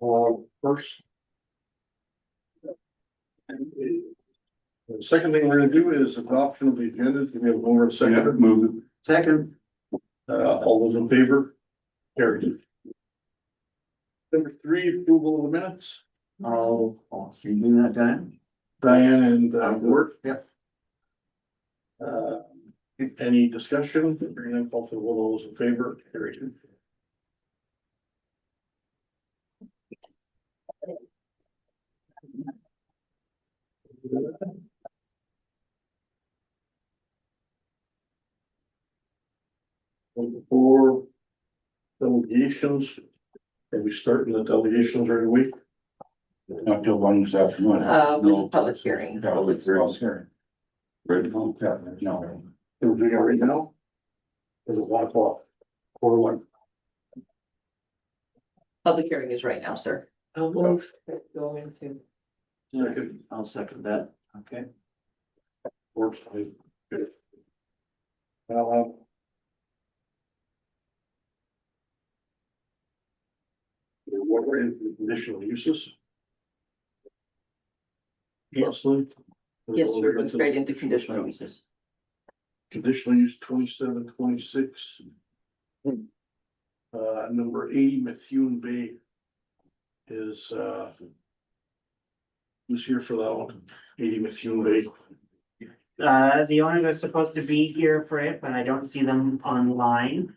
First. The second thing we're gonna do is adoption of the agenda. Do we have over a second? Move Second. All those in favor? Carried. Number 3, approval of the minutes. I'll see you doing that, Dan. Diane and Ward. Yep. Any discussion? Hearing none, call for the vote. All those in favor? Carried. Number 4, delegations. Are we starting the delegations right away? Not till 1 this afternoon. No public hearing. Public hearing. Ready to vote? No. Are we right now? Is it 1 o'clock? Or 1? Public hearing is right now, sir. I'll move to go into. Second. I'll second that. Okay. Works. Good. What were in the conditional uses? Leslie? Yes, we're going straight into conditional uses. Conditional use 2726. Number 80 Methuen Bay is who's here for that one? 80 Methuen Bay. The owners are supposed to be here for it, but I don't see them online.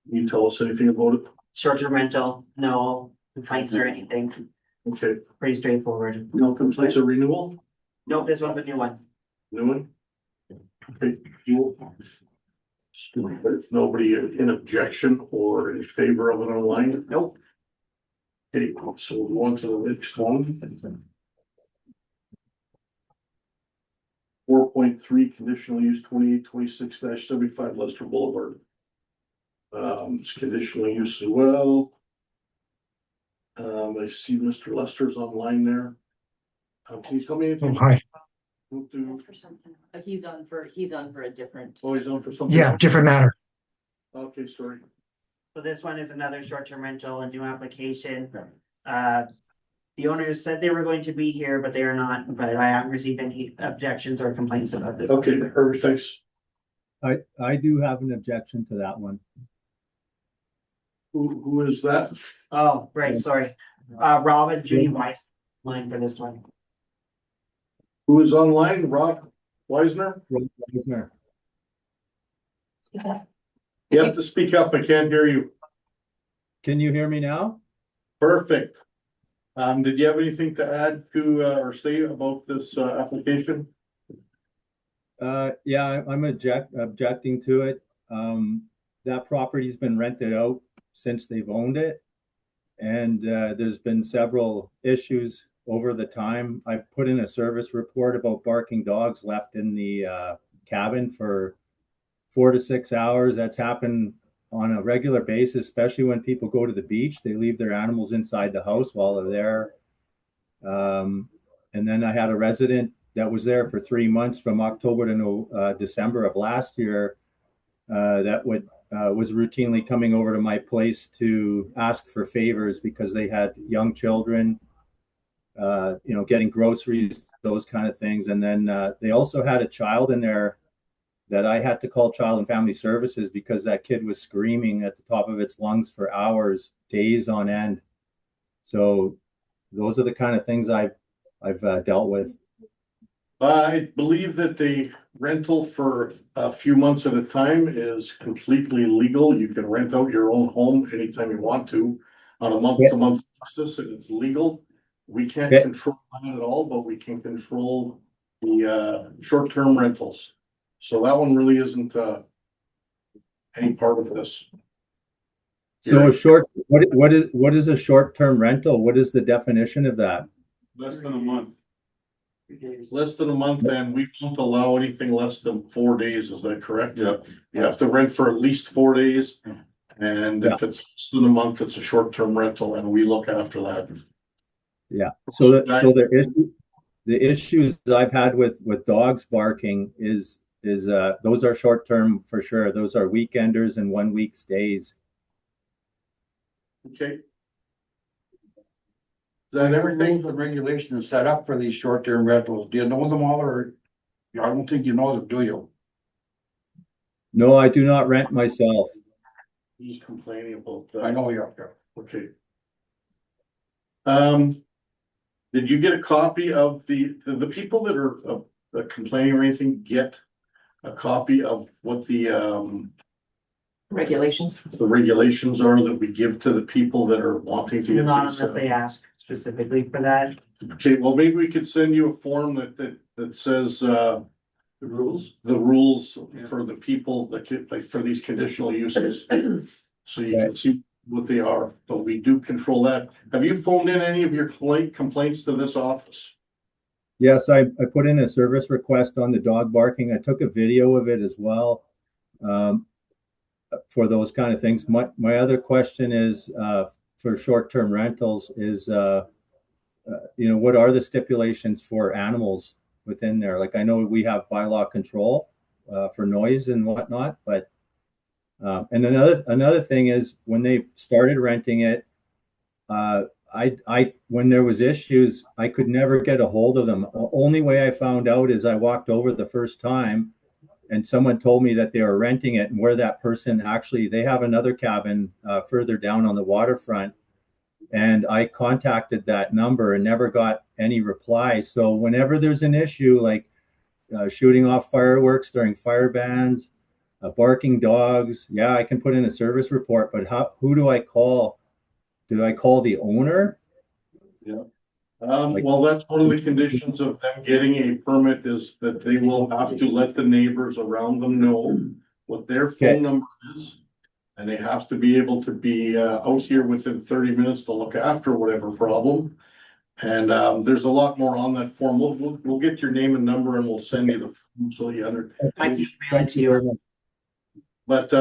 Can you tell us anything about it? Short-term rental, no complaints or anything, Okay, pretty straightforward. No it's complaints. a renewal, Nope, this one's a new one. new one? Okay, you. If nobody in objection or in favor of it online, Nope. okay, so we'll go on to the next one. 4.3 conditional use 2826-75 Lester Boulevard. It's conditional use as well. I see Mr. Lester's online there. Can you tell me anything? Hi. We'll do- For something. He's on for a different. Oh, he's on for something. Yeah, else? different matter. Okay, sorry. So this one is another short-term rental, a new application. The owners said they were going to be here, but they are not, but I haven't received any objections or complaints about this. Okay, perfect, thanks. I do have an objection to that one. Who is that? Oh, right, sorry. Rob and Judy Weiss line for this one. Who is online? Rob Weisner? You have to speak up. I can't hear you. Can you hear me now? Perfect. Did you have anything to add to, or say about this, application? Yeah, I'm objecting to it. That property's been rented out since they've owned it. And there's been several issues over the time. I've put in a service report about barking dogs left in the cabin for 4 to 6 hours. That's happened on a regular basis, especially when people go to the beach. They leave their animals inside the house while they're there. And then I had a resident that was there for 3 months from October to December of last year that was routinely coming over to my place to ask for favors because they had young children, getting groceries, those kind of things. And then they also had a child in there that I had to call Child and Family Services because that kid was screaming at the top of its lungs for hours, days on end. So those are the kind of things I've dealt with. I believe that the rental for a few months at a time is completely legal. You can rent out your own home anytime you want to on a month-to-month basis, and it's legal. We can't control that at all, but we can control the short-term rentals. So that one really isn't any part of this. So what is a short-term rental? What is the definition of that? Less than a month. Less than a month, and we won't allow anything less than 4 days, is that correct? Yeah. You have to rent for at least 4 days, and if it's less than a month, it's a short-term rental, and we look after that. Yeah. So the issues I've had with dogs barking is those are short-term for sure. Those are weekenders and 1 week stays. Okay. that everything? Rules and regulations set up for these short-term rentals, do you know them all, or? I don't think you know them, do you? No, I do not rent myself. He's complaining about I that. know you are. Okay. Did you get a copy of the people that are complaining or anything get a copy of what the Regulations. regulations are that we give to the people that are wanting to get Not these? unless they ask specifically for that. Okay, well, maybe we could send you a form that says, The rules? the rules Yeah. for the people that get, like, for these conditional uses. So you can see what they are, but we do control that. Have you phoned in any of your complaints to this office? Yes, I put in a service request on the dog barking. I took a video of it as well. For those kind of things. My other question is, for short-term rentals is, what are the stipulations for animals within there? Like, I know we have bylaw control, for noise and whatnot, but, and another thing is when they started renting it, when there was issues, I could never get a hold of them. Only way I found out is I walked over the first time and someone told me that they were renting it, and where that person actually, they have another cabin further down on the waterfront. And I contacted that number and never got any reply. So whenever there's an issue like shooting off fireworks during fire bans, barking dogs, yeah, I can put in a service report, but who do I call? Do I call the owner? Well, that's one of the conditions of them getting a permit is that they will have to let the neighbors around them know what their Okay. phone number is. And they have to be able to be out here within 30 minutes to look after whatever problem. And there's a lot more on that form. We'll get your name and number and we'll send you the form so you I can email it Thank to you very you. much. But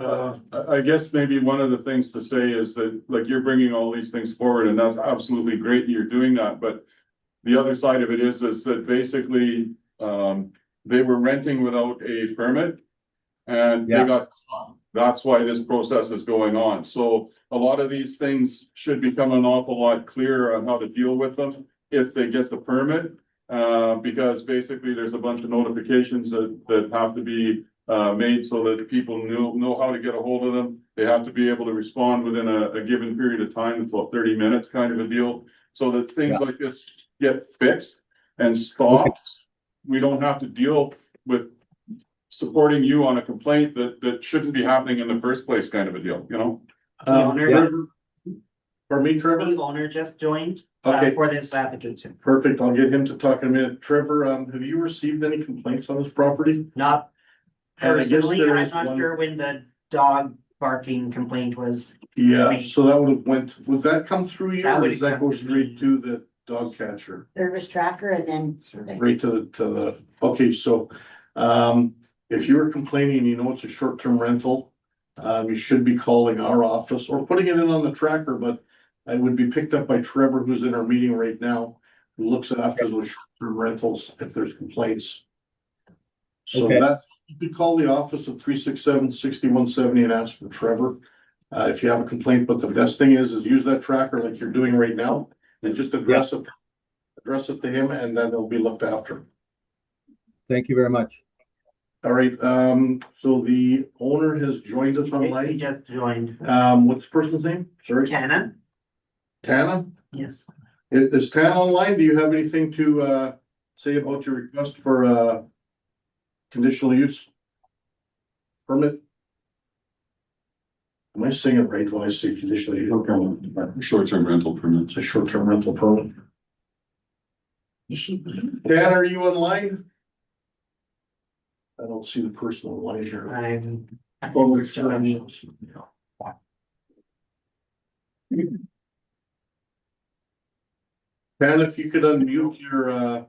I guess maybe one of the things to say is that, like, you're bringing all these things forward and that's absolutely great and you're doing that, but the other side of it is that basically, they were renting without a permit and they Yeah. got caught. That's why this process is going on. So a lot of these things should become an awful lot clearer on how to deal with them if they get the permit. Because basically there's a bunch of notifications that have to be made so that people know how to get a hold of them. They have to be able to respond within a given period of time. It's about 30 minutes kind of a deal. So that things like this get fixed and stopped. Okay. We don't have to deal with supporting you on a complaint that shouldn't be happening in the first place, kind of a deal, you know? The owner, Trevor? Pardon me, the Trevor? owner just joined Okay. for this application. Perfect. I'll get him to talk in a minute. Trevor, have you received any complaints on this property? Not And I guess personally, there I'm is not one- sure when the dog barking complaint was. Yeah, so that would that come through you That or would does that come go through straight me. to the dog catcher? Service tracker and then Right to the, okay, so, if you were complaining, and you know it's a short-term rental, you should be calling our office or putting it in on the tracker, but it would be picked up by Trevor, who's in our meeting right now, who looks after those short-term rentals if there's complaints. So Okay. you could call the office at 367-6170 and ask for Trevor. If you have a complaint, but the best thing is use that tracker like you're doing right now and just address it to him and then it'll be looked after. Thank you very much. All right, so the owner has joined us He online. just joined. What's the person's name? Sorry, Tana? Tana? Yes. Is Tana online? Do you have anything to say about your request for conditional use permit? Am I saying it right when I say conditional use permit? Short-term rental permits. It's a short-term rental permit. Dan, are you online? I don't see the person online here. I'm. Dan, if you could unmute your,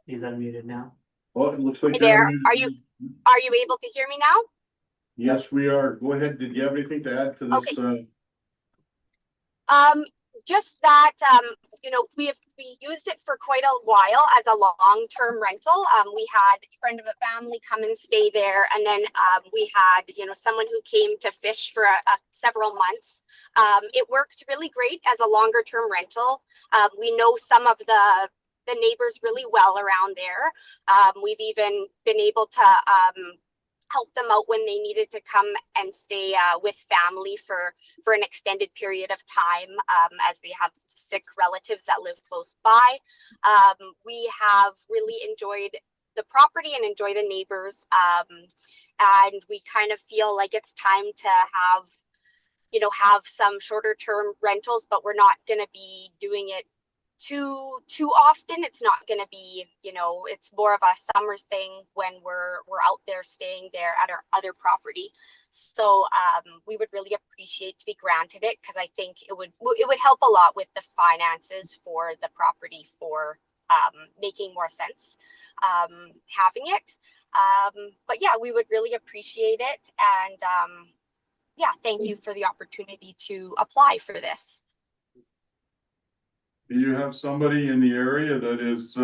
He's unmuted now. oh, it looks like. Hey there, you're unmuted. are you able to hear me now? Yes, we are. Go ahead. Did you have anything to add to this? just that, we used it for quite a while as a long-term rental. We had a friend of a family come and stay there, and then we had, someone who came to fish for several months. It worked really great as a longer-term rental. We know some of the neighbors really well around there. We've even been able to help them out when they needed to come and stay with family for an extended period of time, as they have sick relatives that live close by. We have really enjoyed the property and enjoy the neighbors. And we kind of feel like it's time to have some shorter term rentals, but we're not going to be doing it too often. It's not going to be, it's more of a summer thing when we're out there staying there at our other property. So we would really appreciate to be granted it, because I think it would help a lot with the finances for the property, for making more sense having it. But yeah, we would really appreciate it. And yeah, thank you for the opportunity to apply for this. Do you have somebody in the area that is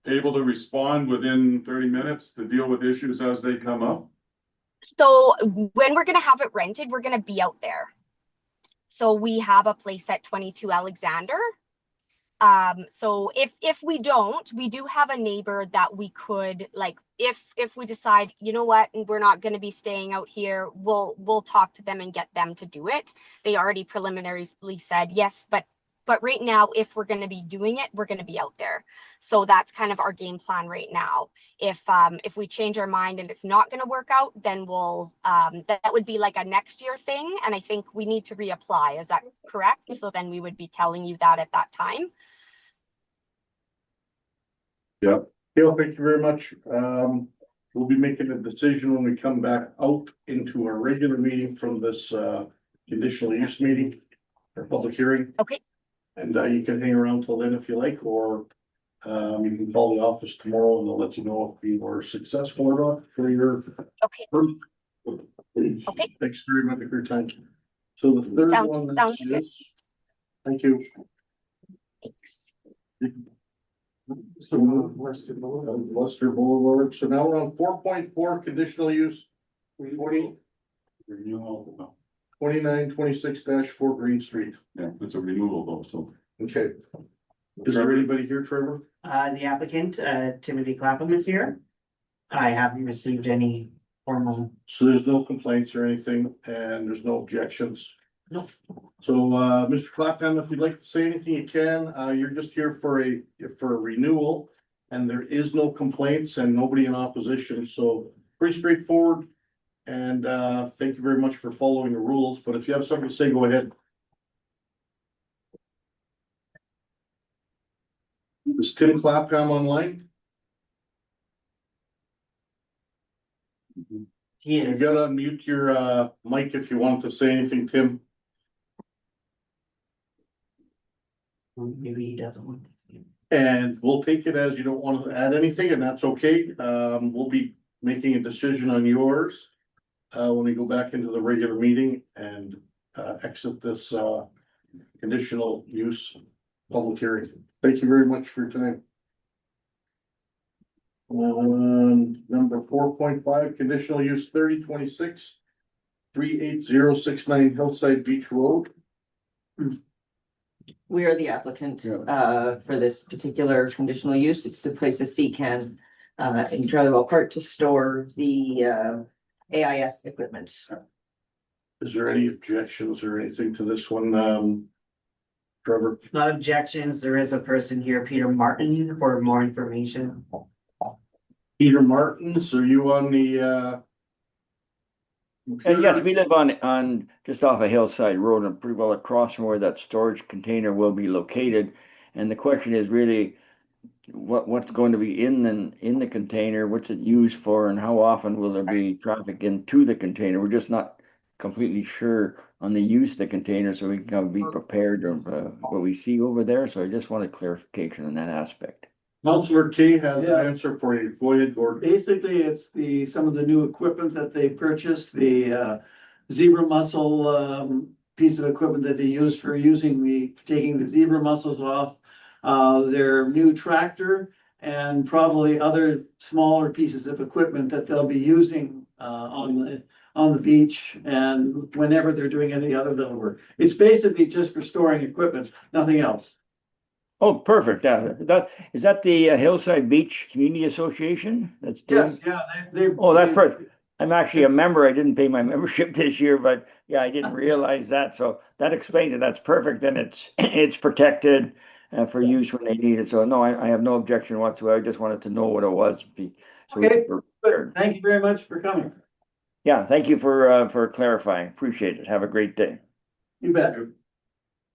able to respond within 30 minutes to deal with issues as they come up? So when we're going to have it rented, we're going to be out there. So we have a place at 22 Alexander. So if we don't, we do have a neighbor that we could, like, if we decide, you know what, we're not going to be staying out here, we'll talk to them and get them to do it. They already preliminarily said yes, but right now, if we're going to be doing it, we're going to be out there. So that's kind of our game plan right now. If we change our mind and it's not going to work out, then we'll that would be like a next year thing. And I think we need to reapply. Is that correct? So then we would be telling you that at that time. Yeah. Gail, thank you very much. We'll be making a decision when we come back out into our regular meeting from this conditional use meeting or public hearing. Okay. And you can hang around till then if you like, or you can call the office tomorrow and they'll let you know if we were successful or not for your. Okay. Okay. Thanks very much for your time. So the third one is. Thank you. Western Boulevard. So now we're on 4.4 conditional use. 2926-4 Green Street. Yeah, it's a renewal though, so. Okay. Is there anybody here, Trevor? The applicant, Timothy Clapham, is here. I haven't received any formal. So there's no complaints or anything, and there's no objections? No. So, Mr. Clapham, if you'd like to say anything, you can. You're just here for a renewal, and there is no complaints and nobody in opposition, so pretty straightforward. And thank you very much for following the rules, but if you have something to say, go ahead. Is Tim Clapham online? He You is. gotta unmute your mic if you want to say anything, Tim. Maybe he doesn't want to see. And we'll take it as you don't want to add anything, and that's okay. We'll be making a decision on yours when we go back into the regular meeting and exit this conditional use public hearing. Thank you very much for your time. Number 4.5, conditional use 3026 38069 Hillside Beach Road. We are the applicant for this particular conditional use. It's to place a C-can in Charliewell Park to store the AIS equipment. Is there any objections or anything to this one, Trevor? Not objections. There is a person here, Peter Martin, for more information. Peter Martins, are you on the Yes, we live on just off a hillside road and pretty well across from where that storage container will be located. And the question is really what's going to be in the container, what's it used for, and how often will there be traffic into the container? We're just not completely sure on the use of the container, so we can be prepared of what we see over there. So I just wanted clarification on that aspect. Councillor Kay has an answer for you. Go ahead, Gordon. Basically, it's some of the new equipment that they purchased, the zebra mussel piece of equipment that they use for taking the zebra mussels off. Their new tractor and probably other smaller pieces of equipment that they'll be using, on the beach and whenever they're doing any other little work. It's basically just for storing equipment, nothing else. Oh, perfect. Is that the Hillside Beach Community Association that's doing? Yes, yeah, they. Oh, that's perfect. I'm actually a member. I didn't pay my membership this year, but yeah, I didn't realize that. So that explains it. That's perfect. And it's protected for use when they need it. So no, I have no objection whatsoever. I just wanted to know what it was. So we Okay, were good. prepared. Thank you very much for coming. Yeah, thank you for clarifying. Appreciate it. Have a great day. You bet.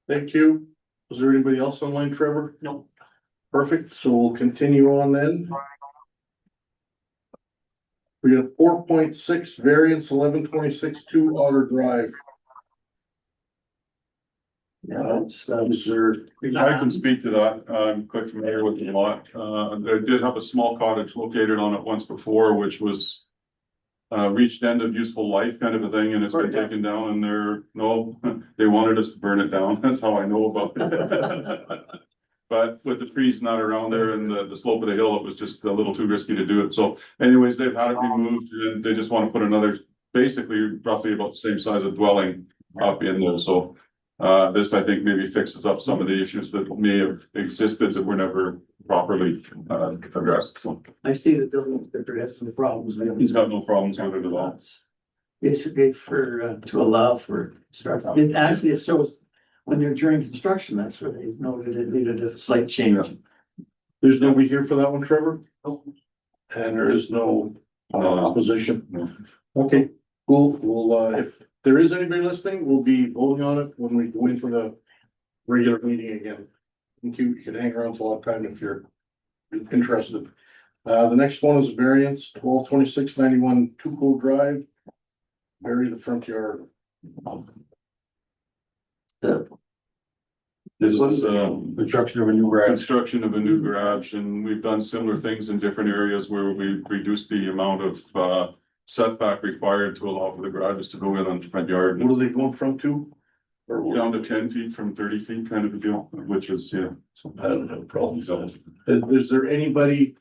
Thank you. Was there anybody else online, Trevor? No. Perfect, so we'll continue on then. We have 4.6 variance 1126-2 Otter Drive. Yeah, Is there? I can speak to that. I'm quite familiar with the lot. They did have a small cottage located on it once before, which was reached end of useful life kind of a thing, and it's been taken down, and they wanted us to burn it down. That's how I know about it. But with the trees not around there and the slope of the hill, it was just a little too risky to do it. So anyways, they've had it removed, and they just want to put another, basically roughly about the same size of dwelling up in there. So this, I think, maybe fixes up some of the issues that may have existed that were never properly addressed. So I see the building inspector has some problems. he's got no problems with it at all. Basically to allow for start, it shows when they're during construction, that's where they noted it needed a slight change. There's nobody here for that one, Trevor? And there is no opposition? Okay, cool. We'll, if there is anybody listening, we'll be voting on it when we go into the regular meeting again. Thank you. You can hang around till that time if you're interested. The next one is variance 122691 Tuco Drive. Vary the front yard. This is Construction of a new garage. construction of a new garage, and we've done similar things in different areas where we reduce the amount of setback required to allow for the garages to go in on the front yard. What are they going from to? Or Down to 10 feet from 30 feet kind of a deal, which is, yeah. I don't have problems. Is there anybody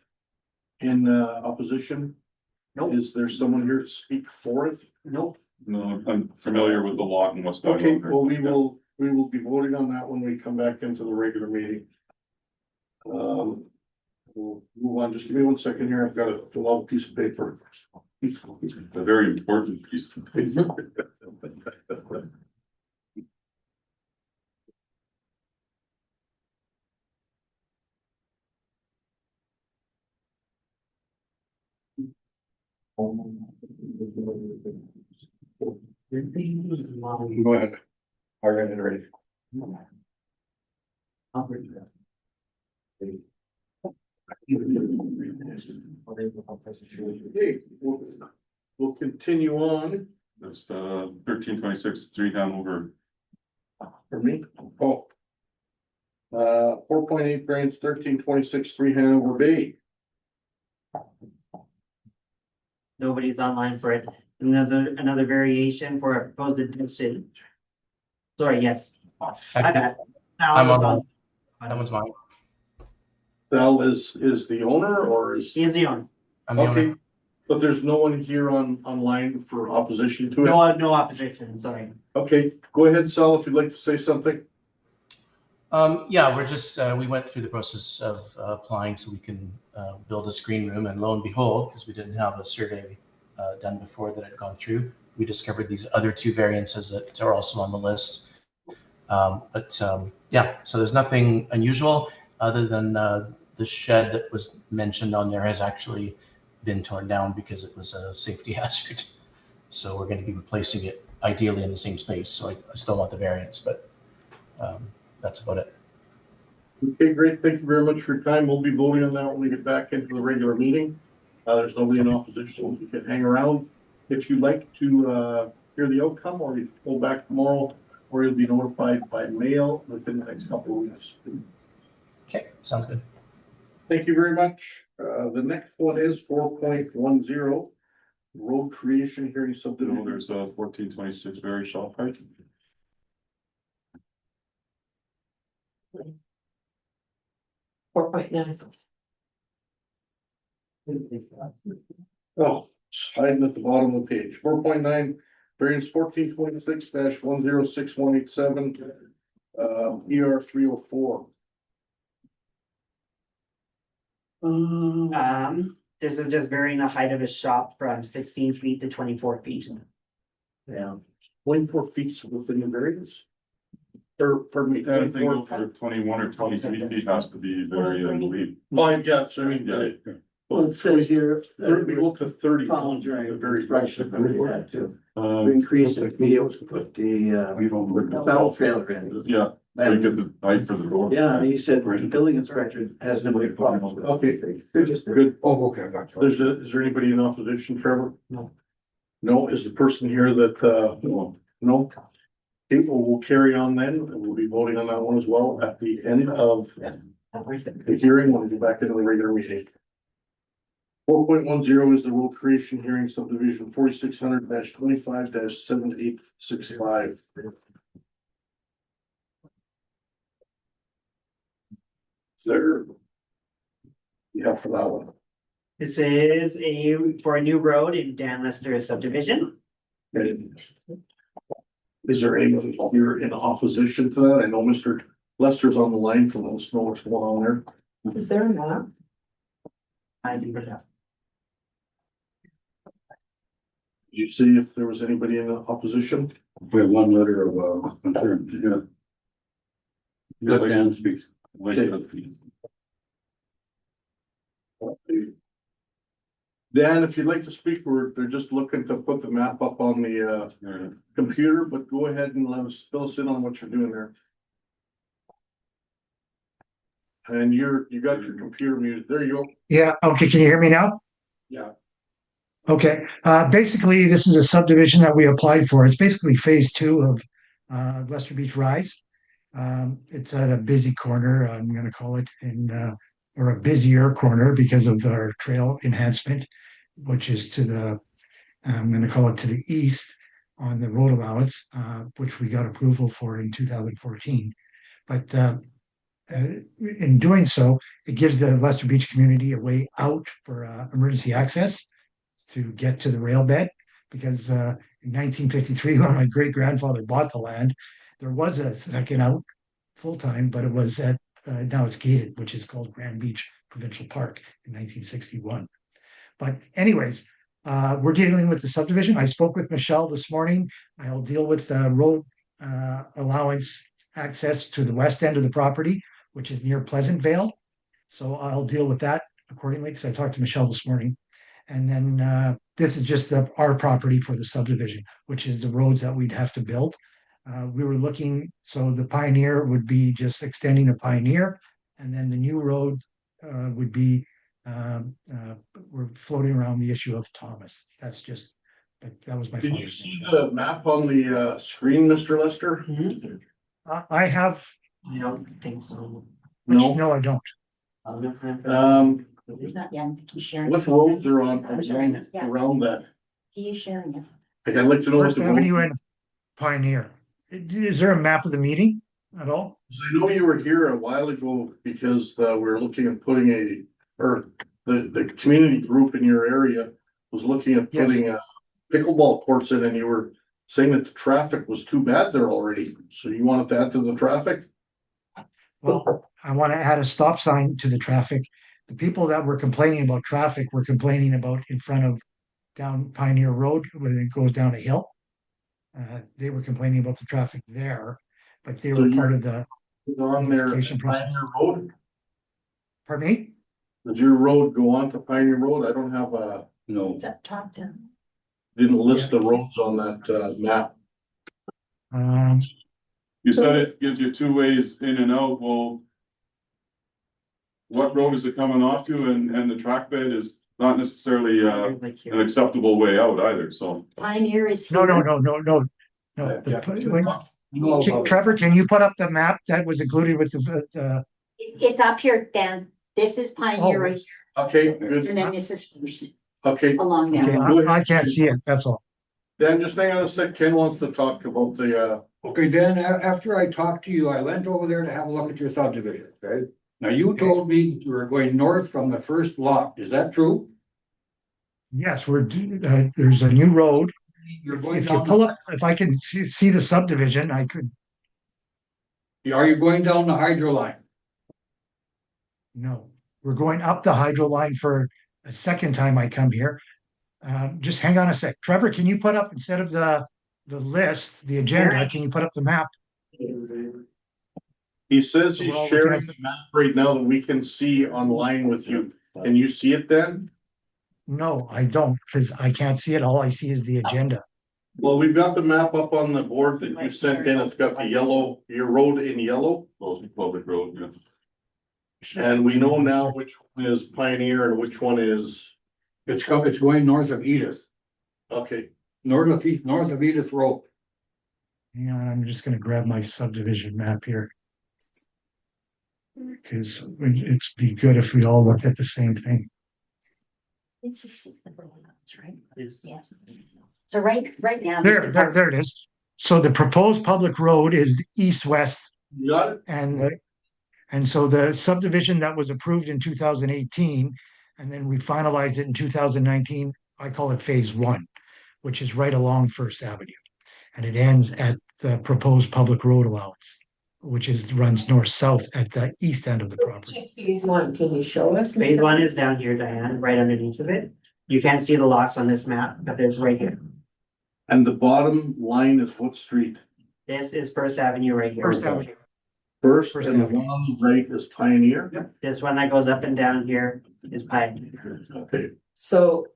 in opposition? Nope. Is there someone here to speak for it? Nope. No, I'm familiar with the lot and what's going on. Okay, there. well, we will be voting on that when we come back into the regular meeting. We'll move on. Just give me 1 second here. I've got to fill out a piece of paper. A very important piece of paper. Go ahead. All right, ready. Okay, we'll continue on. That's 1326 3 Hanover. For me, oh. 4.8 variance 1326 3 Hanover Bay. Nobody's online for it. Another variation for a proposed addition. Sorry, yes. I bet. I'm Sal is on. on. That one's mine. Sal is the owner or is? He is the owner. I'm the Okay, owner. but there's no one here online for opposition to it? No opposition, sorry. Okay, go ahead, Sal, if you'd like to say something. Yeah, we're just, we went through the process of applying so we can build a screen room, and lo and behold, because we didn't have a survey done before that had gone through, we discovered these other two variances that are also on the list. Yeah, so there's nothing unusual other than the shed that was mentioned on there has actually been torn down because it was a safety hazard. So we're going to be replacing it ideally in the same space. So I still want the variance, but that's about it. Okay, great. Thank you very much for your time. We'll be voting on that when we get back into the regular meeting. There's nobody in opposition. You can hang around if you'd like to hear the outcome, or you can go back tomorrow, or you'll be notified by mail within the next couple of weeks. Okay, sounds good. Thank you very much. The next one is 4.10 road creation hearing No, subdivision. there's 1426 very short height. 4.9. Oh, hiding at the bottom of the page, 4.9, variance 14.6-106187, ER 304. This is just varying the height of his shop from 16 feet to 24 feet. Yeah. 24 feet within the variance? Or, pardon me, Anything 24. over 21 or 23 feet has to be very, I believe. Fine, yeah, so I mean, Yeah. Well, it says here. we go up to 30. Found during The the very construction, but we had to Uh, increase it to be able to put the we don't. belt trailer in. Yeah, they get the height for the road. Yeah, he said the building inspector has no problem. with it. Okay, They're just. good. Oh, okay, I got you. Is there anybody in opposition, Trevor? No. No, is the person here that, no? People will carry on then, and we'll be voting on that one as well at the end of the hearing, when we get back into the regular meeting. 4.10 is the road creation hearing subdivision 4600-25-7865. There. Yeah, for that one. This is for a new road in Dan Lester subdivision. And is there anyone here in opposition to that? I know Mr. Lester's on the line, so let us know what's going on there. Is there a map? I do that. Did you see if there was anybody in opposition? We have one letter of, concern, yeah. Let Dan speak. Dan, if you'd like to speak, they're just looking to put the map up on the computer, but go ahead and let us fill us in on what you're doing there. And you got your computer muted. There you go. Yeah, okay, can you hear me now? Yeah. Okay, basically, this is a subdivision that we applied for. It's basically phase 2 of Lester Beach Rise. It's at a busy corner, I'm gonna call it, or a busier corner because of our trail enhancement, which is to the, I'm gonna call it to the east on the road allowance, which we got approval for in 2014. But in doing so, it gives the Lester Beach community a way out for emergency access to get to the rail bed, because in 1953, when my great grandfather bought the land, there was a second out full-time, but it was at now it's gated, which is called Grand Beach Provincial Park in 1961. But anyways, we're dealing with the subdivision. I spoke with Michelle this morning. I'll deal with the road allowance access to the west end of the property, which is near Pleasant Vale. So I'll deal with that accordingly, because I talked to Michelle this morning. And then this is just our property for the subdivision, which is the roads that we'd have to build. We were looking, so the Pioneer would be just extending a Pioneer, and then the new road would be, we're floating around the issue of Thomas. That's just, that was my. Did you see the map on the screen, Mr. Lester? I have. I don't think so. No. No, I don't. It's not, yeah, I think he's sharing. What roads are on I'm sharing it. Yeah, around that? he is sharing it. Like, I'd like to know what First the Avenue road. and Pioneer. Is there a map of the meeting at all? I know you were here a while ago because we were looking at putting the community group in your area was looking at Yes. putting pickleball courts in, and you were saying that the traffic was too bad there already. So you wanted to add to the traffic? Well, I want to add a stop sign to the traffic. The people that were complaining about traffic were complaining about in front of down Pioneer Road when it goes down a hill. They were complaining about the traffic there, but they So were you- part of the You're on there, Notification process. Pioneer Road? Pardon me? Does your road go on to Pioneer Road? I don't have No, It's up top down. didn't list the roads on that map. You said it gives you two ways in and out, well. What road is it coming off to, and the track bed is not necessarily an acceptable way out either, so. Pioneer is. No, here. no. Trevor, can you put up the map that was included with the, It's up here, Dan. This is Pioneer Oh. right here, Okay, and good. then this is Okay, along okay, there. I can't see it, that's all. Dan, just hang on a sec. Ken wants to talk about the Okay, then after I talked to you, I went over there to have a look at your subdivision, okay? Now you told me you were going north from the first lot. Is that true? Yes, there's a new road. You're If going if you down, pull up, if I can see the subdivision, I could, are you going down the hydro line? no, we're going up the hydro line for a second time I come here. Just hang on a sec. Trevor, can you put up, instead of the list, the agenda, can you put up the map? He says So he's we're all looking sharing at- the map right now that we can see online with you. Can you see it then? No, I don't, because I can't see it. All I see is the agenda. Well, we've got the map up on the board that you sent in. It's got the yellow, your road in yellow. Public road, yeah. And we know now which one is Pioneer and which one is, It's going north of Edith, okay. north of Edith Road. Hang on, I'm just gonna grab my subdivision map here. Because it's be good if we all look at the same thing. This is the roadhouse, right? Yes. So right now. There it is. So the proposed public road is east-west, You got it? and so the subdivision that was approved in 2018, and then we finalized it in 2019, I call it phase one, which is right along First Avenue. And it ends at the proposed public road allowance, which runs north-south at the east end of the property. Just phase one, can you show us? Phase one is down here, Diane, right underneath of it. You can't see the lots on this map, but there's right here. And the bottom line is what street? This is First Avenue right here. First Avenue. First, First and the Avenue. one on the right is Pioneer? This one that goes up and down here is Pioneer. Okay. So.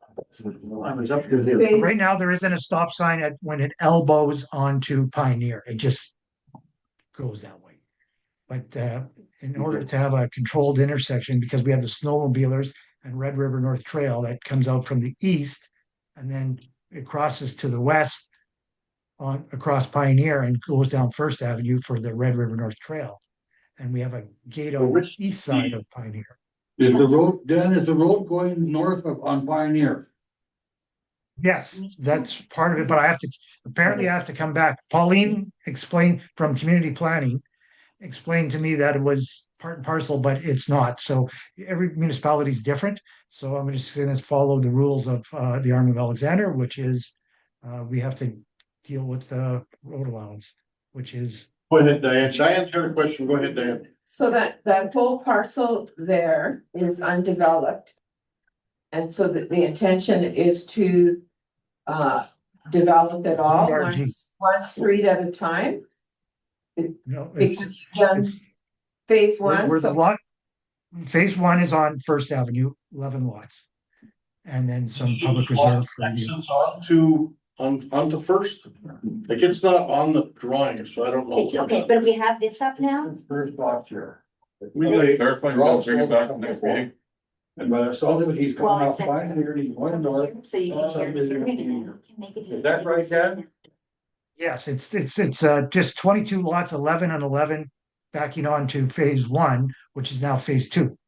Right now, there isn't a stop sign when it elbows onto Pioneer. It just goes that way. But in order to have a controlled intersection, because we have the snowmobilers and Red River North Trail that comes out from the east, and then it crosses to the west across Pioneer and goes down First Avenue for the Red River North Trail. And we have a gate on the east side of Pioneer. Is the road going north on Pioneer? Yes, that's part of it, but I have to come back. Pauline explained from community planning, explained to me that it was part and parcel, but it's not. So every municipality is different. So I'm just gonna follow the rules of the Army of Alexander, which is we have to deal with the road allowance, which is. Go ahead, Diane. Diane's got a question. Go ahead, Diane. So that whole parcel there is undeveloped. And so the intention is to develop it all, RG. one street at a time, No, because you've done phase one, where the so. lot, phase one is on First Avenue, 11 lots. And then some public reserve for you. Access onto First, like it's not on the drawing, so I don't know. It's okay, but we have this up now. First lot here. We gotta- Clarify, we'll bring it back next meeting. And by the south of it, he's Well, coming it's up at- Pioneer, he's going north. So you can hear. Is that right, Dad? Yes, it's just 22 lots, 11 and 11, backing on to phase one, which is now phase two.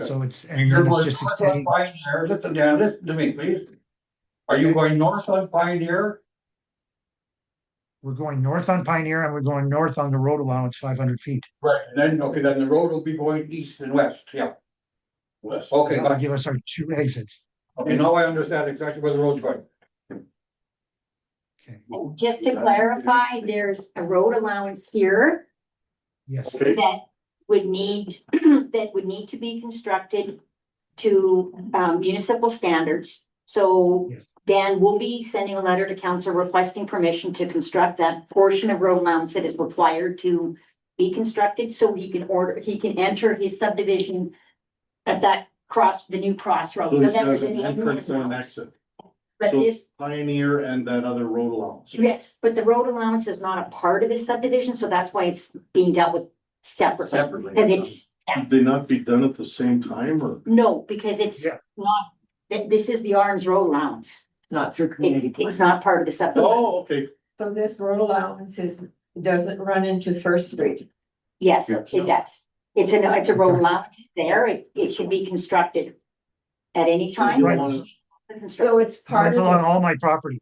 So and You're then going it's just north on extending. Pioneer, listen, Dan, listen to me, please. Are you going north on Pioneer? We're going north on Pioneer and we're going north on the road allowance, 500 feet. Right, and then, then the road will be going east and west, yeah. West. Okay, That'll gotcha. give us our two exits. Okay, now I understand exactly where the road's going. Okay, Just to clarify, there's a road allowance here yes. Okay. that would need, that would need to be constructed to municipal standards. So Yes. Dan will be sending a letter to council requesting permission to construct that portion of road allowance that is required to be constructed, so he can enter his subdivision at that the new crossroads. So So it's that got was an an entrance and an exit. But So this, Pioneer and that other road allowance. yes, but the road allowance is not a part of this subdivision, so that's why it's being dealt with separately. Because it's, Should they not be done at the same time or? no, because it's Yeah. not, this is the Arms Road allowance. Not through community. It's not part of the subdivision. Oh, okay. So this road allowance doesn't run into First Street. Yes, Yeah. it does. It's a road allowance there. It should be constructed at any time. Right. So it's part Runs of, along all my property.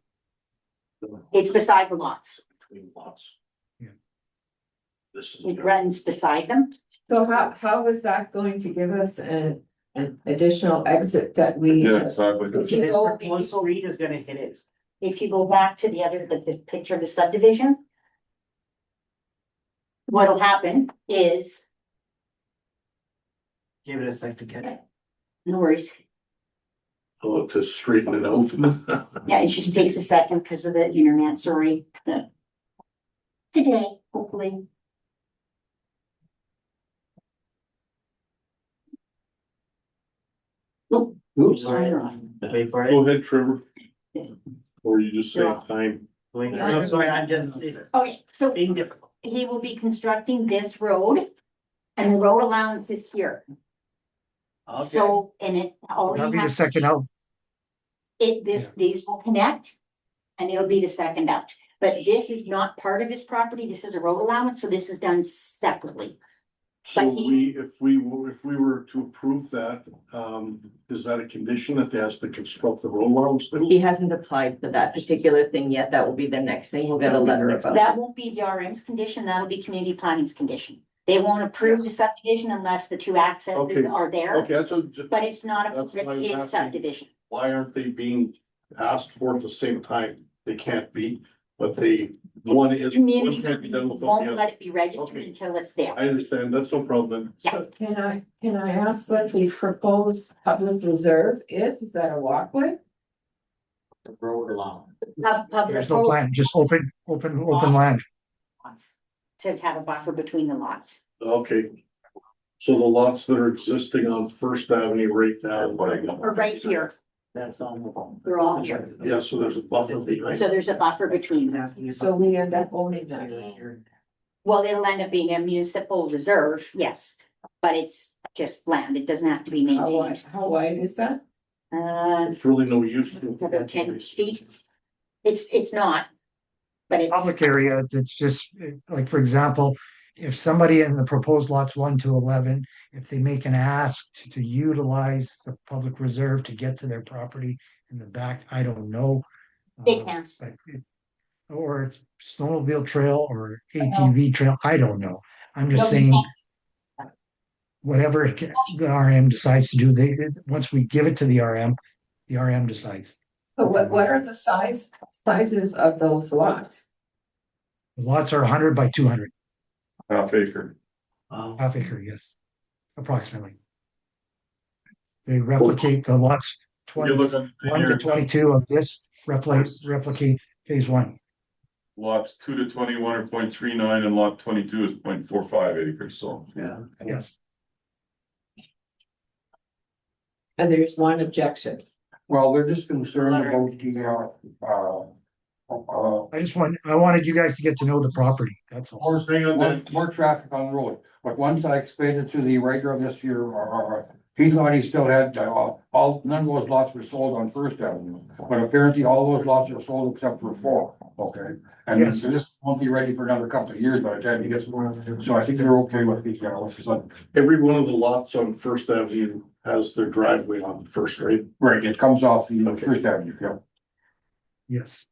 It's beside the lots. Between lots. This is. It runs beside them. So how is that going to give us an additional exit that we? Yeah, exactly. If you The go, proposed street is gonna hit it. If you go back to the picture of the subdivision. What'll happen is, Give it a sec to get it. no worries, Oh, to straighten it out. yeah, it just takes a second because of the internet, sorry. Today, hopefully. Oh, oops, sorry, wrong. Wait for it. Go ahead, Trevor. Or you just say You're off. time. Wait, no, sorry, I'm just, it's Okay, so being difficult. he will be constructing this road. And the road allowance is here, Okay, so, and it, all That'll he be the has, second out. these will connect. And it'll be the second out, but this is not part of his property, this is a road allowance, so this is done separately. So But he's- if we were to approve that, is that a condition that they has to construct the road around still? He hasn't applied for that particular thing yet. That will be the next thing. We'll get a letter about it. That won't be the RM's condition, that'll be community planning's condition. They won't approve the subdivision unless the two accesses Okay. are there, Okay, that's a, but it's not a That's what I was it's asking. subdivision. why aren't they being asked for at the same time? They can't be, but they, one is, one Community can't be done without won't the other. let it be registered Okay. until it's there. I understand, that's no problem. Yeah. can I ask what the proposed public reserve is? Is that a walkway? Road along. Public There's no road plan, just open land. lots to have a buffer between the lots. Okay. So the lots that are existing on First Avenue right now. Or right here, That's on the phone. they're all here, Yeah, so there's a buffer. so there's a buffer between them. Asking you So we end up owning that. Well, it'll end up being a municipal reserve, yes, but it's just land, it doesn't have to be maintained. How wide is that? It's really no use. About 10 feet. It's not. But it's, Public area, it's just, like, for example, if somebody in the proposed lots 1 to 11, if they make an ask to utilize the public reserve to get to their property in the back, I don't know. they can't. But or it's snowmobile trail or ATV trail, I don't know. I'm just No, they saying, can't. whatever the RM decides to do, once we give it to the RM decides. So what are the sizes of those lots? The lots are 100 by 200, Half acre. half acre, yes, approximately. They replicate the lots You're 20, looking 1 to here, 22 of this, replicate phase 1. lots 2 to 21 are 0.39 and lot 22 is 0.45 acres, so. yeah. Yes, And there's one objection. Well, they're just concerned about I wanted you guys to get to know the property, that's all. More, more traffic on the road, but once I explained it to the writer of this year, he thought he still had, none of those lots were sold on First Avenue. But apparently all those lots are sold except for 4, okay? And Yes. this won't be ready for another couple of years by the time he gets one, so I think they're okay with these, so. Every one of the lots on First Avenue has their driveway on First, right? Right, it comes off the Okay. First Avenue, yeah, Yes,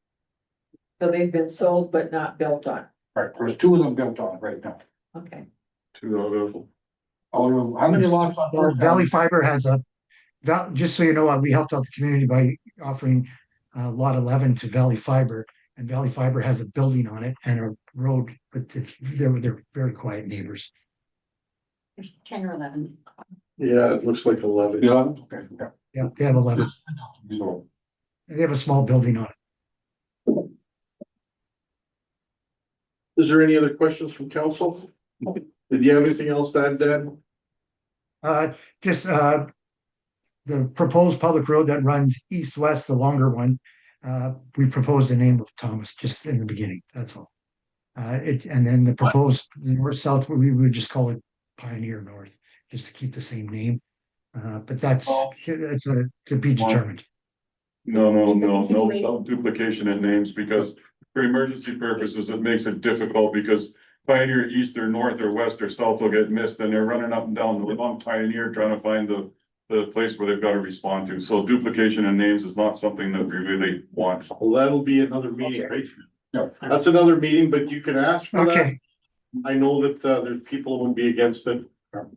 So they've been sold but not built on. right, there's 2 of them built on right now. Okay. 2 out of, Oh, how many lots on well, First Valley Avenue? Fiber has just so you know, we helped out the community by offering lot 11 to Valley Fiber. And Valley Fiber has a building on it and a road, but they're very quiet neighbors. There's 10 or 11. Yeah, it looks like 11. Yeah, okay, yeah. Yeah, they have 11. So, They have a small building on it. Is there any other questions from council? Did you have anything else to add, Dan? Just the proposed public road that runs east-west, the longer one, we proposed the name of Thomas just in the beginning, that's all. And then the proposed, the north-south, we would just call it Pioneer North, just to keep the same name. But it's to be determined. no duplication in names, because for emergency purposes, it makes it difficult because Pioneer East or North or West or South will get missed and they're running up and down the long Pioneer trying to find the place where they've got to respond to. So duplication in names is not something that we really want. Well, that'll be another meeting, right? That's another meeting, but you can ask for that. Okay, I know that, there's people who would be against it. But,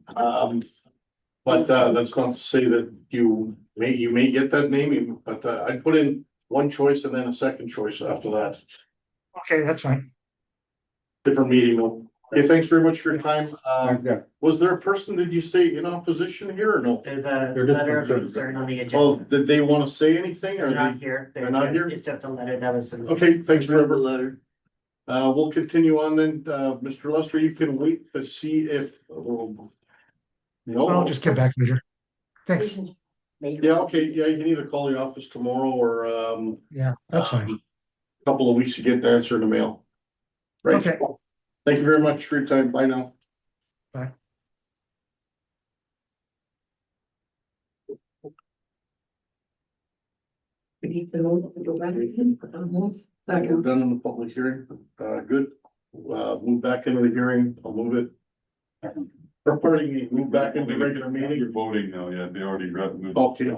that's not to say that you may get that name, but, I'd put in one choice and then a second choice after that. okay, that's fine. Different meeting though. Okay, thanks very much for your time. Yeah. Was there a person, did you say in opposition here or no? There's a They're just letter of concerned. concern on the Oh, agenda. did they want to say anything They're or not they? here. they're not here? It's just a letter that was submitted. Okay, thanks Read the Trevor. letter. We'll continue on then. Mr. Lester, you can wait to see if. No. I'll just get back later. Thanks. Yeah, okay, yeah, you can either call the office tomorrow or, Yeah, that's fine. couple of weeks to get an answer in the mail. Right. Okay. Thank you very much for your time. Bye now. Bye. We're done in the public hearing. Good. Move back into the hearing. I'll move it. Or pardon me, move back into the regular meeting. You're voting now, yeah, they already read. Okay.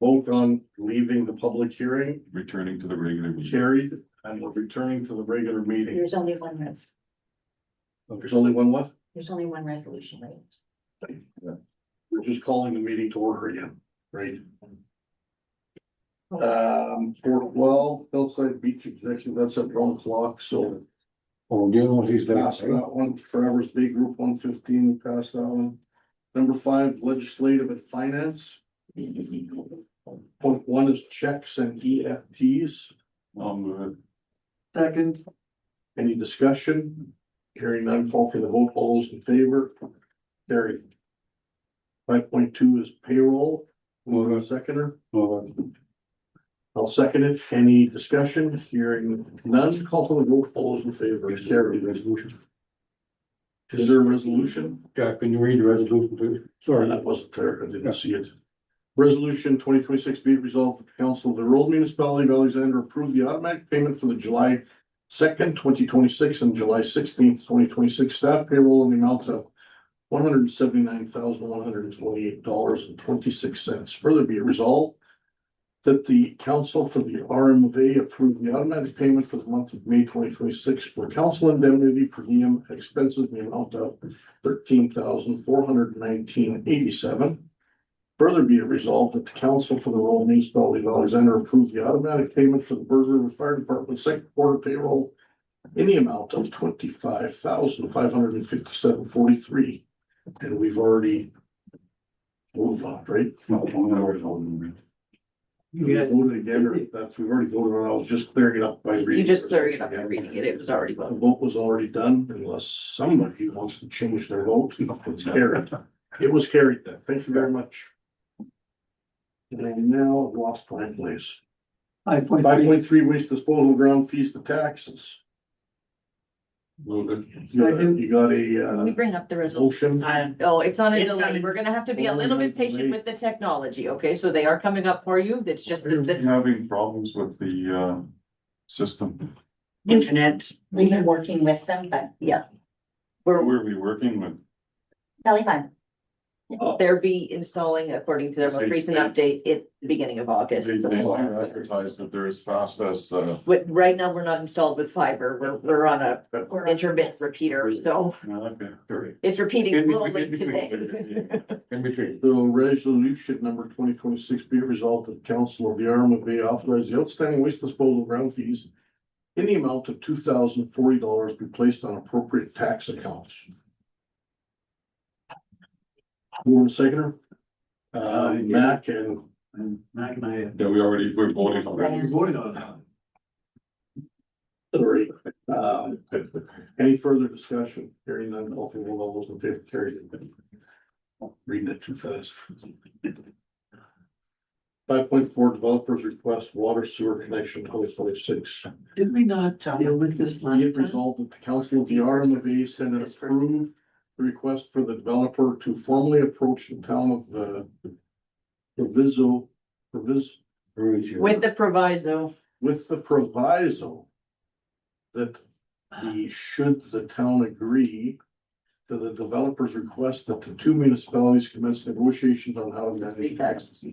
Vote on leaving the public hearing, Returning to the regular meeting. carried, and we're returning to the regular meeting. There's only one There's only one what? there's only one resolution, right? We're just calling the meeting to order again, right? 412, Hillside Beach Executive, that's at 1 o'clock, so. Oh, dealing with these Pass guys. that one, Forever's Big Group 115, pass that one. Number 5, Legislative and Finance. Point 1 is checks and EFTs. I'll move it. Second, Any discussion? Hearing none, call for the vote. All those in favor? Carried. 5.2 is payroll. Move a seconder. I'll second it. Any discussion? Hearing none, call for the vote. All those in favor? Carried. Resolution. Is there a resolution? Yeah, can you read the resolution, please? Sorry, that wasn't there. I didn't see it. Resolution 2026 be it resolved that the council of the rural municipality of Alexander approve the automatic payment for the July 2nd, 2026 and July 16th, 2026 staff payroll in the amount of $179,128.26. Further be it resolved that the council for the RMV approve the automatic payment for the month of May 2026 for council indemnity per diem expenses in the amount of $13,419.87. Further be it resolved that the council for the rural municipality of Alexander approve the automatic payment for the Bird River Fire Department second quarter payroll in the amount of $25,557.43. And we've already moved on, right? We voted again, or that's, we've already voted on, I was just clearing it up by reading. You just the cleared it up resolution by reading it. It was already The voted. vote was already done unless somebody wants to change their vote. It's carried. It was carried then. Thank you very much. And now I've lost my place. 5.3. 5.3 waste disposal ground fees to taxes. Move it. You got Can we a, bring up the resolution? I, Oh, it's on a It's delay. coming. We're gonna have to be a Oh, little bit delay. patient with the technology, okay? So they are coming up for you. It's just that the Having problems with the system. internet, We've been working with them, but yeah. Who are we working with? Valley Fund. They'll be installing according to their most recent update at the beginning of August. They advertise that they're as fast as, But right now, we're not installed with fiber. We're on a intermittent repeater, so okay, sorry. it's repeating In slowly between. today. In between. so resolution number 2026 be it resolved that the council of the RMV authorize the outstanding waste disposal ground fees in the amount of $2,040 be placed on appropriate tax accounts. Who want a seconder? Mac and Mac and I, Yeah, we're voting on you're it. voting on it. Three. Any further discussion? Hearing none, call for the vote. All those in favor carried. Reading it too fast. 5.4 developers request water sewer connection 2026. Did we not deal with this Be last it time? resolved that the council of the RMV send and approve the request for the developer to formally approach the town of the proviso, With the proviso, with the proviso that should the town agree to the developer's request that the two municipalities commence negotiations on how to manage taxes,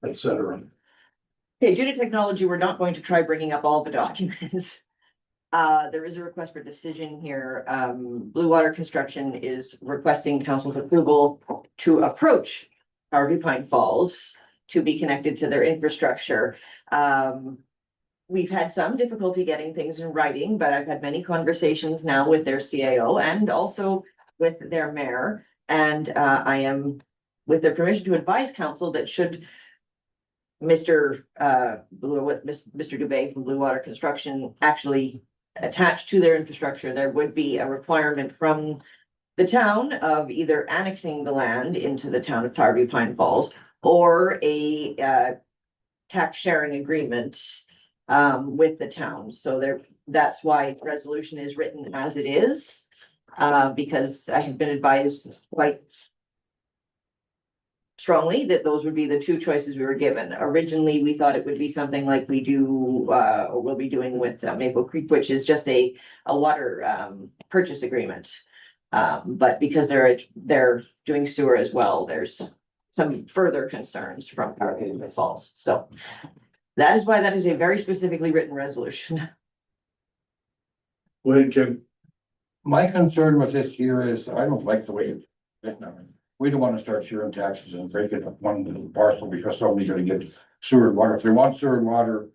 et cetera. okay, due to technology, we're not going to try bringing up all the documents. There is a request for decision here. Blue Water Construction is requesting council's approval to approach Harvey Pine Falls to be connected to their infrastructure. We've had some difficulty getting things in writing, but I've had many conversations now with their CAO and also with their mayor. And I am, with their permission, to advise council that should Mr. Dubé from Blue Water Construction actually attach to their infrastructure, there would be a requirement from the town of either annexing the land into the town of Harvey Pine Falls or a tax sharing agreement with the town. So that's why the resolution is written as it is, because I have been advised quite strongly that those would be the two choices we were given. Originally, we thought it would be something like we do, or will be doing with Maple Creek, which is just a water purchase agreement. But because they're doing sewer as well, there's some further concerns from Harvey Falls. So that is why that is a very specifically written resolution. Go ahead, Ken. My concern with this here is I don't like the way it's written. I mean, we don't want to start sharing taxes and break it up one little parcel because somebody's gonna get sewer and water. If they want sewer and water,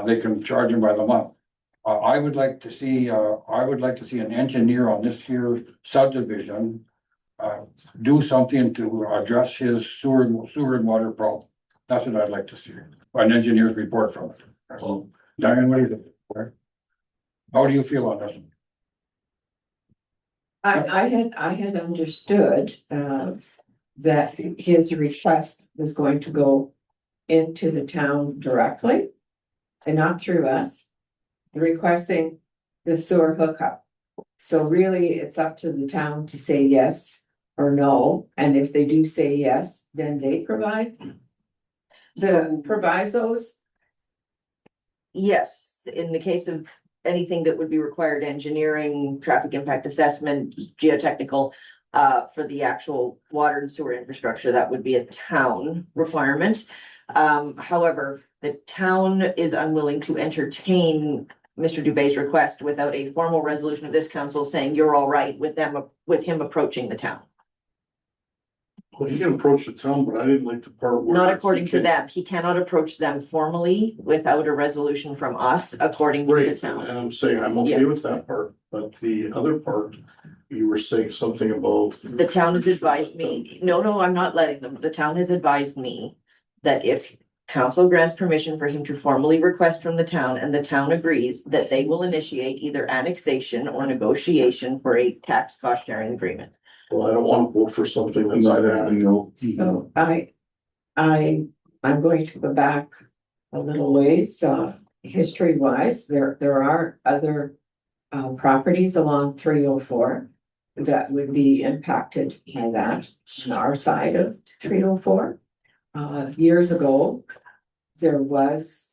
they can charge them by the month. I would like to see an engineer on this here subdivision do something to address his sewer and water problem. That's what I'd like to see, an engineer's report from it. Diane, what do you think? How do you feel on this? I had understood, that his request was going to go into the town directly and not through us, requesting the sewer hookup. So really, it's up to the town to say yes or no, and if they do say yes, then they provide the provisos. Yes, in the case of anything that would be required, engineering, traffic impact assessment, geotechnical, for the actual water and sewer infrastructure, that would be a town requirement. However, the town is unwilling to entertain Mr. Dubé's request without a formal resolution of this council saying you're all right with him approaching the town. Well, he can approach the town, but I didn't like the part where. Not according to them. He cannot approach them formally without a resolution from us, according to the Right, town. and I'm saying I'm okay with that part, but the other part, you were saying something about. The town has advised me, no, I'm not letting them. The town has advised me that if council grants permission for him to formally request from the town and the town agrees, that they will initiate either annexation or negotiation for a tax cost sharing agreement. Well, I don't want to vote for something that's not happening. So I'm going to go back a little ways, history wise, there are other properties along 304 that would be impacted by that on our side of 304. Years ago, there was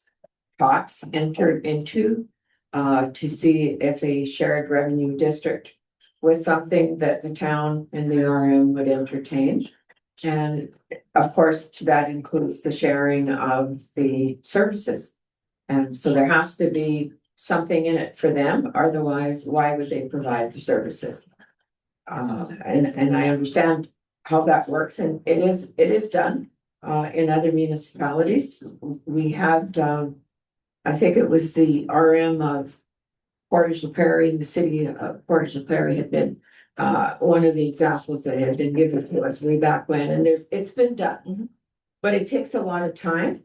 talks entered into to see if a shared revenue district was something that the town and the RM would entertain. And of course, that includes the sharing of the services. And so there has to be something in it for them, otherwise, why would they provide the services? And I understand how that works, and it is done in other municipalities. We had, I think it was the RM of Portage la Prairie, the city of Portage la Prairie had been one of the examples that had been given to us way back when, and it's been done. But it takes a lot of time,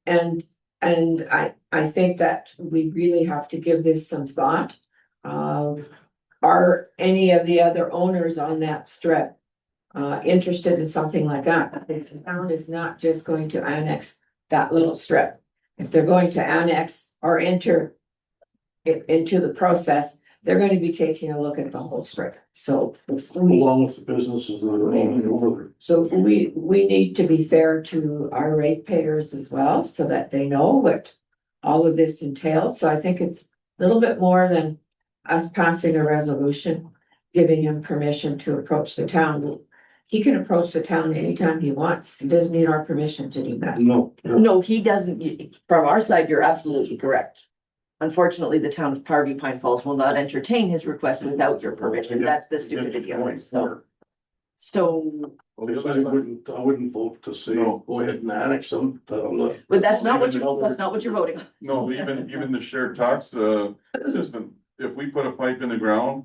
and I think that we really have to give this some thought. Are any of the other owners on that strip interested in something like that? If the town is not just going to annex that little strip, if they're going to annex or enter into the process, they're going to be taking a look at the whole strip. So Along with the businesses that are over there. So we need to be fair to our ratepayers as well, so that they know what all of this entails. So I think it's a little bit more than us passing a resolution, giving him permission to approach the town. He can approach the town anytime he wants. He doesn't need our permission to do that. No. No, he doesn't. From our side, you're absolutely correct. unfortunately, the town of Parview Pine Falls will not entertain his request without your permission. That's the stupidity of it. So, I wouldn't vote to say, No. go ahead and annex them, but that's not what you're voting on. No, but even the shared tax, system, if we put a pipe in the ground,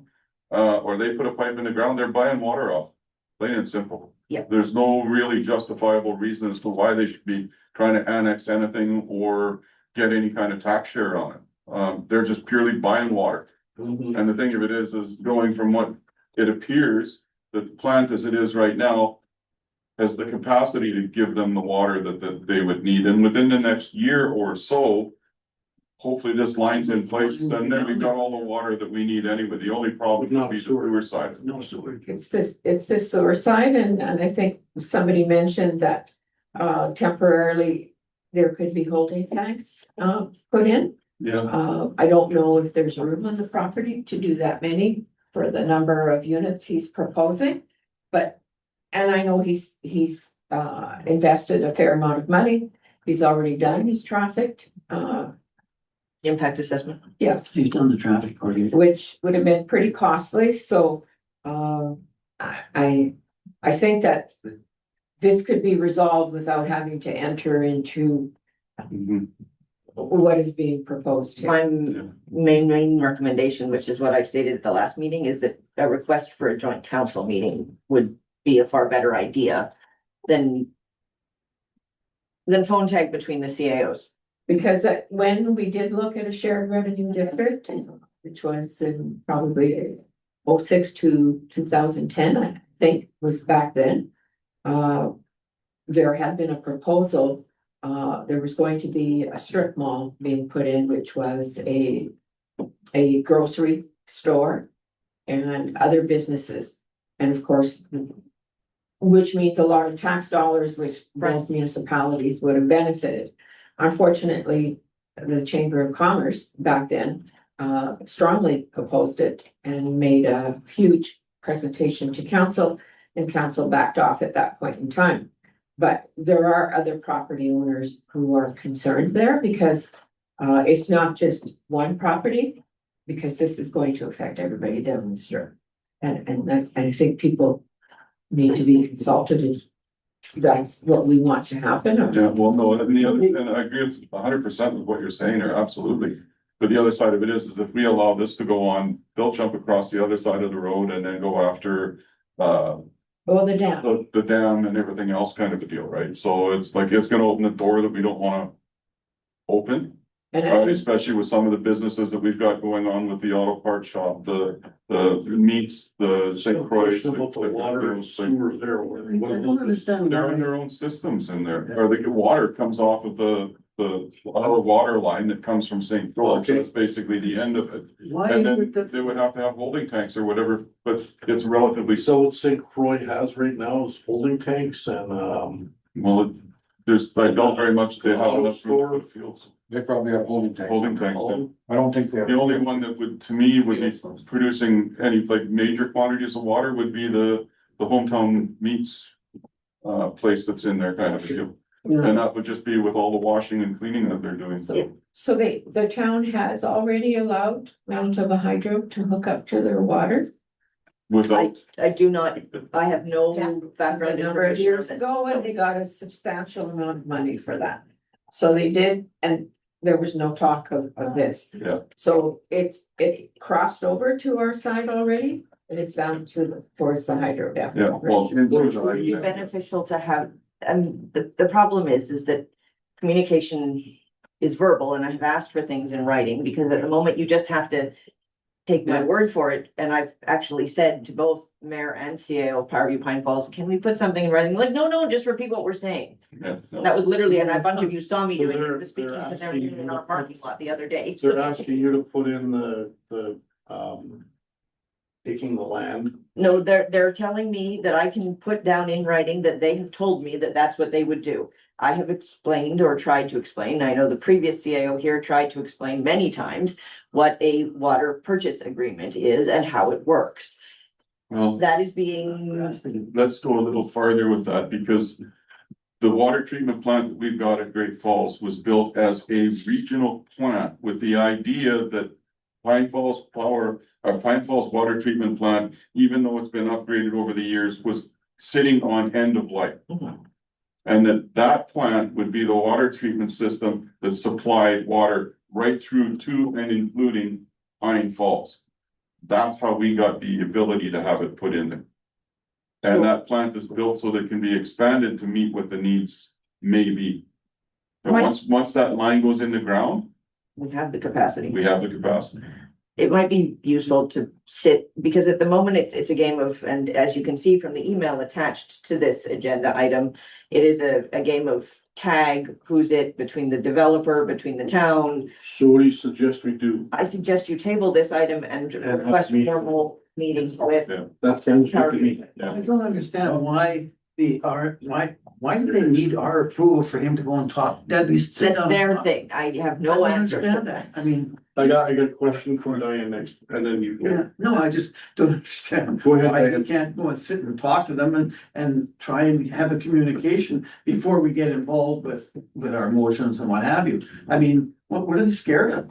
or they put a pipe in the ground, they're buying water off, plain and simple. Yeah. There's no really justifiable reason as to why they should be trying to annex anything or get any kind of tax share on it. They're just purely buying water. Mhm. And the thing of it is going from what it appears, the plant as it is right now has the capacity to give them the water that they would need. And within the next year or so, hopefully this line's in place, and then we've got all the water that we need anyway. The only problem would be the sewer side. No sewer. It's the sewer side, and I think somebody mentioned that temporarily there could be holding tanks put in. Yeah. I don't know if there's room on the property to do that many for the number of units he's proposing. But, and I know he's invested a fair amount of money. He's already done his traffic, Impact assessment. yes, He's done the traffic coordinator. which would have been pretty costly, so, I think that this could be resolved without having to enter into Mhm. what is being proposed here. My main recommendation, which is what I stated at the last meeting, is that a request for a joint council meeting would be a far better idea than phone tag between the CAOs. Because when we did look at a shared revenue district, which was in probably 06 to 2010, I think was back then. There had been a proposal, there was going to be a strip mall being put in, which was a grocery store and other businesses. And of course, which means a lot of tax dollars, which both municipalities would have benefited. Unfortunately, the Chamber of Commerce back then strongly opposed it and made a huge presentation to council, and council backed off at that point in time. But there are other property owners who are concerned there because it's not just one property, because this is going to affect everybody down the street. And I think people need to be consulted if that's what we want to happen. Yeah, well, no, and I agree with 100% with what you're saying there, absolutely. But the other side of it is if we allow this to go on, they'll jump across the other side of the road and then go after The dam. the dam and everything else kind of a deal, right? So it's like, it's gonna open a door that we don't wanna open. And Especially with some of the businesses that we've got going on with the auto part shop, the meats, the St. Croix. About the water and sewer there. I don't understand. They're in their own systems in there, or the water comes off of our water line that comes from St. George, so that's basically the end of it. Why And is it then that they would have to have holding tanks or whatever, but it's relatively, So what St. Croix has right now is holding tanks and, well, I don't very much, they have Auto enough room store. for the fields. They probably have holding tanks. Holding tanks, I don't think they have. the only one that would, to me, would be producing any like major quantities of water would be the hometown meats. Place that's in there kind of a deal, and that would just be with all the washing and cleaning that they're doing, so the town has already allowed Manitoba Hydro to hook up to their water. without. I do not, I have no Yeah. background A number of information on years this. ago, and they got a substantial amount of money for that. So they did, and there was no talk of this. Yeah. So it's crossed over to our side already, and it's down towards the hydro dam. Yeah, well. Which would be beneficial to have, and the problem is that communication is verbal, and I've asked for things in writing, because at the moment you just have to take my word for it, and I've actually said to both mayor and CAO of Powerview Pine Falls, can we put something in writing? Like, no, just repeat what we're saying. Yeah, no. That was literally, and a bunch of you saw me So doing they're- it, the speaking they're to them asking in you- our parking lot the other day. they're asking you to put in taking the land. No, they're telling me that I can put down in writing that they have told me that that's what they would do. I have explained or tried to explain, I know the previous CAO here tried to explain many times what a water purchase agreement is and how it works. Well, That is being, let's go a little farther with that, because The water treatment plant that we've got at Great Falls was built as a regional plant with the idea that Pine Falls Pine Falls Water Treatment Plant, even though it's been upgraded over the years, was sitting on end of life. And that plant would be the water treatment system that supplied water right through to and including Pine Falls. That's how we got the ability to have it put in there. And that plant is built so that it can be expanded to meet what the needs may be. And once that line goes in the ground, We have the capacity. we have the capacity. It might be useful to sit, because at the moment it's a game of, and as you can see from the email attached to this agenda item, it is a game of tag, who's it, between the developer, between the town. So what do you suggest we do? I suggest you table this item and have request me- formal meetings with. Yeah. That sounds good to me. I don't understand why why do they need our approval for him to go and talk, at least sit That's down? their and talk? thing. I have I no don't answer for understand that. that. I mean, I got a question for Diane next, and then you yeah, can. no, I just don't understand. Go ahead, Why you Diane. can't go and sit and talk to them and try and have a communication before we get involved with our motions and what have you. I mean, what are they scared of?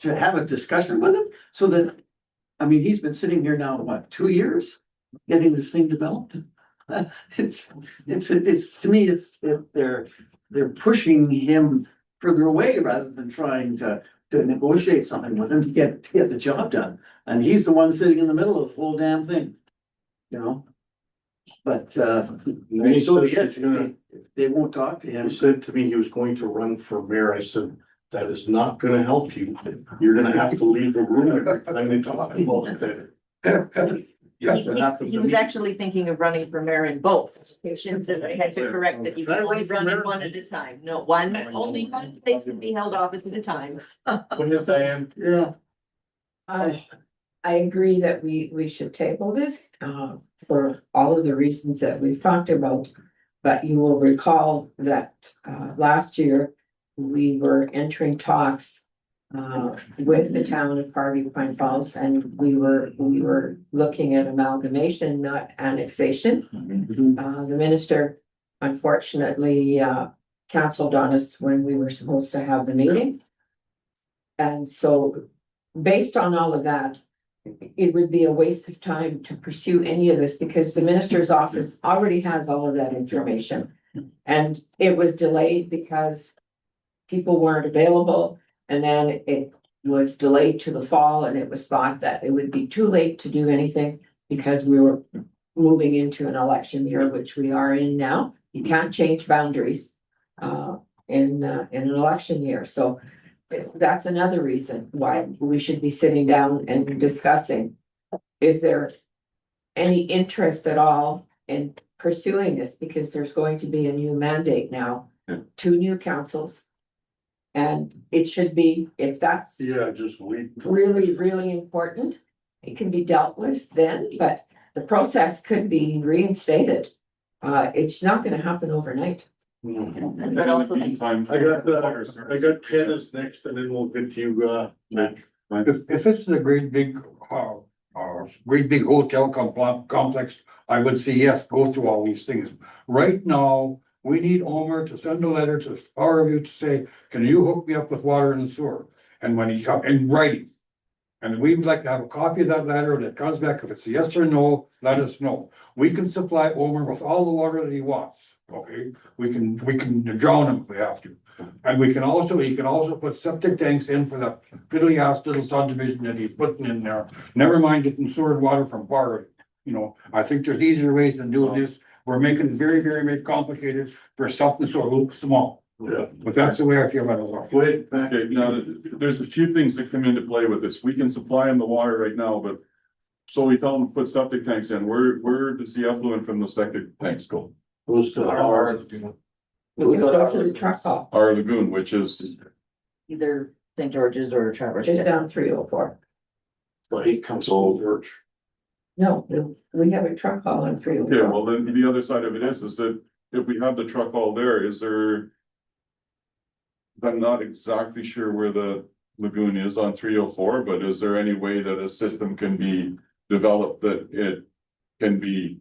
To have a discussion with them so that, I mean, he's been sitting here now, what, 2 years? Getting this thing developed? It's, to me, they're pushing him further away rather than trying to negotiate something with him to get the job done. And he's the one sitting in the middle of the whole damn thing. You know? But, He so says yes, he's gonna- they won't talk to him. He said to me he was going to run for mayor. I said, that is not gonna help you. You're gonna have to leave the room every time they talk about that. Yes, that happened He to was me. actually thinking of running for mayor in both locations, and I had to correct that you Can I can run only for run mayor? one at a time. No, only one place can be held office at a time. Go ahead, Diane. Yeah. I agree that we should table this, for all of the reasons that we've talked about. But you will recall that, last year, we were entering talks, with the town of Parview Pine Falls, and we were looking at amalgamation, not annexation. The minister unfortunately, canceled on us when we were supposed to have the meeting. And so, based on all of that, it would be a waste of time to pursue any of this because the minister's office already has all of that information. And it was delayed because people weren't available, and then it was delayed to the fall, and it was thought that it would be too late to do anything because we were moving into an election year, which we are in now. You can't change boundaries in an election year, so that's another reason why we should be sitting down and discussing. Is there any interest at all in pursuing this? Because there's going to be a new mandate now, 2 new councils. And it should be, if that's Yeah, just wait. really, really important, it can be dealt with then, but the process could be reinstated. It's not gonna happen overnight. And in the meantime. I got Kenna's next, and then we'll get you, Nick. If this is a great big hotel complex, I would say yes, go through all these things. Right now, we need Omer to send a letter to Parview to say, can you hook me up with water and sewer? And when he come in writing. And we'd like to have a copy of that letter that comes back. If it's a yes or no, let us know. We can supply Omer with all the water that he wants, okay? We can drown him if we have to. And he can also put septic tanks in for that fiddly ass little subdivision that he's putting in there. Never mind getting sewer water from Parview. You know, I think there's easier ways than doing this. We're making it very, very complicated for something so small. Yeah. But that's the way I feel about it. Wait, back. Okay, now, there's a few things that come into play with this. We can supply them the water right now, but. So we tell them to put septic tanks in. Where does the effluent from the septic tanks go? Goes to our. We go to the truck stop, Our lagoon, which is, Either St. George's or Traverse. just down 304. Well, he comes over. No, we have a truck haul on okay, 304. well, then the other side of it is that if we have the truck all there, is there? I'm not exactly sure where the lagoon is on 304, but is there any way that a system can be developed that it can be?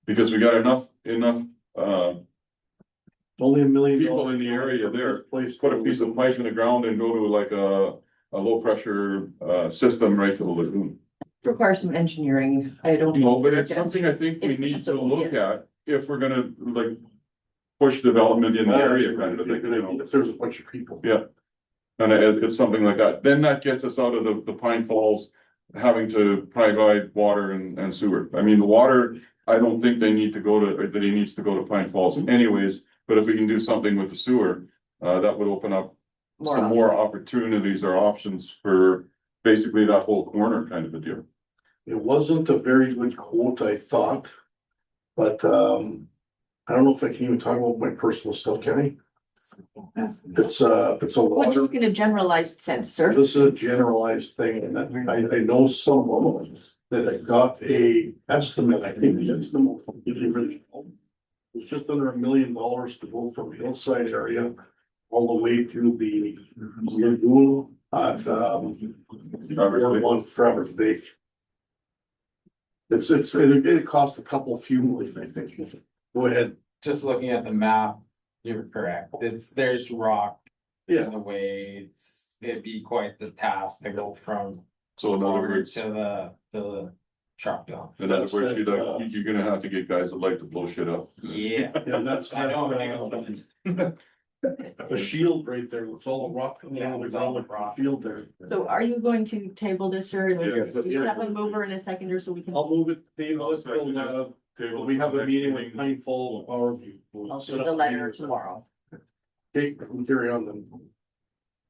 Because we got enough Only $1 million. People in the area there, Place. put a piece of pipe in the ground and go to like a low pressure, system right to the lagoon. Requires some engineering. I don't. No, but it's something I think we need to look at if we're gonna like push development in the area kind of thing, you know. If there's a bunch of people. Yeah. And it's something like that. Then that gets us out of the Pine Falls having to provide water and sewer. I mean, the water, I don't think they need to go to, or that he needs to go to Pine Falls anyways. But if we can do something with the sewer, that would open up some more opportunities or options for basically that whole corner kind of a deal. It wasn't a very good quote, I thought. But I don't know if I can even talk about my personal stuff, can I? It's a What water. you in a generalized sense, sir? This is a generalized thing, and I know someone that I got a estimate, I think the estimate from the original. It was just under $1 million to go from hillside area all the way to the lagoon at Traverse Bay. It cost a couple few million, I think. Go ahead. Just looking at the map, you're correct. There's rock Yeah. in the way. It'd be quite the task to go from So in other water words, to the truck dump. in other words, you're gonna have to get guys that like to blow shit up. Yeah. Yeah, that's I know. the shield right there. It's all rock. Yeah, it's all the rock. Shield there. So are you going to table this, sir? Yeah. Do you have a mover and a seconder so we can? I'll move it, table it till, we have a meeting with Next Pine Fall Power. We'll I'll set send up the a letter meeting. tomorrow. Okay, we'll carry on then.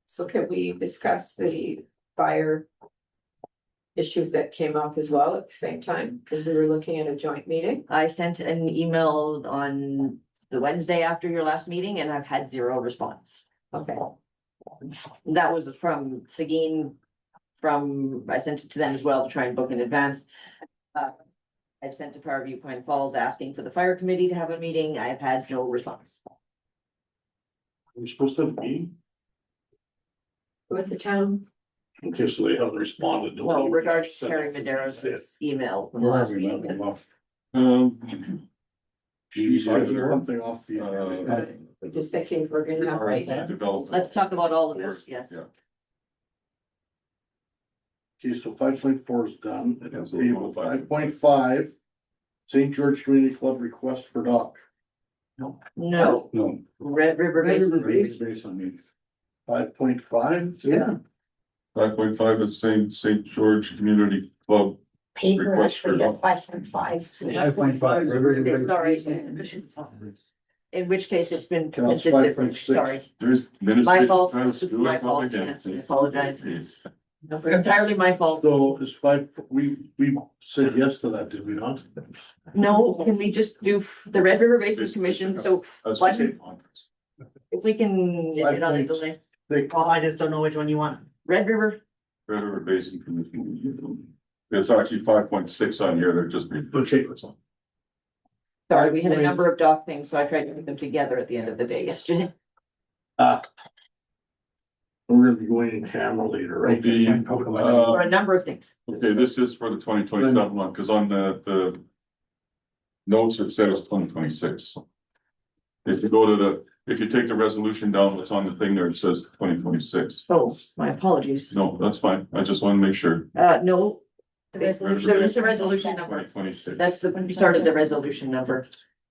So can we discuss the fire issues that came up as well at the same time? Because we were looking at a joint meeting. I sent an email on the Wednesday after your last meeting and I've had 0 response. Okay. That was from Seguin. I sent it to them as well to try and book in advance. I've sent to Powerview Pine Falls asking for the fire committee to have a meeting. I've had no response. We're supposed to have a meeting? With the town. Okay, so they haven't responded. Well, regards to Terry Madero's email from the last meeting. Geez, I heard something off the. We're just thinking if we're gonna have right now. Development. Let's talk about all of this, yes. Yeah. Okay, so 5.4 is done. Yeah, so Table 5.5. 5.5. St. George Community Club request for dock. No, No. Red River Basin. 5.5. Yeah. 5.5 is St. George Community Club. Paper Request for actually has dock. 5.5. 5.5. In which case it's been. No, it's it's a different- 5.6. Sorry, There's. My fault. Trying to This is screw my it up fault. again. Yes, I apologize. entirely my fault. So is 5, we said yes to that, did we not? No, can we just do the Red River Basin Commission? So That's What? what I'm saying. if we can get on the delay, Oh, I just don't know which one you want. Red River, Red River Basin Commission. It's actually 5.6 on here, they're just. Okay. sorry, we had a number of doc things, so I tried to put them together at the end of the day yesterday. We're gonna be going in camera later, right? For a number of things. Okay, this is for the 2027 one, because on the notes, it says 2026. If you go to if you take the resolution down, what's on the thing there, it says 2026. Oh, my apologies. No, that's fine. I just want to make sure. No, The there resolution. is a resolution number. 2026. That's the start of the resolution number.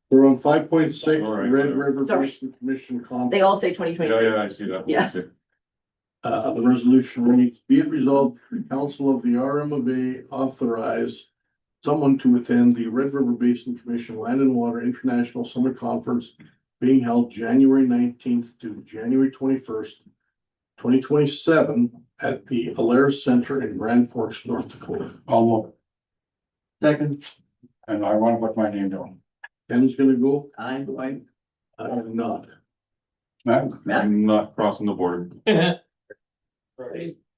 We're on 5.6, All right, Red whatever. River Sorry. Basin Commission conference. They all say twenty Yeah, twenty. yeah, I see that. Yeah. Okay. The resolution reads, be it resolved, the Council of the RMA authorize someone to attend the Red River Basin Commission Land and Water International Summer Conference being held January 19th to January 21st, 2027 at the Alaris Center in Grand Forks, North Dakota. I'll Second, and I want to put my name down. Ken's gonna go, I'm going. I'm not. Matt? I'm not crossing the border.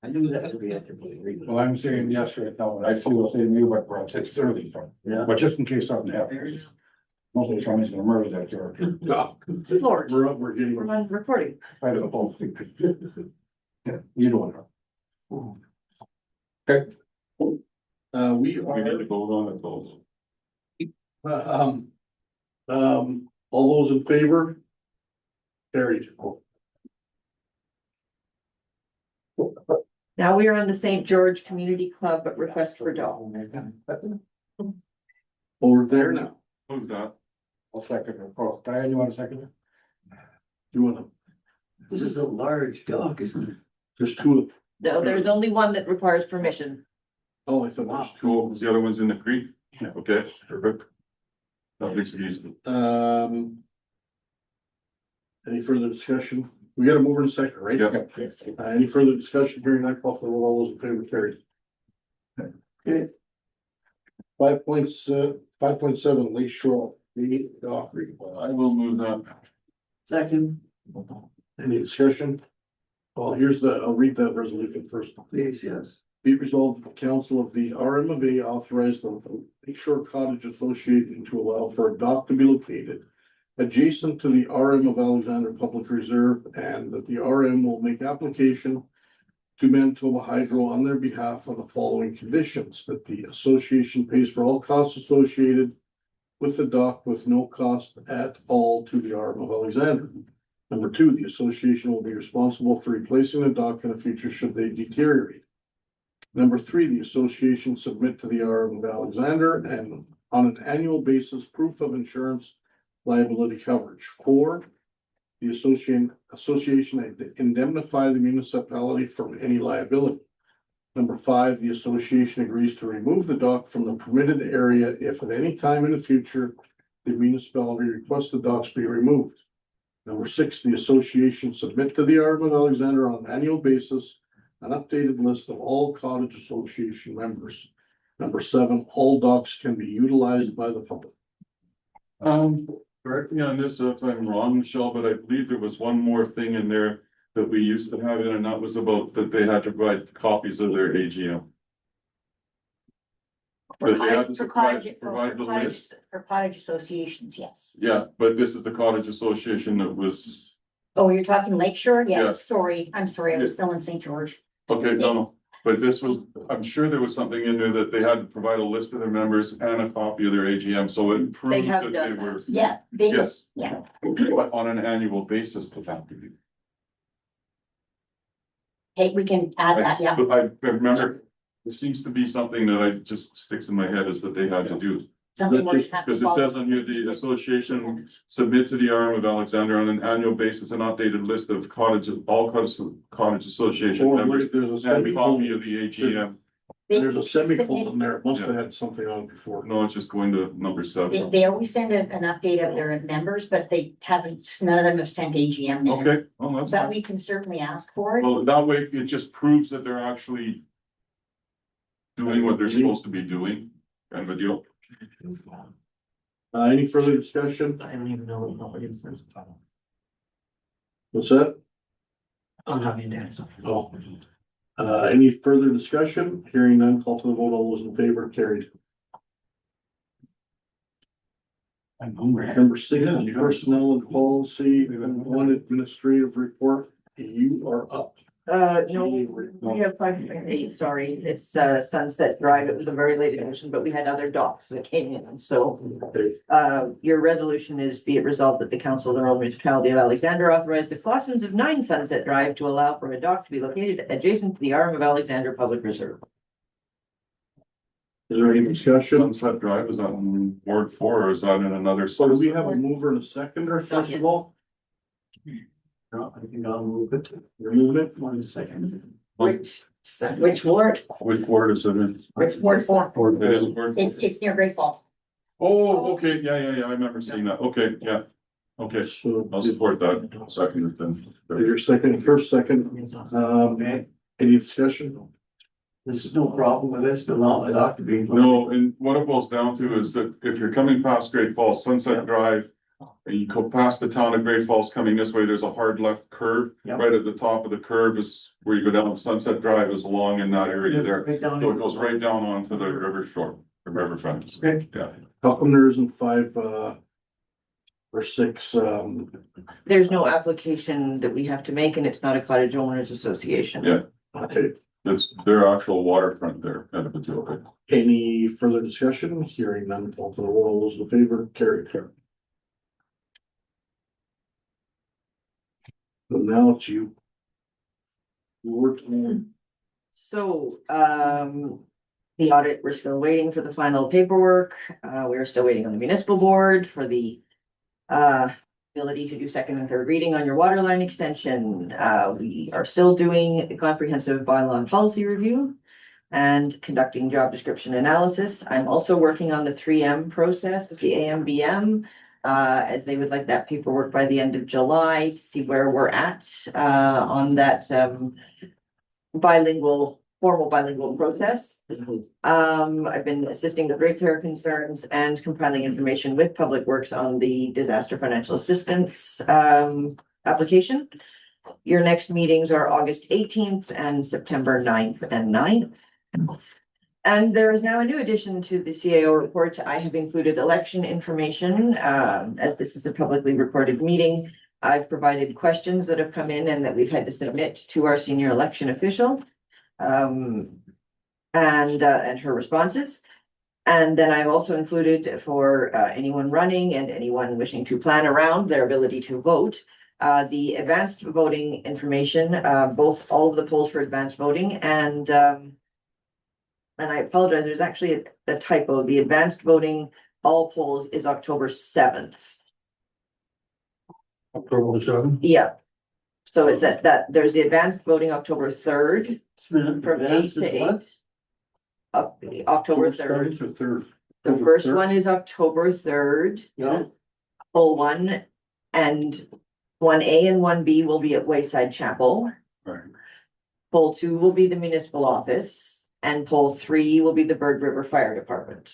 I knew that would be actively. Well, I'm saying yes right now, and I feel the same you, but we're at 6:30, so. Yeah. But just in case something happens. Most of the time, he's gonna murder that character. Good Lord, We're getting. we're on recording. I don't know. Yeah, you know it. Okay, We We need are, to vote on it, though. all those in favor? Carried. Now we are on the St. George Community Club request for dog. Over there now. Move that. I'll second it. Oh, Diane, you want to second it? You wanna, This is a large dog, isn't it? there's two of them. No, there's only one that requires permission. Oh, I thought there's two. Cool, the other one's in the creek? Okay, perfect. That makes it easy. Any further discussion? We got a mover in a second, right? Yeah. Yes. Any further discussion hearing that call for the roll, all those in favor carried. Okay. 5.7 Lake Shore, the dock. I will move that. Second, Any discussion? Well, I'll read that resolution first. please, yes. Be it resolved, that the council of the RMA authorize the Lake Shore Cottage Association to allow for a dock to be located adjacent to the RM of Alexander Public Reserve, and that the RM will make application to Manitoba Hydro on their behalf on the following conditions: that the association pays for all costs associated with the dock with no cost at all to the RM of Alexander. Number two, the association will be responsible for replacing the dock in the future should they deteriorate. Number three, the association submit to the RM of Alexander and on an annual basis, proof of insurance liability coverage. Four, the association indemnify the municipality from any liability. Number five, the association agrees to remove the dock from the permitted area if at any time in the future the municipality requests the docks be removed. Number six, the association submit to the RM of Alexander on an annual basis an updated list of all cottage association members. Number seven, all docks can be utilized by the public. Correct me on this if I'm wrong, Michelle, but I believe there was one more thing in there that we used to have in, and that was about that they had to provide copies of their AGM. But they had to provide the list. For cottage associations, yes. Yeah, but this is the cottage association that was, Oh, you're talking Lakeshore? Yeah. Yes, sorry, I'm sorry, I was still in St. George. okay, no, but this was, I'm sure there was something in there that they had to provide a list of their members and a copy of their AGM, so it proved have that done they were. Yeah, they, Yes, yeah. but on an annual basis, they have to be. Okay, we can add that, yeah. But I remember, it seems to be something that I just sticks in my head is that they had to do. Something we're gonna have to Because it follow. says on here, the association submit to the RM of Alexander on an annual basis an updated list of all cottage association Or members. there's a And a copy semicolon, of the AGM. there's a semicolon there, it must have had something on it before. No, it's just going to number They, 7. they always send an update of their members, but they haven't, none of them have sent AGM minutes. Okay, well, that's But fine. we can certainly ask for it. Well, that way it just proves that they're actually doing what they're supposed to be doing, kind of a deal. Any further discussion? I don't even know what it says. What's that? I'm having to answer. Oh. Any further discussion? Hearing none, call for the vote, all those in favor, carried. I'm hungry. Number 6, personnel and policy, one administrative report, you are up. No, we have 5.8, sorry, it's Sunset Drive, it was a very late edition, but we had other docs that came in, so. Your resolution is be it resolved that the council of the Rural Municipality of Alexander authorize the Claussens of 9 Sunset Drive to allow for a dock to be located adjacent to the RM of Alexander Public Reserve. Is there any discussion? Sunset Drive, is that in Ward 4 or is that in another? So do we have a mover and a seconder, first of all? No, I think I'll move it. You're moving it? 1 second. Which ward? Which ward is it in? Which ward four? It is Ward 4. It's near Great Falls. Oh, okay, yeah, I remember seeing that, okay, yeah. Okay, So I'll support that, second then. your first second, Okay, any discussion? there's no problem with this, allow the dock to be. No, and what it boils down to is that if you're coming past Great Falls, Sunset Drive, and you go past the town of Great Falls coming this way, there's a hard left curve. Yep. Right at the top of the curve is where you go down. Sunset Drive is along in that area there. Right down So it goes right down onto the river shore, the riverfront. Okay. Yeah. How come there isn't 5, or 6, There's no application that we have to make and it's not a cottage owners association. Yeah. okay, It's their actual waterfront there, kind of a deal. any further discussion? Hearing none, call for the roll, all those in favor, carried. So now it's you. Working. So, the audit, we're still waiting for the final paperwork. We're still waiting on the municipal board for the ability to do second and third reading on your water line extension. We are still doing a comprehensive bylaw and policy review and conducting job description analysis. I'm also working on the 3M process with the AMBM, as they would like that paperwork by the end of July to see where we're at, on that, formal bilingual process. I've been assisting with ratepayer concerns and compiling information with Public Works on the disaster financial assistance application. Your next meetings are August 18th and September 9th and 9th. And there is now a new addition to the CAO report. I have included election information, as this is a publicly recorded meeting. I've provided questions that have come in and that we've had to submit to our senior election official. And her responses. And then I've also included for anyone running and anyone wishing to plan around their ability to vote, the advanced voting information, all of the polls for advanced voting, and I apologize, there's actually a typo. The advanced voting, all polls is October 7th. October 7th? Yeah. So it's that there's the advanced voting October 3rd. From 8 to 8. October 3rd. The first one is October 3rd. Yeah. Poll 1 and 1A and 1B will be at Wayside Chapel. Right. Poll 2 will be the municipal office and poll 3 will be the Bird River Fire Department.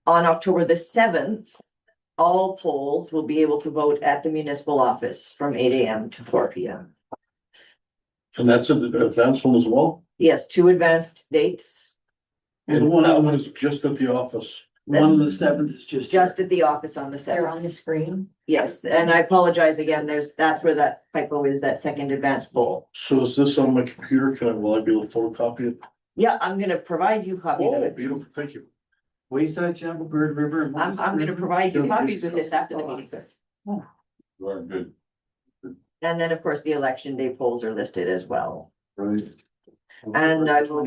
On October the 7th, all polls will be able to vote at the municipal office from 8 AM to 4 PM. And that's an advanced one as well? Yes, 2 advanced dates. And one that on one is just at the office. One on the 7th is Just at the office on the They're on 7th. the screen. Yes, and I apologize again, that's where that typo is, that second advanced poll. So is this on my computer? Will I be able to photocopy it? Yeah, I'm gonna provide you copies of Oh, it. beautiful, thank you. Wayside Chapel, Bird River. and I'm gonna provide you copies with this after the meeting. Very good. And then, of course, the election day polls are listed as well. Right. And I will.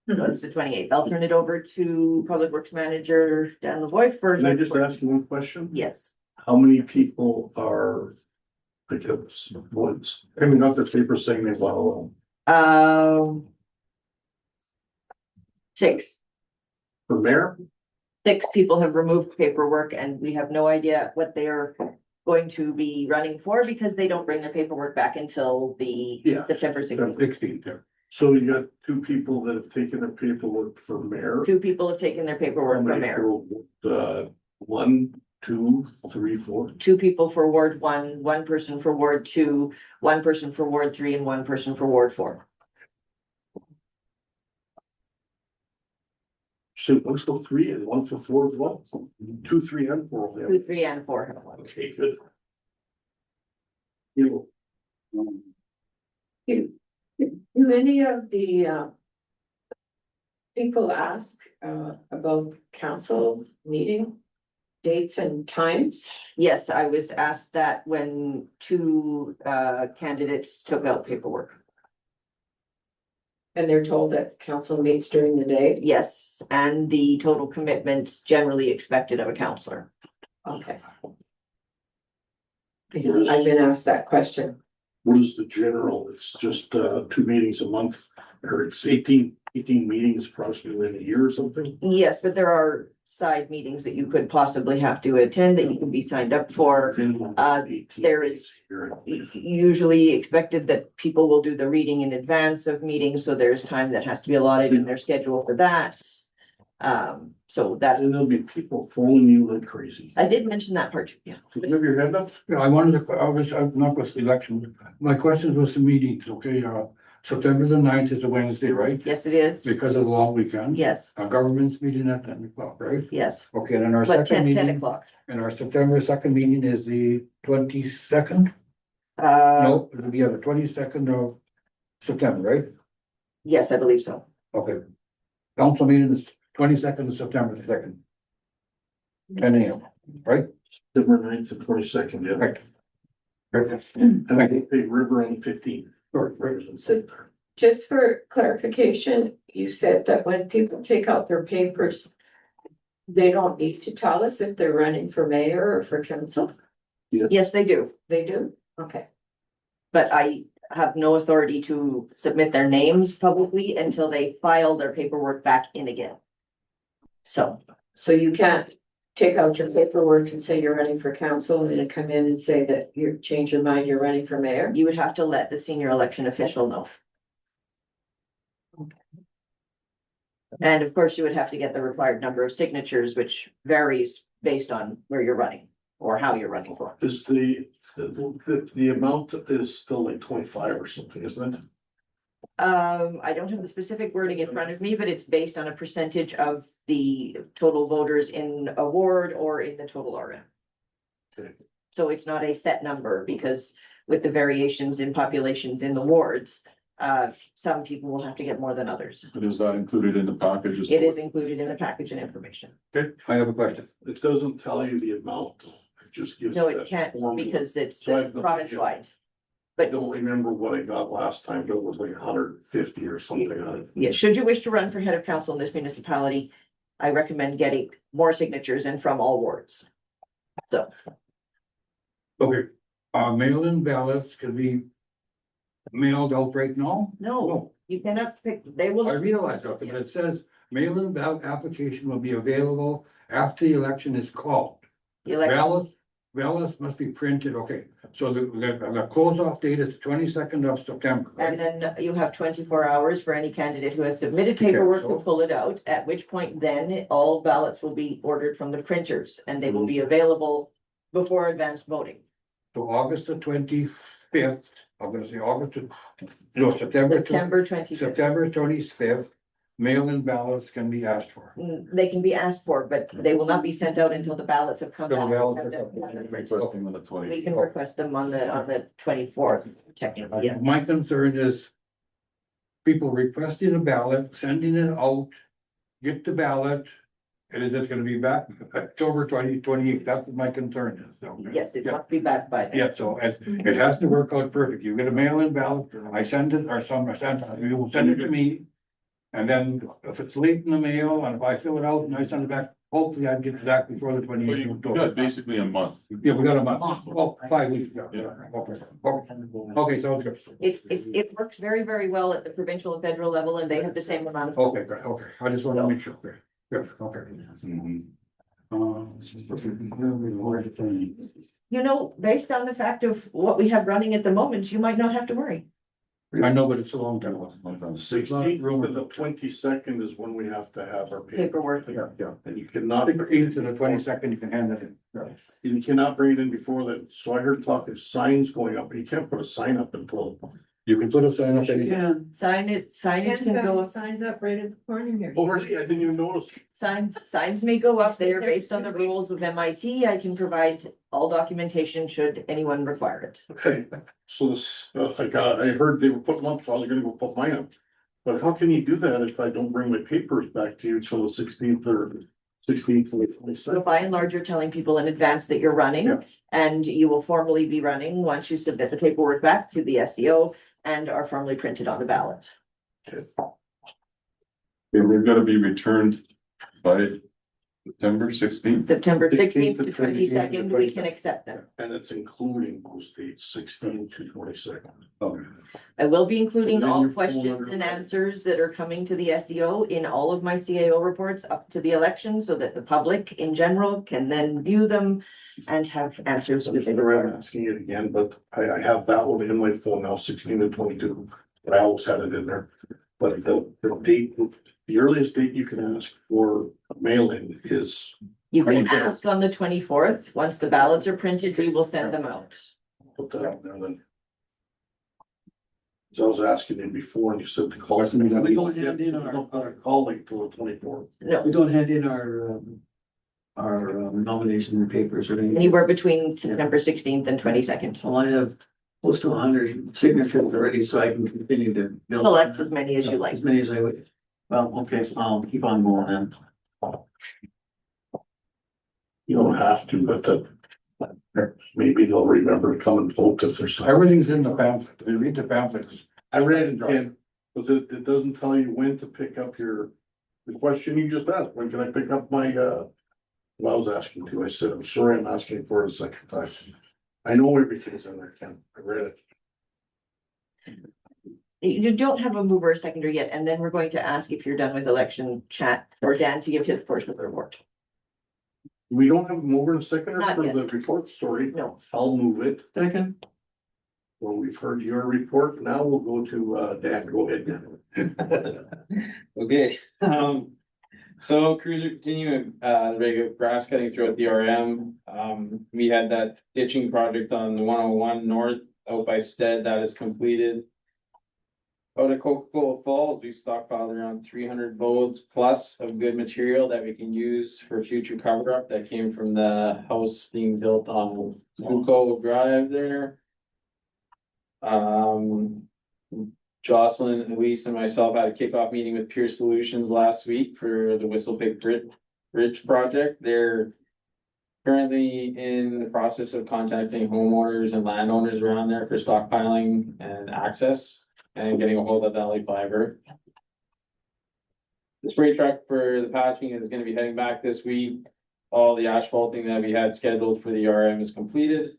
It's the 28th. I'll turn it over to Public Works Manager Dan Lavoy for. Can I just ask you one question? Yes, How many people are, like, what's, I mean, not the paper saying they want um. 6. for mayor? 6 people have removed paperwork and we have no idea what they are going to be running for because they don't bring their paperwork back until the Yeah. September 16th. 16th, yeah. So you got 2 people that have taken their paperwork for mayor. 2 people have taken their How paperwork from many mayor. for, 1, 2, 3, 4? 2 people for Ward 1, 1 person for Ward 2, 1 person for Ward 3, and 1 person for Ward 4. So let's go 3 and 1 for 4 as well. 2, 3 and 4 of them. 2, 3, and 4 have one. Okay, good. You Do any of the people ask about council meeting dates and times? Yes, I was asked that when 2 candidates took out paperwork. And they're told that council meets during the day? Yes, and the total commitments generally expected of a counselor. Okay. Because I've been asked that question. What is the general? It's just 2 meetings a month, or it's 18 meetings approximately in a year or something? Yes, but there are side meetings that you could possibly have to attend that you can be signed up for. There is usually expected that people will do the reading in advance of meetings, so there's time that has to be allotted in their schedule for that. So that, And there'll be people following you like crazy. I did mention that part, yeah. Did you have your hand up? Yeah, I'm not with the election. My question was the meetings, okay, September the 9th is a Wednesday, right? Yes, it is. Because of the long weekend. Yes, Our government's meeting at 10 o'clock, right? yes, Okay, then our but second 10 meeting, o'clock. and our September 2nd meeting is the 22nd? Uh, No, it'll be on the 22nd of September, right? yes, I believe so. Okay. Council meeting is 22nd of September the 2nd. 10 AM, right? September 9th and 22nd, yeah. Right. And I think Big River on the 15th. So just for clarification, you said that when people take out their papers, they don't need to tell us if they're running for mayor or for council? Yes, they do, They do? Okay. but I have no authority to submit their names publicly until they file their paperwork back in again. So So you can't take out your paperwork and say you're running for council and then come in and say that you change your mind, you're running for mayor? you would have to let the senior election official know. And of course, you would have to get the required number of signatures, which varies based on where you're running or how you're running for. Is the amount is still like 25 or something, isn't it? I don't have the specific wording in front of me, but it's based on a percentage of the total voters in a ward or in the total RM. Okay. So it's not a set number because with the variations in populations in the wards, some people will have to get more than others. But is that included in the package? as It well? is included in the package and information. I have a question. It doesn't tell you the amount, it just gives. No, you it that can't formula. because it's So I have no province idea. wide. I don't remember what I got last time, but it was like 150 or something on it. Yeah, should you wish to run for head of council in this municipality, I recommend getting more signatures and from all wards. So, Okay, mail-in ballots can be mailed out right now? no, you cannot pick, they will. I realize that, but it says mail-in ballot application will be available after the election is called. The election- Ballots must be printed, okay, so the close-off date is 22nd of September, And right? then you have 24 hours for any candidate who has submitted paperwork to so- pull it out, at which point then all ballots will be ordered from the printers and they will be available before advanced voting. So August the 25th, I'm gonna say September. September 25th. September 25th, mail-in ballots can be asked for. They can be asked for, but they will not be sent out until the ballots have come Till the back. ballots And are come then- back. Requesting on the We 20th. can request them on the 24th, technically, yeah. My concern is people requesting a ballot, sending it out, get the ballot, and is it gonna be back October 2028? That's what my concern is. So, Yes, it yeah. must be back by then. Yeah, so it has to work out perfect. You get a mail-in ballot, I send it, or you will send it to me. And then if it's late in the mail, and if I fill it out and I send it back, hopefully I get it back before the Well, 28th of you got October. basically a month. Yeah, we got a month, well, 5 weeks, yeah, okay, sounds good. It works very, very well at the provincial and federal level, and they have the same amount of. Okay, great, okay, I just wanna make sure, good, okay. You know, based on the fact of what we have running at the moment, you might not have to worry. I know, but it's a long time. 16th and the 22nd is when we have to have our Paperwork. Yeah. And you cannot. 16th to the 22nd, you can hand that in. You cannot bring it in before that, so I heard talk of signs going up, but you can't put a sign up until. You can put a sign up. Yeah, Signage can go up, Signs up right at the corner here. Oh, really? I didn't even notice. signs may go up there based on the rules of MIT. I can provide all documentation should anyone require it. Okay, so this, I heard they were putting them up, so I was gonna go put mine up. But how can you do that if I don't bring my papers back to you till the 16th or 16th or So 22nd? by and large, you're telling people in advance that you're running. Yeah. And you will formally be running once you submit the paperwork back to the SEO and are formally printed on the ballot. They've got to be returned by September 16th. September 16th sixteenth to to 22nd, we can accept them. And it's including those dates, 16 to 22nd. I will be including And then all your phone questions number. and answers that are coming to the SEO in all of my CAO reports up to the election so that the public in general can then view them and have answers. I'm to sorry, I'm the asking it again, but I have that one in my phone now, 16 to 22. But I always had it in there. But the date, the earliest date you can ask for a mail-in is. You can 24th. ask on the 24th. Once the ballots are printed, we will send them out. Put that on there then. So I was asking you before and you said to call. We don't hand in our- Call like till the 24th. No, we don't hand in our nomination papers or anything. anywhere between September 16th and 22nd. Well, I have close to 100 signatures already, so I can continue to build. Collect as many as you like. As many as I would. Well, okay, I'll keep on going then. You don't have to, but Maybe they'll remember to come and vote if there's. Everything's in the pamphlet. If you read the pamphlet. I read it, Ken, but it doesn't tell you when to pick up the question you just asked, when can I pick up my, what I was asking to, I said, I'm sorry, I'm asking for it a second time. I know everything's in there, Ken, I read it. You don't have a mover or seconder yet, and then we're going to ask if you're done with election chat for Dan to give his portion of the report. We don't have a mover and seconder Not for yet. the report, sorry. No. I'll move it. Second, Well, we've heard your report, now we'll go to, Dan, go ahead, Dan. Okay, so cruiser continue, regular grass cutting throughout the RM. We had that ditching project on the 101 north out by Stead that is completed. Out of Coca-Cola Falls, we've stockpiled around 300 loads plus of good material that we can use for future cover up that came from the house being built on Bucco Drive there. Jocelyn, Elise and myself had a kickoff meeting with Pure Solutions last week for the Whistle Pig Bridge project. They're currently in the process of contacting homeowners and landowners around there for stockpiling and access and getting a hold of Valley Fiber. The spray truck for the patching is gonna be heading back this week. All the asphalting that we had scheduled for the RM is completed.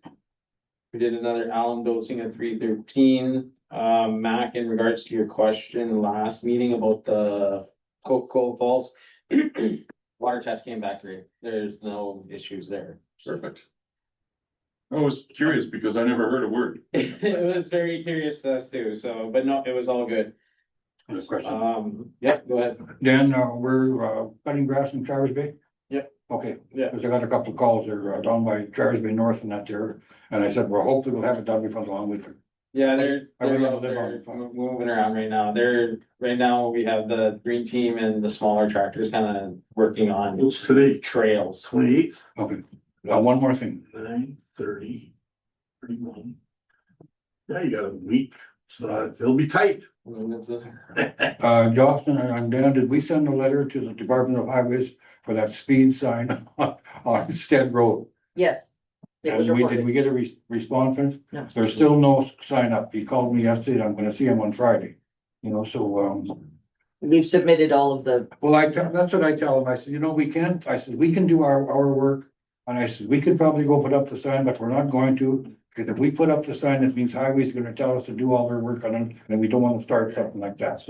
We did another alum dosing at 313. Mac, in regards to your question last meeting about the Coca-Cola Falls. Water test came back great. There's no issues there. Perfect. I was curious because I never heard a word. It was very curious to us too, so, but no, it was all good. This question. Yep, go ahead. Dan, we're cutting grass in Travis Bay? Yep. Okay, Yeah. because I got a couple of calls there down by Travis Bay North and that there, and I said, well, hopefully we'll have it done before the long weekend. Yeah, they're I remember out them there on the phone. moving around right now. Right now, we have the green team and the smaller tractors kind of working on What's today, trails. 28th, Okay, one more thing. 9:30, 31. Yeah, you got a week, so it'll be tight. Jocelyn and Dan, did we send a letter to the Department of Highways for that speed sign on Stead Road? Yes. It was And did reported. we get a response from it? No. There's still no sign up. He called me yesterday, and I'm gonna see him on Friday. You know, so, We've submitted all of the, well, that's what I tell him. I said, we can't, I said, we can do our work. And I said, we could probably go put up the sign, but we're not going to, because if we put up the sign, it means highways are gonna tell us to do all their work on it, and we don't wanna start something like that.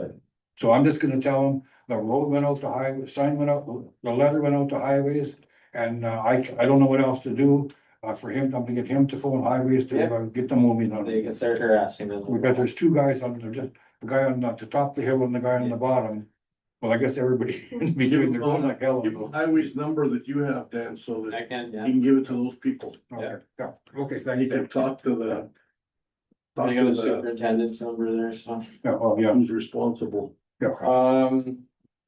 So I'm just gonna tell them, the road went out to highway, sign went out, the letter went out to highways, and I don't know what else to do. For him, I'm gonna get him to phone highways to get them moving on They it. can start harassing them. Because there's two guys on there, just the guy on the top of the hill and the guy on the bottom. Well, I guess everybody in between, they're going like hell. Give him highway's number that you have, Dan, so that I can, you yeah. can give it to those people. Okay, yeah, okay, thank You you. can talk to the. Talk I got to a the, superintendent's number there, so. Yeah, oh, yeah, who's responsible. yeah.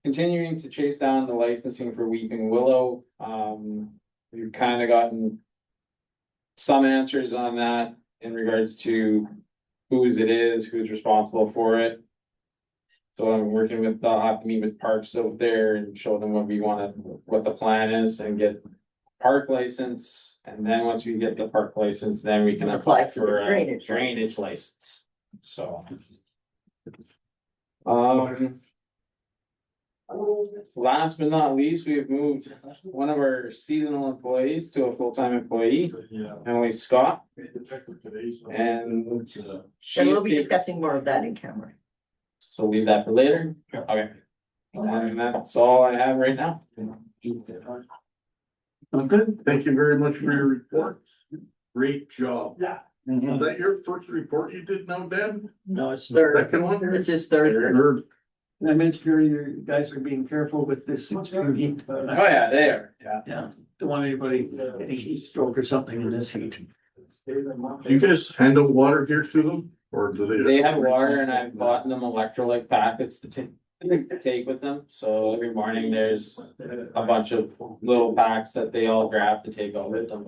Continuing to chase down the licensing for Weeping Willow. We've kind of gotten some answers on that in regards to whose it is, who's responsible for it. So I'm working with, I'll have to meet with Parks out there and show them what we want to, what the plan is and get park license. And then once we get the park license, then we can apply for a drainage license. So. Last but not least, we have moved one of our seasonal employees to a full-time employee, Emily Scott. And we'll be discussing more of that in camera. So leave that for later. Okay. And that's all I have right now. Okay, thank you very much for your report. Great job. Yeah. Is that your first report you did now, Dan? no, it's third. Second one? It's his third. Third. I mentioned earlier, you guys are being careful with this extreme heat. Oh, yeah, they are, yeah. Yeah, don't want anybody getting heat stroke or something in this heat. Do you guys hand out water here to them, or do they? They have water and I've bought them electrolyte packets to take with them. So every morning there's a bunch of little packs that they all grab to take out with them.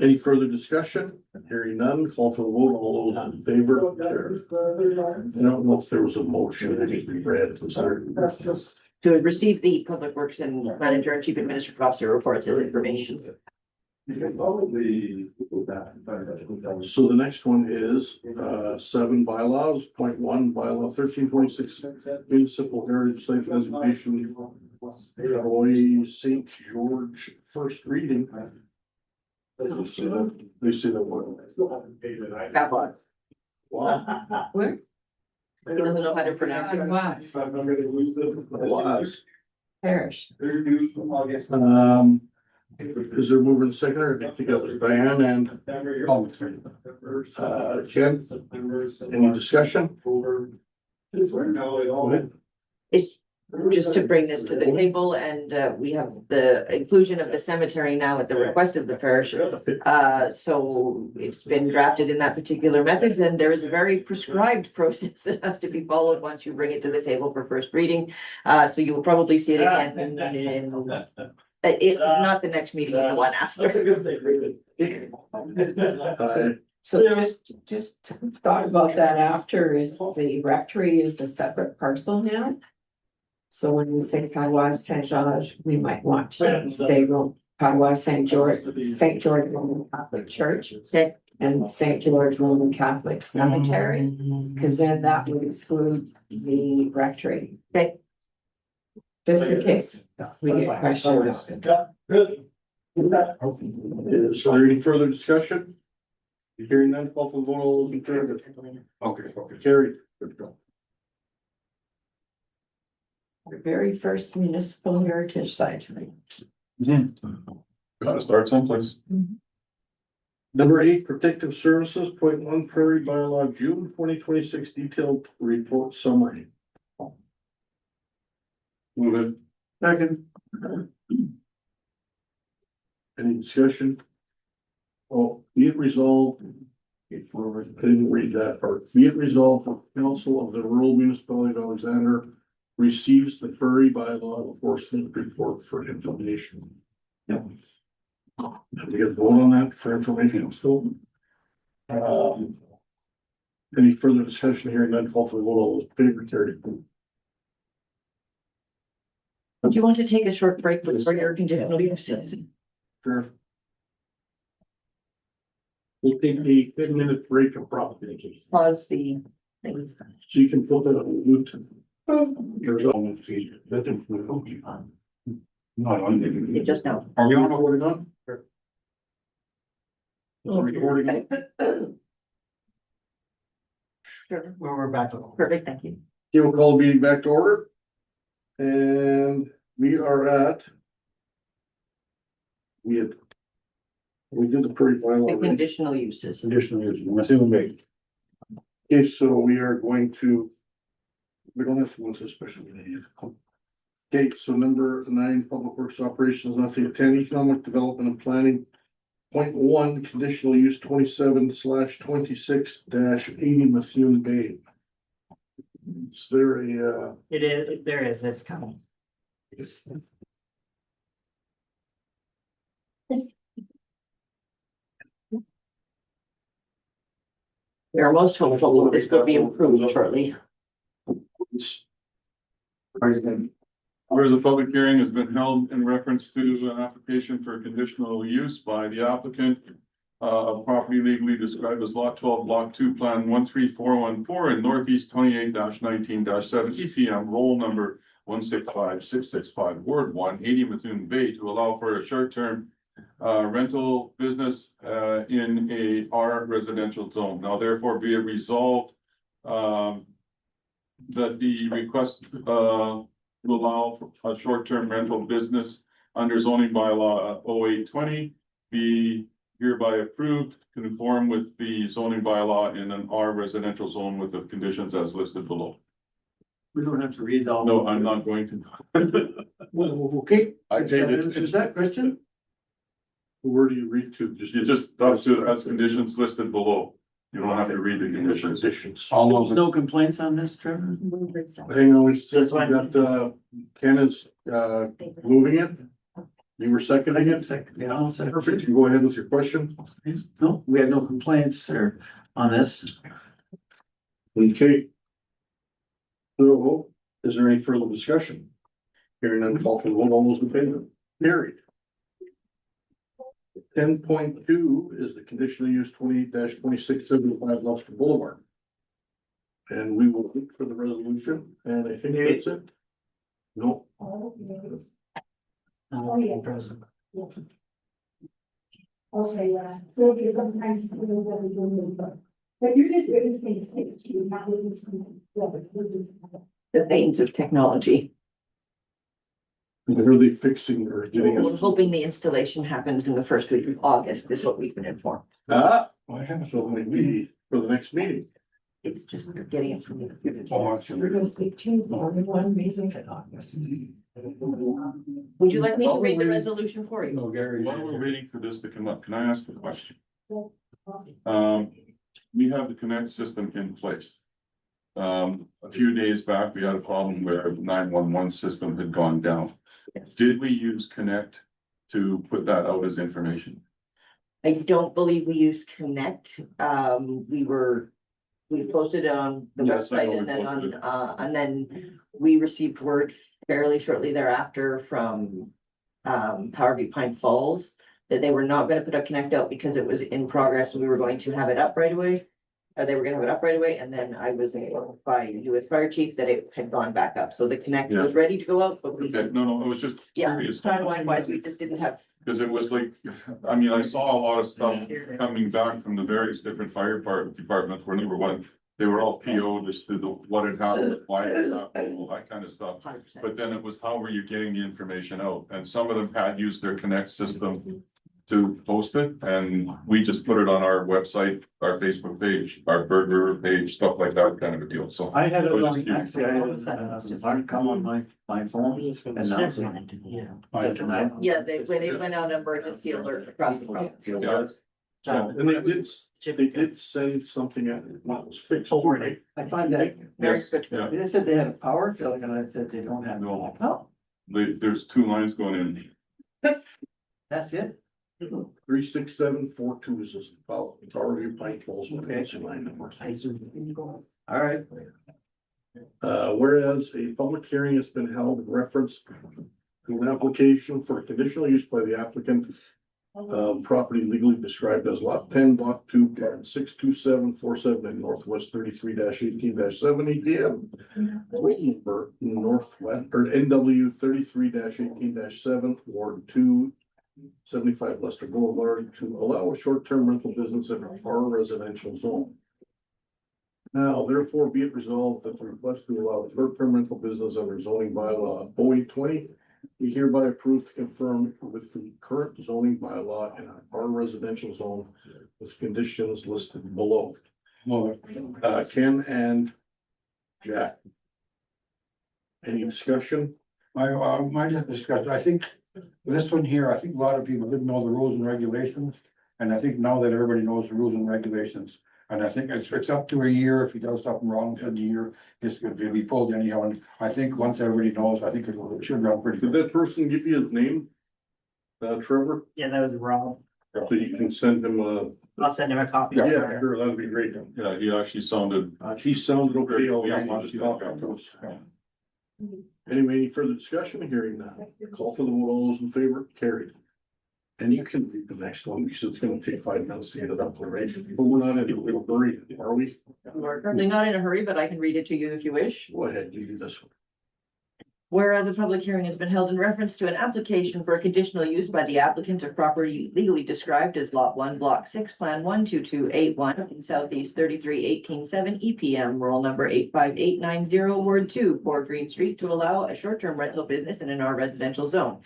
Any further discussion? Hearing none, call for the vote, all those in favor? I don't know if there was a motion that needs to be read. Was there? to receive the Public Works and Manager and Chief Administrative Officer reports and information. So the next one is, 7 bylaws, point 1, bylaw 1326, municipal heritage site designation. Roy St. George, first reading. They say that one. That one. Wow. Where? He doesn't know how to pronounce it. Was. Parish. Is there a mover and seconder? I think that was Diane and, Ken. Any discussion? Go ahead. It's just to bring this to the table, and we have the inclusion of the cemetery now at the request of the parish. So it's been drafted in that particular method, and there is a very prescribed process that has to be followed once you bring it to the table for first reading. So you will probably see it again if not the next meeting, the one after. So just thought about that after, is the rectory is a separate parcel now? So when we say Padua Saint George, we might want to say Padua Saint George Roman Catholic Church. Okay. And Saint George Roman Catholic Cemetery, because then that would exclude the rectory. Okay. Just in case we get questioned. Is there any further discussion? Hearing none, call for the vote, all those in favor? Okay, carried. Good to go. The very first municipal heritage site. Gotta start someplace. Number 8, protective services, point 1, Prairie Bylaw, June 2026 detailed report summary. Move it. Second. Any discussion? Oh, be it resolved. I didn't read that part. Be it resolved, the Council of the Rural Municipality of Alexander receives the Prairie Bylaw enforcement report for information. Yep. Have we got a vote on that for information still? Any further discussion here? None, call for the vote, all those in favor, carried. Do you want to take a short break before your conditional uses? Sure. We'll take a 10-minute break approximately. Pause the thing. So you can put that on mute. There's all feed. That didn't. Not on. You just know. Are we on recording on? Is it recording? Sure. Where we're back to. Perfect, thank you. Okay, we'll call the meeting back to order. And we are at. We did the Prairie Bylaw. The right? conditional uses. Conditional use, I'm assuming big. Okay, so we are going to. We don't have to go into special meeting. Okay, so number 9, Public Works Operations, nothing, 10, Economic Development and Planning. Point 1, conditional use 27/26-80 Methuen Bay. Is there a, There is, it's coming. We are most hopeful this will be improved shortly. Whereas a public hearing has been held in reference to an application for conditional use by the applicant. Of property legally described as lot 12, block 2, plan 13414 in northeast 28-19-7 EPM, roll number 165665, ward 1, 80 Methuen Bay, to allow for a short-term rental business in a R residential zone. Now therefore be it resolved that the request to allow for a short-term rental business under zoning bylaw 0820 be hereby approved, conform with the zoning bylaw in an R residential zone with the conditions as listed below. We don't have to read all. No, I'm not going to. okay, I take it. is that question? Where do you read to? You just talk to as conditions listed below. You don't have to read the conditions. All There's no complaints on this, Trevor? Hang on, we got, Ken is, moving it. You were seconding it? Yeah, I'll second. Perfect, you can go ahead with your question. No, we had no complaints or on this. Okay. So, is there any further discussion? Hearing none, call for the vote, all those in favor, carried. 10.2 is the conditional use 28-2675 Luster Boulevard. And we will look for the resolution, and I think that's it. No. Okay, so sometimes. But you just. The veins of technology. Are they fixing or getting We're us? hoping the installation happens in the first week of August is what we've been informed. So maybe for the next meeting. It's just getting it from the. We're gonna speak to one meeting in August. Would you like me to read the resolution for you? While we're waiting for this to come up, can I ask a question? We have the Connect system in place. A few days back, we had a problem where the 911 system had gone down. Did we use Connect to put that out as information? I don't believe we used Connect. We posted it on the Yes, I know website we and then posted and then we received word fairly shortly thereafter from Powerview Pine Falls that they were not gonna put a Connect out because it was in progress and we were going to have it up right away. Or they were gonna have it up right away, and then I was informed by US Fire Chief that it had gone back up, so the Connect Yeah. was ready to go out, but we, Okay, no, it was just yeah, curious. timeline wise, we just didn't have. Because it was like, I mean, I saw a lot of stuff coming back from the various different fire departments where number one, they were all PO'd as to what had happened, why it happened, all that kind of stuff. 100%. But then it was, how were you getting the information out? And some of them had used their Connect system to post it, and we just put it on our website, our Facebook page, our Bird River page, stuff like that kind of a deal, so. I had it was on, just curious. actually, I had an article on my phone announcing. Yeah, they went out emergency alert across the province. Yeah. And they did send something out, it was fixed. Right? I find that very Yes, good. yeah. They said they had a power failure and I said they don't have. No. Oh, There's 2 lines going in. that's it? 36742 is this, Powerview Pine Falls. Okay. Line number. All right. Whereas a public hearing has been held in reference to an application for conditional use by the applicant. Property legally described as lot 10, block 2, plot 62747 in northwest 33-18-70 DM. Number northwest or NW 33-18-7 Ward 2. 75 Lester Boulevard to allow a short-term rental business in our residential zone. Now, therefore, be it resolved that the request to allow a short-term rental business under zoning bylaw 0820 be hereby approved to confirm with the current zoning bylaw in our residential zone with conditions listed below. Ken and Jack. Any discussion? I might have discussed, I think this one here, I think a lot of people didn't know the rules and regulations. And I think now that everybody knows the rules and regulations, and I think it's up to a year if he does something wrong within the year, it's going to be pulled anyhow. And I think once everybody knows, I think it should run pretty Did good. that person give you his name? Trevor? Yeah, that was Rob. So you can send him I'll send him a copy. yeah, sure, that'd be great. Yeah, he actually sounded, He sounded okay, all Yeah, right, I'll just just talk talk to us. Anyway, any further discussion, hearing none, call for the vote, all those in favor, carried. And you can read the next one, because it's gonna take 5 minutes to get it up, right? But we're not in a real hurry, are we? We're currently not in a hurry, but I can read it to you if you wish. Go ahead, you do this one. Whereas a public hearing has been held in reference to an application for a conditional use by the applicant of property legally described as lot 1, block 6, plan 12281 in southeast 33-18-7 EPM, roll number 85890, ward 2, Port Green Street, to allow a short-term rental business in an R residential zone.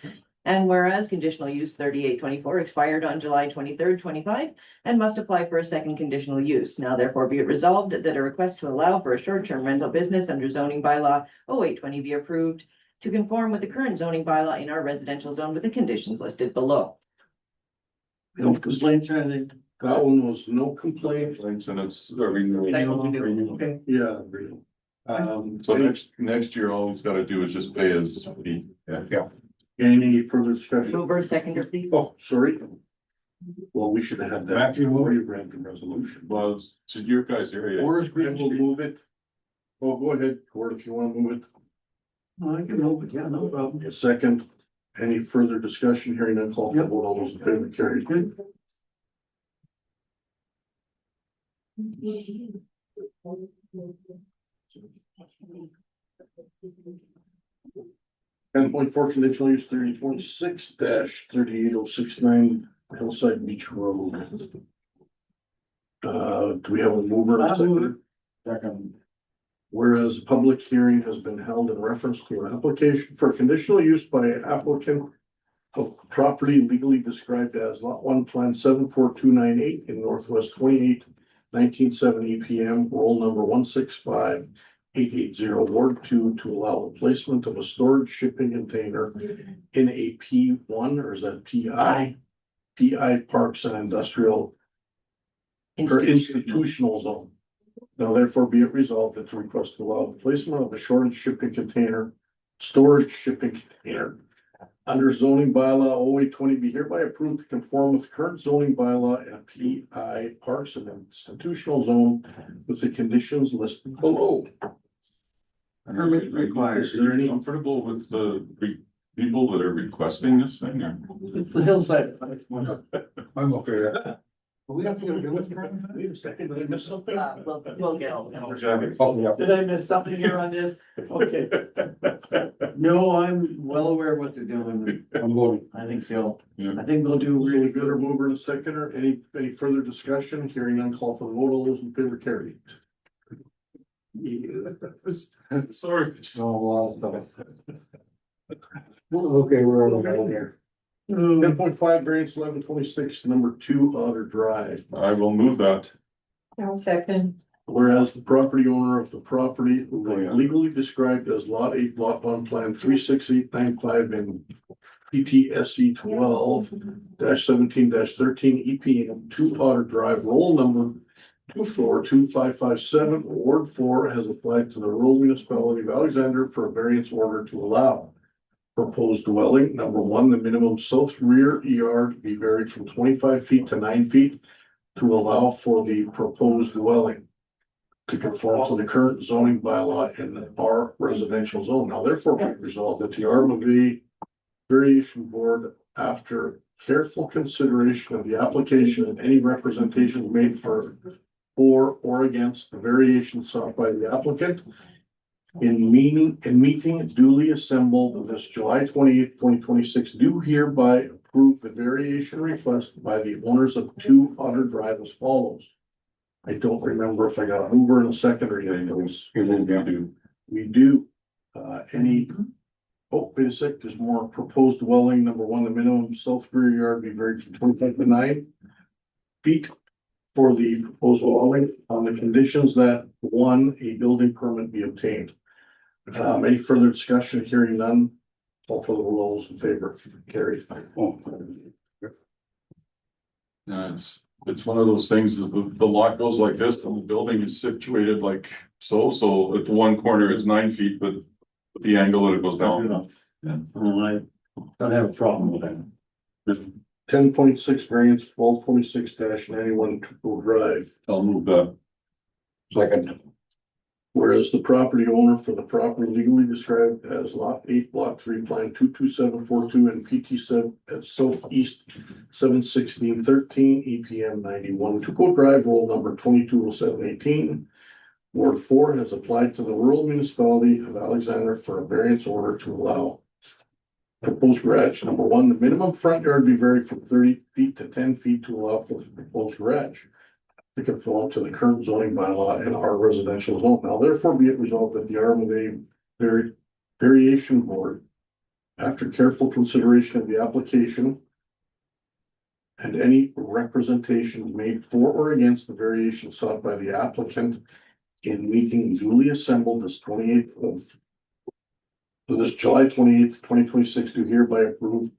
And whereas conditional use 3824 expired on July 23rd, 25, and must apply for a second conditional use. Now therefore be it resolved that a request to allow for a short-term rental business under zoning bylaw 0820 be approved to conform with the current zoning bylaw in our residential zone with the conditions listed below. No complaints or anything? That one was no complaint. and it's, I mean, Okay. Yeah. Real. so next year, all he's gotta do is just pay his fee. Yeah. Any further discussion? Mover, seconder, please. Oh, sorry. Well, we should have had that. Matthew, Before you read the resolution. Well, it's to your guys' area. Where's Green And we'll Street? move it. Oh, go ahead, Gord, if you wanna move it. I can open, yeah, no problem. A second, any further discussion? Hearing none, call for the vote. All those in favor, carried. Good. 10.4 conditional use 3026-38069 Hillside Beach Road. Do we have a mover? I move it. Second. Whereas a public hearing has been held in reference to an application for conditional use by an applicant of property legally described as Lot 1, Plan 74298 in Northwest 1970 PM, roll number 165880, Ward 2, to allow the placement of a storage shipping container in a P1, or is that PI? PI Parks and Industrial or institutional zone. Now therefore be it resolved that the request to allow the placement of a storage shipping container under zoning bylaw 0820 be hereby approved to conform with current zoning bylaw and PI Parks and Institutional Zone with the conditions listed below. Permit required. Is there any? Comfortable with the people that are requesting this thing? Or? It's the hillside. I'm okay with that. But we have to do it. Wait a second, did I miss something? We'll get. Oh, yeah. Did I miss something here on this? Okay. No, I'm well aware of what they're doing. I'm voting. I think they'll do really Good good. or mover and seconder, any further discussion? Hearing none, call for the vote. All those in favor, carried. Sorry. Oh, wow. Okay, we're on the here. 10.5 variance 1126, number 2 Otter Drive. I will move that. I'll second. Whereas the property owner of the property legally described as Lot 8, Lot 1, Plan 36895 in PTSE 12-17-13 EPM 2 Otter Drive, roll number 242557, Ward 4 has applied to the rural municipality of Alexander for a variance order to allow proposed dwelling, number 1, the minimum south rear yard be varied from 25 feet to 9 feet to allow for the proposed dwelling to conform to the current zoning bylaw in the R residential zone. Now therefore be resolved that the RMV Variation Board, after careful consideration of the application and any representations made for or against the variation sought by the applicant, in meeting duly assembled this July 28th, 2026, do hereby approve the variation request by the owners of 2 Otter Drive as follows. I don't remember if I got a mover and a second or anything. We do. Oh, wait a sec, there's more. Proposed dwelling, number 1, the minimum south rear yard be varied from 25 to 9 feet for the proposed dwelling on the conditions that 1, a building permit be obtained. Any further discussion? Hearing none, call for the roll in favor. Carried. Yeah, it's one of those things is the lot goes like this and the building is situated like so at the one corner it's 9 feet, but with the angle that it goes down. I don't have a problem with that. 10.6 variance 1226-91 Tuco Drive. I'll move that. Second. Whereas the property owner for the property legally described as Lot 8, Block 3, Plan 22742 and PT7 at Southeast 71613 EPM 91 Tuco Drive, roll number 220718. Ward 4 has applied to the rural municipality of Alexander for a variance order to allow proposed garage. Number 1, the minimum front yard be varied from 30 feet to 10 feet to allow for the proposed garage to conform to the current zoning bylaw in our residential zone. Now therefore be it resolved that the RMLA Variation Board, after careful consideration of the application and any representations made for or against the variation sought by the applicant in meeting duly assembled this 28th of this July 28th, 2026, do hereby approve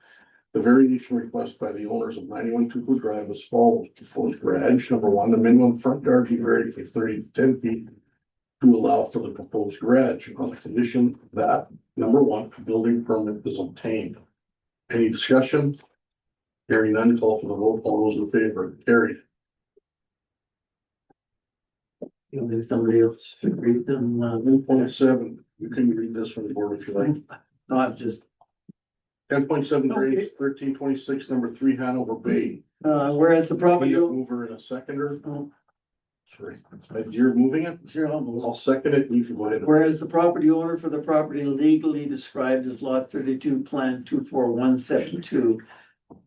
the variation request by the owners of 91 Tuco Drive as follows. Proposed garage, number 1, the minimum front yard be varied from 30 to 10 feet to allow for the proposed garage on the condition that, number 1, a building permit is obtained. Any discussion? Hearing none, call for the vote. All those in favor, carried. You know, somebody else should read them, 1.7, you can read this one, board, if you like. not just, 10.7 drainage, 1326, number 3 Hanover Bay. whereas the property. Mover in a seconder. Sorry, you're moving it? Sure, I'll move. I'll second it, you can go ahead. Whereas the property owner for the property legally described as lot 32, plan 24172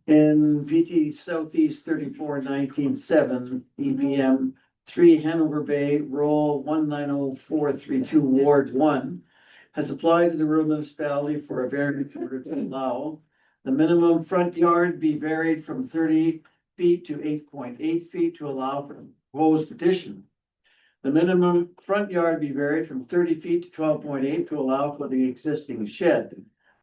in VT Southeast 34-19-7 EBM 3 Hanover Bay, roll 190432, Ward 1, has applied to the rural municipality for a variance order to allow the minimum front yard be varied from 30 feet to 8.8 feet to allow for the proposed addition. The minimum front yard be varied from 30 feet to 12.8 to allow for the existing shed.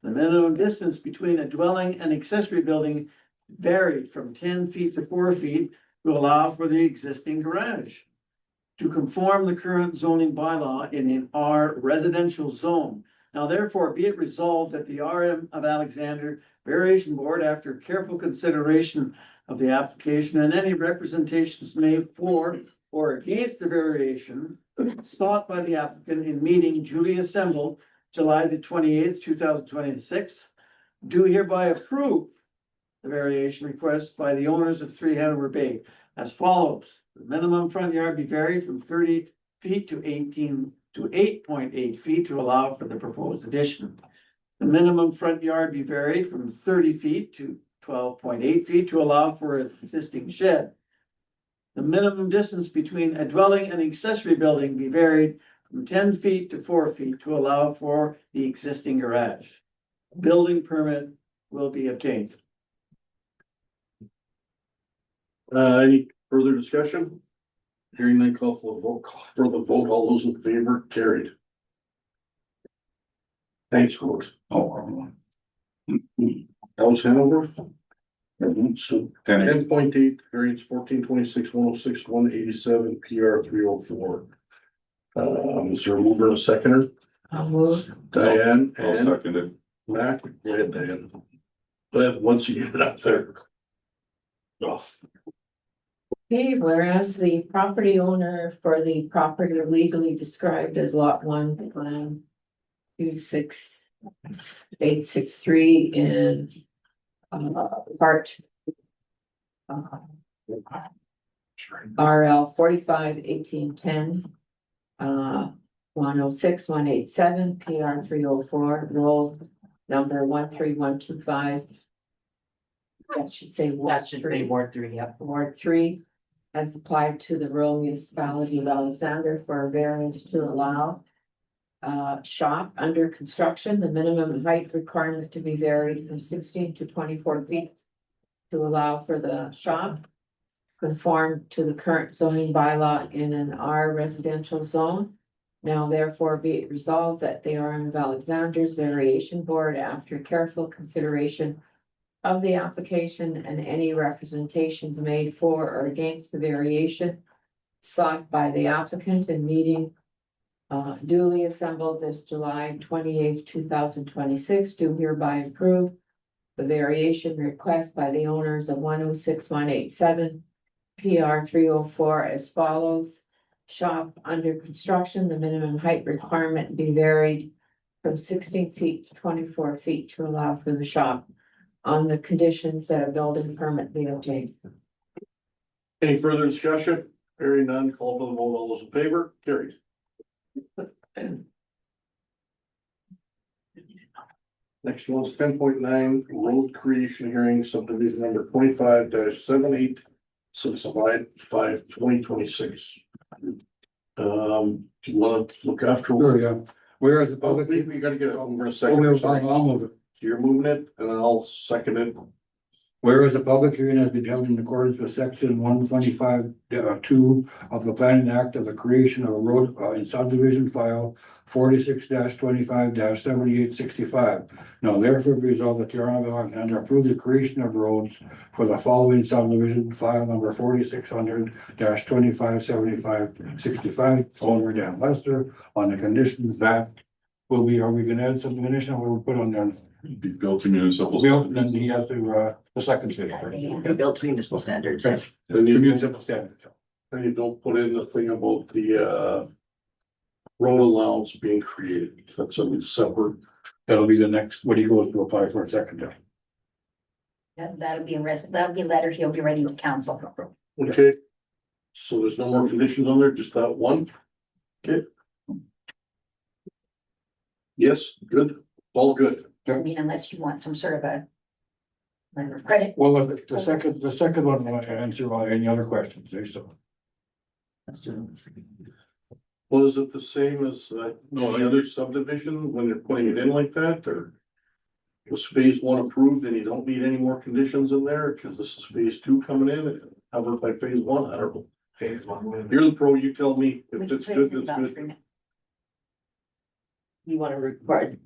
The minimum distance between a dwelling and accessory building varied from 10 feet to 4 feet to allow for the existing garage. To conform the current zoning bylaw in an R residential zone. Now therefore be it resolved that the RM of Alexander Variation Board, after careful consideration of the application and any representations made for or against the variation sought by the applicant in meeting duly assembled July the 28th, 2026, do hereby approve the variation request by the owners of 3 Hanover Bay as follows. The minimum front yard be varied from 30 feet to 8.8 feet to allow for the proposed addition. The minimum front yard be varied from 30 feet to 12.8 feet to allow for an existing shed. The minimum distance between a dwelling and accessory building be varied from 10 feet to 4 feet to allow for the existing garage. Building permit will be obtained. Any further discussion? Hearing none, call for the vote, all those in favor, carried. Thanks, Rose. That was Hanover. So 10.8, variance 1426, 106, 187, PR 304. Is there a mover and a seconder? I'll move. Diane I'll and second it. Mac, go ahead, Diane. But once you get it up there. Off. Okay, whereas the property owner for the property legally described as lot 1, plan 26863 in part RL 45-1810 106 187 PR 304 roll number 13125. That should say That should say Ward 3, yep. Ward 3 has applied to the rural municipality of Alexander for a variance to allow shop under construction, the minimum height requirement to be varied from 16 to 24 feet to allow for the shop conform to the current zoning bylaw in an R residential zone. Now therefore be it resolved that the RM of Alexander's Variation Board, after careful consideration of the application and any representations made for or against the variation sought by the applicant in meeting duly assembled this July 28th, 2026, do hereby approve the variation request by the owners of 106 187 PR 304 as follows. Shop under construction, the minimum height requirement be varied from 16 feet to 24 feet to allow for the shop on the conditions that a building permit be obtained. Any further discussion? Hearing none, call for the vote, all those in favor, carried. Next one's 10.9, road creation hearing subdivision number 25-7865/2026. Do you want to look after? Sure, yeah. Where is the public? We gotta get it over a Oh, second. Sorry. I'll move it. So you're moving it and I'll second it. Whereas the public hearing has been held in accordance with section 125-2 of the Planning Act of the creation of a road in subdivision file 46-25-7865. Now therefore be resolved that the RM of Alexander approve the creation of roads for the following subdivision file number 4600-257565, owner Dan Lester, on the conditions that will be, are we gonna add some condition or we'll put on there? Be built to municipal. Built, and then he has to, the second phase. Built to municipal standards. The municipal standards. And you don't put in the thing about the road allowance being created, that's something separate. That'll be the next, when he goes to apply for a second job. That'll be that'll be a letter he'll be writing to council. Okay. So there's no more conditions on there, just that one? Okay. Yes, good, all good. I mean, unless you want some sort of a letter of credit. Well, the second one, I want to answer any other questions, so. Well, is it the same as No, any other subdivision when they're putting it in like that, or? Was phase one approved and you don't need any more conditions in there, cause this is phase two coming in, and covered by phase one, I don't know. You're the pro, you tell me if it's good, that's good. You wanna record?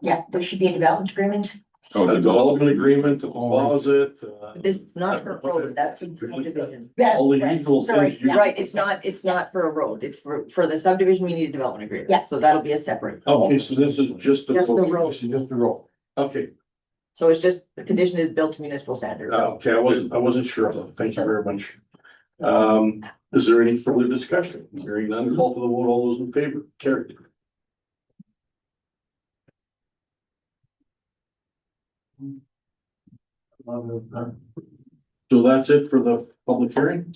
Yeah, there should be a development agreement. Oh, A development agreement, a deposit, This, not for a road, that's a subdivision. Yeah, all the right, usual sorry, things. you- yeah. Right, it's not for a road, it's for the subdivision, we need a development agreement. Yeah. So that'll be a separate. Okay, so this is just the. Just the road. This is just the roll. Okay, So it's just, the condition is built to municipal standards. okay, I wasn't sure, thank you very much. Is there any further discussion? Hearing none, call for the vote, all those in favor, carried. So that's it for the public hearing?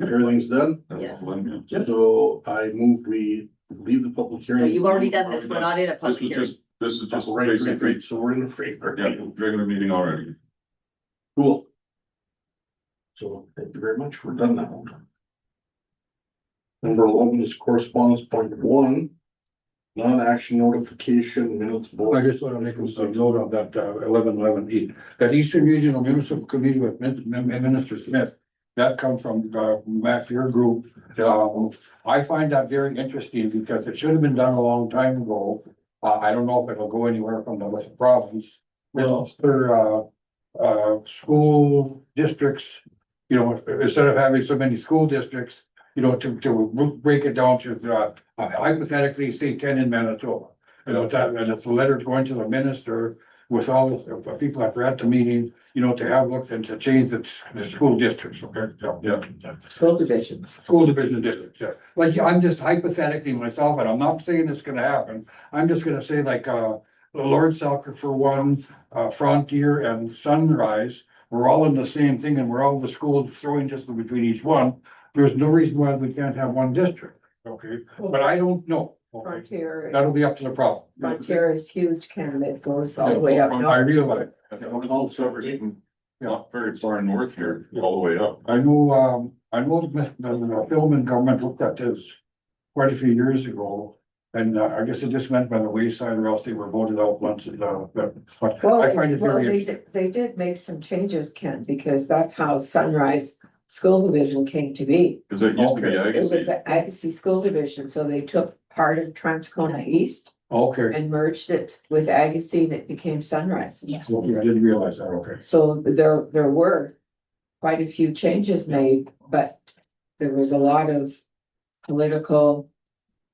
Everything's done? Yes. So I move we leave the public So hearing. you've already done this, we're not in a This public was hearing. just, this is just Right, basically, so we're in the free. yeah, regular meeting already. Cool. So thank you very much, we're done now. Number 11 is correspondence point 1. Non-action notification minutes I board. just want to make a note of that 1111E, that Eastern Regional Municipal Committee with Minister Smith. That comes from Matt, your group. I find that very interesting because it should have been done a long time ago. I don't know if it'll go anywhere from the West province. Well, for school districts, you know, instead of having so many school districts, you know, to break it down to hypothetically, say 10 in Manitoba. You know, that, and it's a letter going to the minister with all the people that were at the meeting, you know, to have looked and to change the school districts, okay? So, Yeah. School divisions. school division districts, yeah. Like, I'm just hypothetically myself, and I'm not saying it's gonna happen. I'm just gonna say like, Lord Selkirk for one, Frontier and Sunrise, we're all in the same thing and we're all the schools throwing just between each one. There's no reason why we can't have one district, okay? But I don't know. Okay, Frontier, that'll be up to the problem. Frontier is huge, Canada goes all the way up. I north. realize. Also, even not very far north here, all the way up. I know the film and government looked at this quite a few years ago. And I guess it just went by the wayside or else they were voted out once, but Well, I find it well, very they interesting. did, they did make some changes, Ken, because that's how Sunrise School Division came to be. Cause it used to be Okay. It was Agassiz. the Agassiz School Division, so they took part of Transcona East Okay, and merged it with Agassiz and it became Sunrise. Yes. okay, I didn't realize that, okay. So there were quite a few changes made, but there was a lot of political.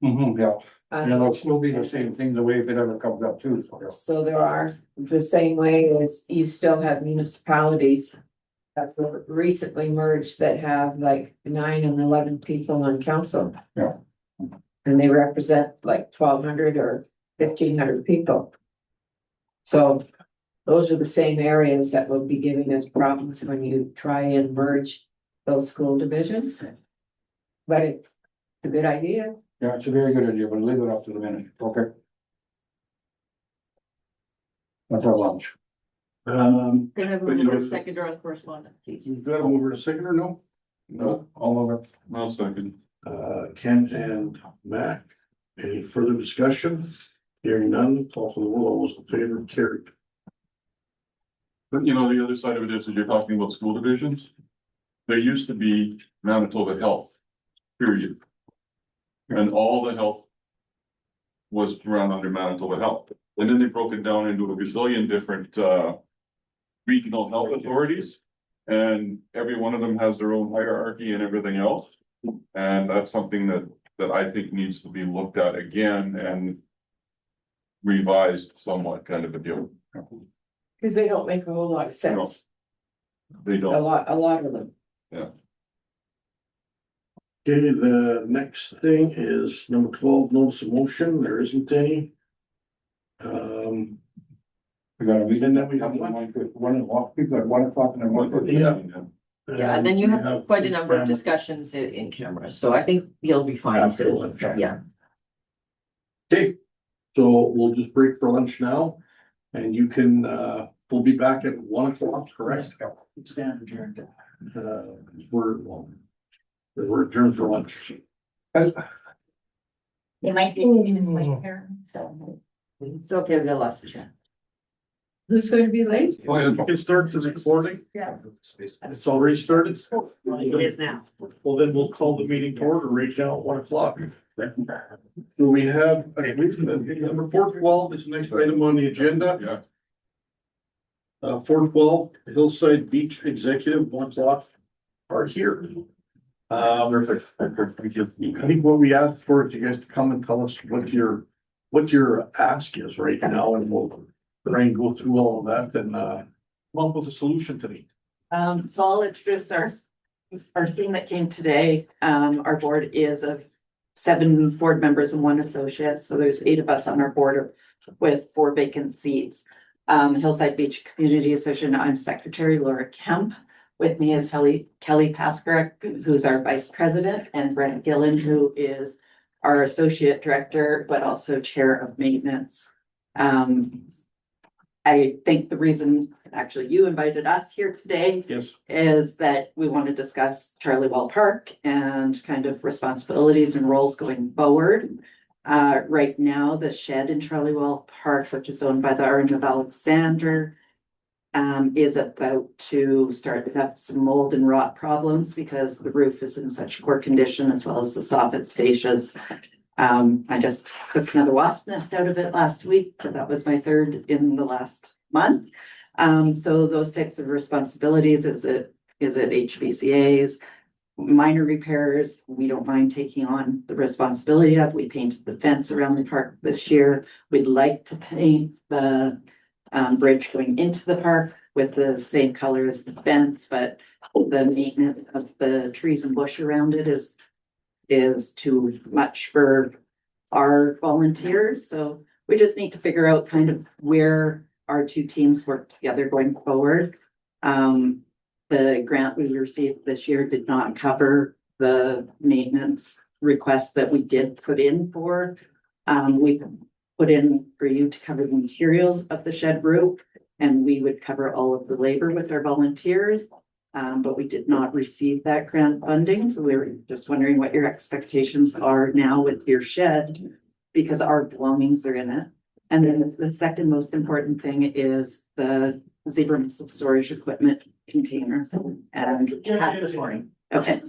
Yeah, and uh, it'll still be the same thing the way if it ever comes up too, so. So there are, the same way as you still have municipalities that were recently merged that have like 9 and 11 people on council. Yeah. And they represent like 1,200 or 1,500 people. So those are the same areas that will be giving us problems when you try and merge those school divisions. But it's a good idea. Yeah, it's a very good idea, but leave it up to the minute, okay? That's our lunch. Can I have a But you know, mover, seconder on correspondence, please? You've got to move her to second or no? No, All over. I'll second. Ken and Mac, any further discussion? Hearing none, call for the vote, all those in favor, carried. But you know, the other side of it is, you're talking about school divisions. There used to be Manitoba Health, period. And all the health was run under Manitoba Health. And then they broke it down into a gazillion different, regional health authorities. And every one of them has their own hierarchy and everything else. And that's something that I think needs to be looked at again and revised somewhat, kind of a deal. Because they don't make a whole lot of sense. They A don't. lot of them. Yeah. Okay, the next thing is number 12, notice of motion. There isn't any. We got a meeting, And then we have one o'clock, people at 1 o'clock and then 1:30. Yeah, and then you have quite a number of discussions in camera, so I think you'll be fine After too. lunch. Yeah. Okay, so we'll just break for lunch now. And you can, we'll be back at 1 o'clock, correct? Stand adjourned. We're adjourned for lunch. They might be minutes later, so. It's okay, we got lots of chat. Who's going to be late? You can start the recording. Yeah. It's already started. It is now. Well, then we'll call the meeting to order right now at 1 o'clock. So we have, number 412 is the next item on the agenda. Yeah. 412 Hillside Beach Executive, 1 o'clock are here. I think what we asked for is you guys to come and tell us what your ask is right now, and we'll try and go through all of that and come up with a solution today. So I'll introduce our team that came today. Our board is of 7 board members and 1 associate, so there's 8 of us on our board with 4 vacant seats. Hillside Beach Community Association, I'm Secretary Laura Kemp. With me is Kelly Paskar, who's our vice president, and Brent Gillen, who is our associate director, but also chair of maintenance. I think the reason actually you invited us here today Yes. is that we want to discuss Charlie Well Park and kind of responsibilities and roles going forward. Right now, the shed in Charlie Well Park, which is owned by the Orange of Alexander, is about to start to have some mold and rot problems because the roof is in such poor condition, as well as the soffits, fascias. I just took another wasp nest out of it last week, but that was my 3rd in the last month. So those types of responsibilities, is it HVCA's, minor repairs, we don't mind taking on the responsibility of. We painted the fence around the park this year. We'd like to paint the bridge going into the park with the same color as the fence, but the maintenance of the trees and bush around it is too much for our volunteers. So we just need to figure out kind of where our 2 teams work together going forward. The grant we received this year did not cover the maintenance requests that we did put in for. We put in for you to cover the materials of the shed roof, and we would cover all of the labor with our volunteers. But we did not receive that grant funding, so we were just wondering what your expectations are now with your shed, because our belongings are in it. And then the second most important thing is the zebra mussel storage equipment container. And okay,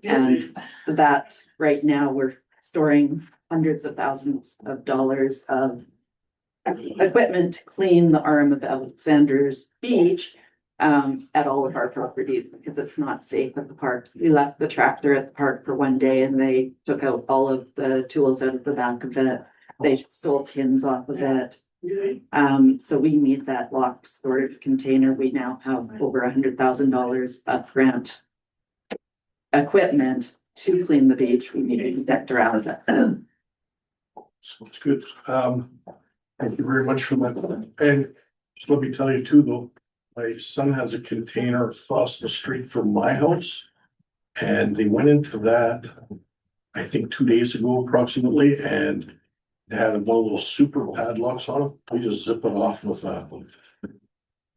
and that right now we're storing hundreds of thousands of dollars of equipment to clean the arm of Alexander's Beach at all of our properties, because it's not safe at the park. We left the tractor at the park for 1 day and they took out all of the tools out of the back of it. They stole pins off of it. So we need that locked storage container. We now have over $100,000 of grant equipment to clean the beach. We need to protect around it. So it's good. Thank you very much for that. And just let me tell you too, though, my son has a container across the street from my house. And they went into that, I think 2 days ago approximately, and they had one of those super padlocks on it. We just zip it off with that.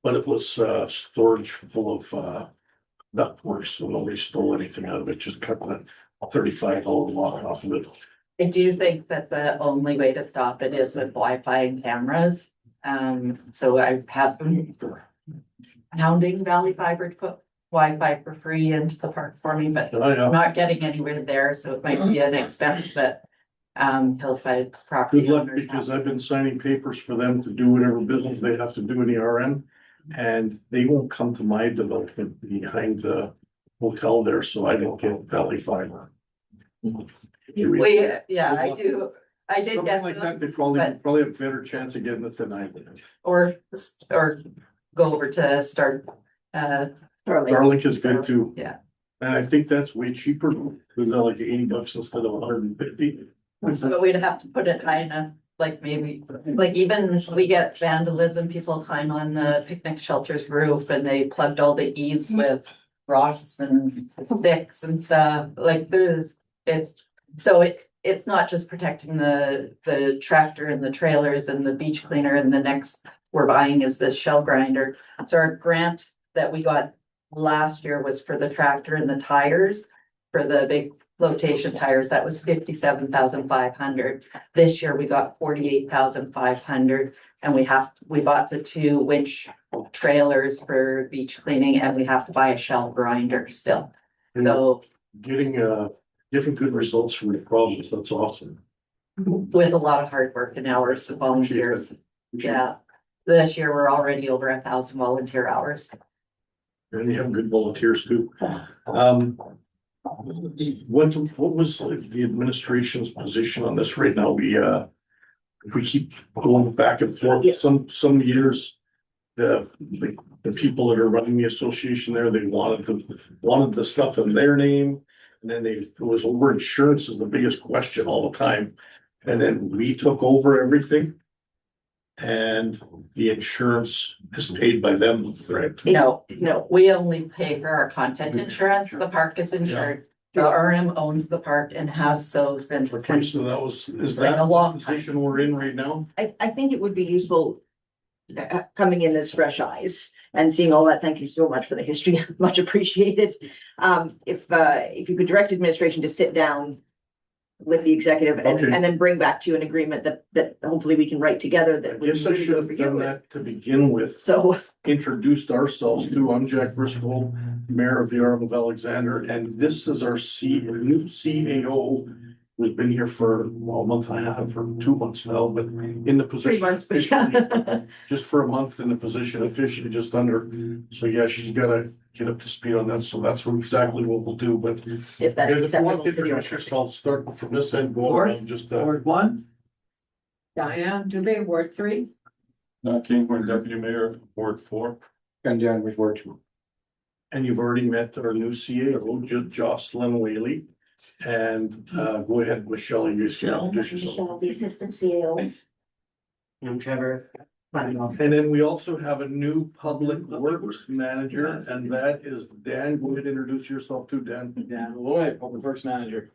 But it was storage full of ductwork, so nobody stole anything out of it, just cut that $35 lock off of it. I do think that the only way to stop it is with Wi-Fi and cameras. So I have been hounding Valley Fiber to put Wi-Fi for free into the park for me, but I'm not getting anywhere there, so it might be an expense that Hillside property Good luck, owners because have. I've been signing papers for them to do whatever business they have to do in the RM. And they won't come to my development behind the hotel there, so I don't get Valley Fiber. Yeah, I do. I did Something get like them, that, they probably but- have a better chance of getting it than I did. or go over to start. Starlink is good too. Yeah. And I think that's way cheaper, was that like $80 instead of 150? But we'd have to put it high enough, like maybe, like even we get vandalism, people climb on the picnic shelter's roof and they plugged all the eaves with rocks and sticks and stuff, like it's not just protecting the tractor and the trailers and the beach cleaner, and the next we're buying is the shell grinder. So our grant that we got last year was for the tractor and the tires, for the big flotation tires, that was 57,500. This year we got 48,500, and we bought the 2 winch trailers for beach cleaning, and we have to buy a shell grinder still. So Getting good results from the problems, that's awesome. with a lot of hard work and hours of volunteers. Yeah, this year we're already over 1,000 volunteer hours. And you have good volunteers too. What was the administration's position on this right now? We keep going back and forth. Some years, the people that are running the association there, they wanted the stuff in their name. And then it was over insurance is the biggest question all the time. And then we took over everything. And the insurance is paid by them, right? No, we only pay for our content insurance. The park is insured. The RM owns the park and has so since. Okay, so is Like that a long the position we're in right now? I think it would be useful coming in as fresh eyes and seeing all that. Thank you so much for the history. Much appreciated. If you could direct administration to sit down with the executive Okay. and then bring back to you an agreement that hopefully we can write together I that. would guess I be should good have for done you. that to begin with. So, Introduced ourselves too. I'm Jack Briscoe, Mayor of the Arm of Alexander, and this is our new CAO. Who's been here for a month and a half, for 2 months now, but in the 3 position. months, but officially, just for a month in the position, officially just under. So yeah, she's gotta get up to speed on that. So that's exactly what we'll do, but. if that is If you want acceptable to to the introduce yourself, start from this end, go around, just, Ward 1, Diane Dubé, Ward 3. Kingborn, Deputy Mayor, Ward 4. And then we work to. and you've already met our new CAO, Jocelyn Whaley. And, go ahead, Michelle, you should introduce yourself. Michelle, the assistant CEO. I'm Trevor. And then we also have a new public works manager, and that is Dan. Go ahead, introduce yourself too, Dan. Dan Lloyd, Public Works Manager.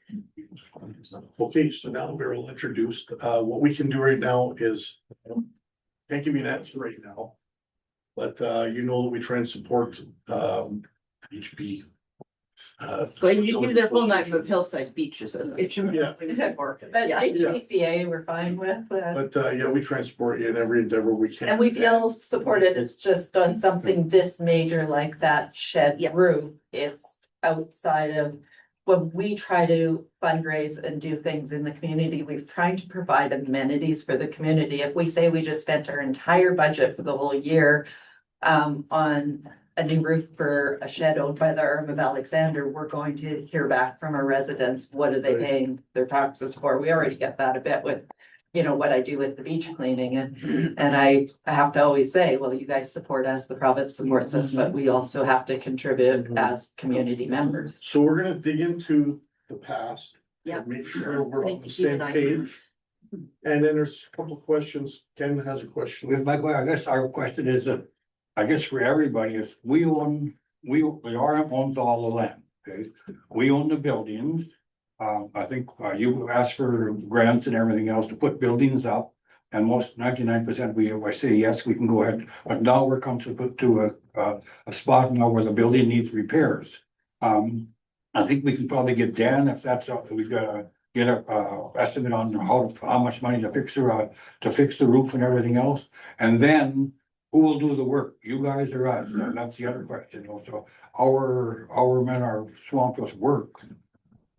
Okay, so now we're all introduced. What we can do right now is, can't give you an answer right now. But, you know that we try and support, HB. Well, you do their full name of Hillside Beach Association. Yeah. But Yeah. HBCA, we're fine with, But, yeah, we try and support you in every endeavor we can. and we feel supported. It's just on something this major like that shed roof. It's outside of. When we try to fundraise and do things in the community, we've tried to provide amenities for the community. If we say we just spent our entire budget for the whole year. On a new roof for a shed owned by the Arm of Alexander, we're going to hear back from our residents, what are they paying their taxes for? We already get that a bit with, you know, what I do with the beach cleaning and I have to always say, well, you guys support us, the province supports us, but we also have to contribute as community members. So we're gonna dig into the past. Yeah. Make sure we're on Thank the you, same and I- page. And then there's a couple of questions. Ken has a question. With my, I guess our question is, I guess for everybody is, the RM owns all the land, okay? We own the buildings. I think, you asked for grants and everything else to put buildings up. And most 99% I say, yes, we can go ahead, but now we're come to a spot now where the building needs repairs. I think we can probably get Dan, if that's, we've gotta get a estimate on how much money to fix the roof and everything else. And then who will do the work? You guys or us? And that's the other question. Also, our men are swamped with work.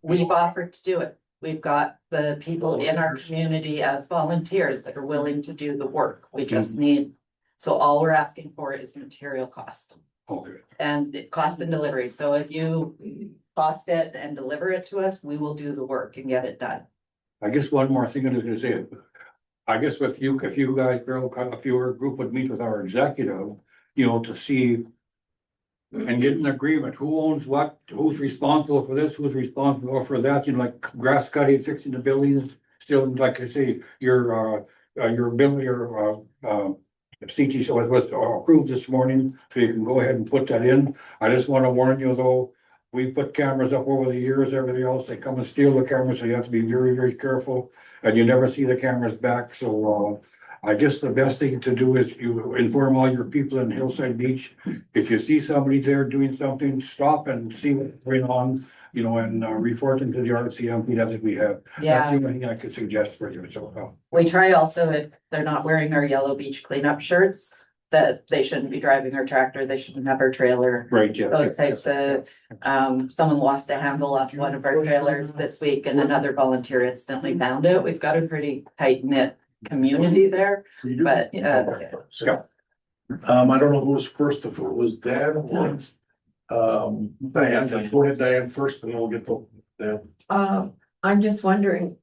We've offered to do it. We've got the people in our community as volunteers that are willing to do the work. We just need, so all we're asking for is material cost. Okay. And cost and delivery. So if you cost it and deliver it to us, we will do the work and get it done. I guess one more thing I was gonna say. I guess with you, if you guys, girl, if your group would meet with our executive, you know, to see. and get an agreement, who owns what, who's responsible for this, who's responsible for that, you know, like grass cutting, fixing the buildings. Still, like I say, your bill, CT was approved this morning, so you can go ahead and put that in. I just wanna warn you though, we put cameras up over the years, everything else, they come and steal the cameras, so you have to be very, very careful. And you never see the cameras back, so, I guess the best thing to do is you inform all your people in Hillside Beach. If you see somebody there doing something, stop and see what's going on, you know, and report them to the RCMP, that's what we have. That's Yeah, the only thing I could suggest for you, so. we try also, if they're not wearing our yellow beach cleanup shirts, that they shouldn't be driving our tractor, they shouldn't have our trailer. Right, yeah. Those types of, someone lost a handle off one of our trailers this week and another volunteer instantly found it. We've got a pretty tight knit community there, but, So, I don't know who was first, if it was Dan or, Diane, go ahead, Diane, first, and then we'll get to Dan. I'm just wondering,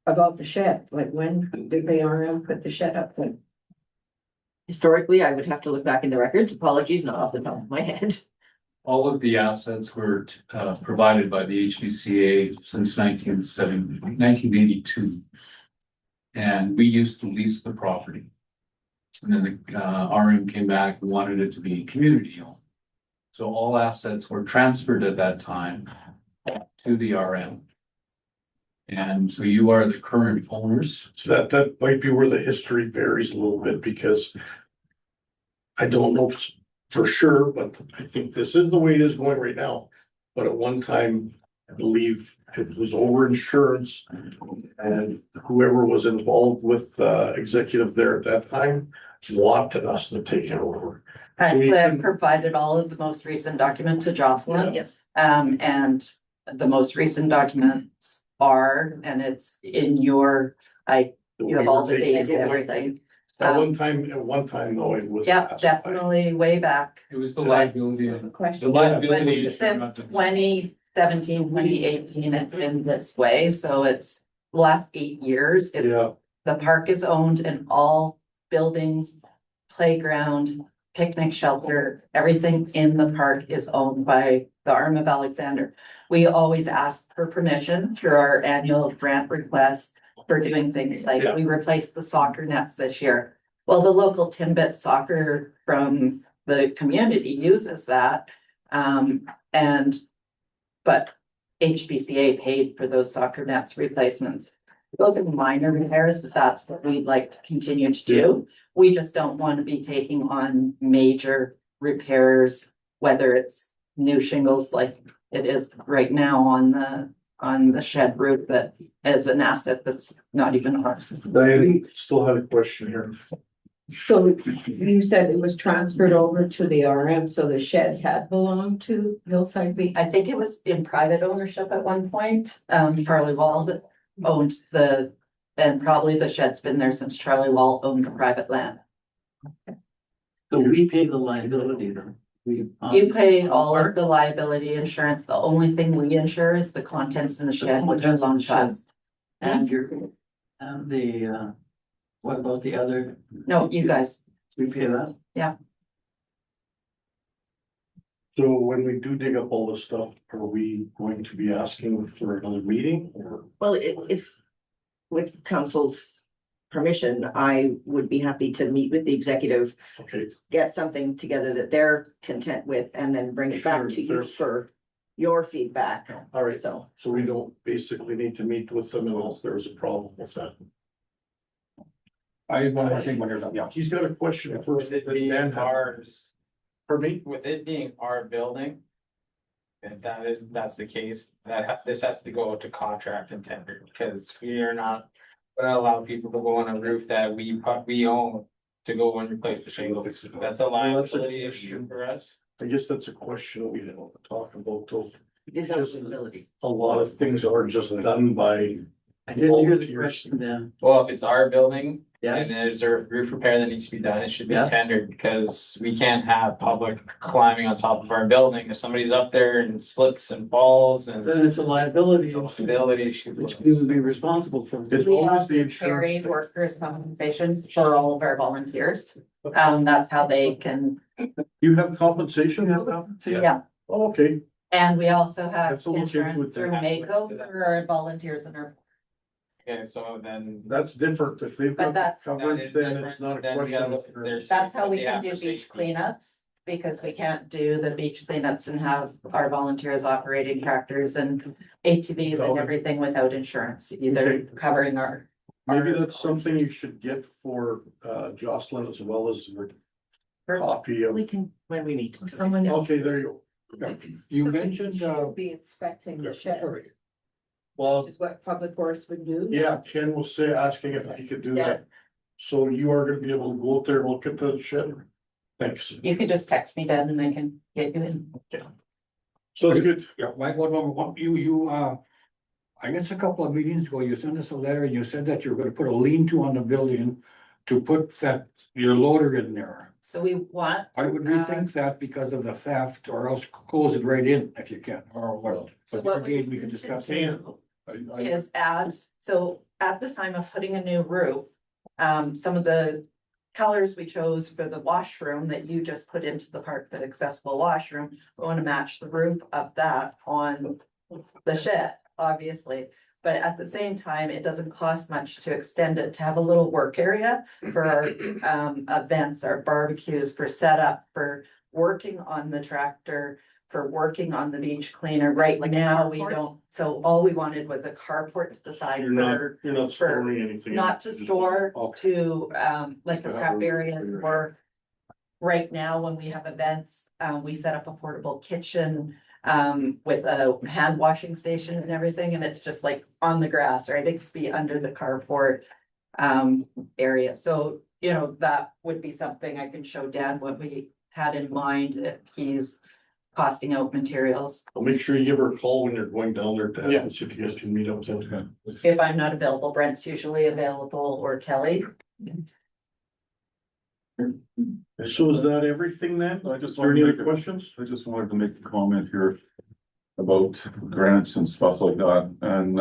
about the shed, like when did the RM put the shed up then? Historically, I would have to look back in the records. Apologies, not off the top of my head. All of the assets were provided by the HBCA since 1982. And we used to lease the property. And then the RM came back and wanted it to be community owned. So all assets were transferred at that time to the RM. And so you are the current owners. So that might be where the history varies a little bit, because I don't know for sure, but I think this is the way it is going right now. But at one time, I believe it was over insurance, and whoever was involved with executive there at that time wanted us to take it over. So we I've can- provided all of the most recent document to Jocelyn. Yes. And the most recent documents are, and it's in your, you have all the dates, everything. At one time, though, it was. Yeah, classified. definitely way back. It was the liability. The Question. liability. But since 2017, 2018, it's been this way, so it's the last 8 years, it's, Yeah, the park is owned and all buildings, playground, picnic shelter, everything in the park is owned by the Arm of Alexander. We always ask for permission through our annual grant request for doing things like, Yeah. we replaced the soccer nets this year. Well, the local Timbit soccer from the community uses that. But HBCA paid for those soccer nets replacements. Those are minor repairs, but that's what we'd like to continue to do. We just don't want to be taking on major repairs, whether it's new shingles like it is right now on the shed roof that is an asset that's not even ours. Diane still had a question here. So you said it was transferred over to the RM, so the shed had belonged to Hillside Beach? I think it was in private ownership at one point. Charlie Wald owned and probably the shed's been there since Charlie Wall owned the private land. So we pay the liability then. You pay all of the liability insurance. The only thing we insure is the contents in the shed, which is on us. And what about the other? No, you guys, We pay that? So when we do dig up all this stuff, are we going to be asking for another meeting or? Well, if, with council's permission, I would be happy to meet with the executive, Okay, get something together that they're content with, and then bring it back to you for your feedback. all right, So, so we don't basically need to meet with them unless there's a problem with that. I had one more thing when you're done, yeah. He's got a question first. With it that being Dan had. ours, Pardon me? with it being our building. If that's the case, this has to go to contract and tender, because we are not gonna allow people to go on a roof that we own to go and replace the shingles. That's a liability issue for us. I guess that's a question we didn't want to talk about, though. it is eligibility. A lot of things are just done by. I didn't hear the volunteers. question then. Well, if it's our building, and Yes, there's a roof repair that needs to be done, it should be Yes. tendered, because we can't have public climbing on top of our building. If somebody's up there and slips and falls and. then it's a liability, It's a liability issue. for which us. we would be responsible for. It's we always the also carry insurance. workers' compensation for all of our volunteers. That's how they can You have compensation for that? Yeah, Oh, okay. and we also Have have to look into it insurance through then. Mako for our volunteers and our, Okay, so then. That's different. If they've But got that's- coverage, then it's not a Then we gotta question. look at their- that's how we They can have do for beach safety. cleanups. Because we can't do the beach cleanups and have our volunteers operating tractors and ATVs and everything without insurance, either Okay. covering our. Maybe that's something you should get for Jocelyn as well as a copy of. We can, when we meet. Someone. Okay, there you go. You mentioned, Be inspecting the shed, sorry, Well, which is what public works would do. yeah, Ken was asking if he could do Yeah. that. So you are gonna be able to go out there and look at the shed? Thanks. You can just text me, Dan, and I can get you in. So it's good. yeah, Mike, I guess a couple of meetings ago, you sent us a letter and you said that you're gonna put a lean-to on the building to put your loader in there. So we want. I would rethink that because of the theft, or else close it right in if you can, or what. So But what we again, we can discuss. is add, so at the time of putting a new roof, some of the colors we chose for the washroom that you just put into the park, the accessible washroom, we want to match the roof of that on the shed, obviously. But at the same time, it doesn't cost much to extend it, to have a little work area for our events, our barbecues, for setup, for working on the tractor, for working on the beach cleaner. Right now, we don't, so all we wanted was a carport to the side for, You're not storing anything. not to Just- store, Okay. to like a prep area, or right now, when we have events, we set up a portable kitchen with a hand washing station and everything, and it's just like on the grass, right? It could be under the carport area. So, you know, that would be something I can show Dan what we had in mind if he's costing out materials. I'll make sure you give her a call when you're going down there to Yeah. see if you guys can meet up with them. If I'm not available, Brent's usually available, or Kelly. So is that everything then? I just Is there any wanted to other make questions? I just wanted to make a comment here about grants and stuff like that, and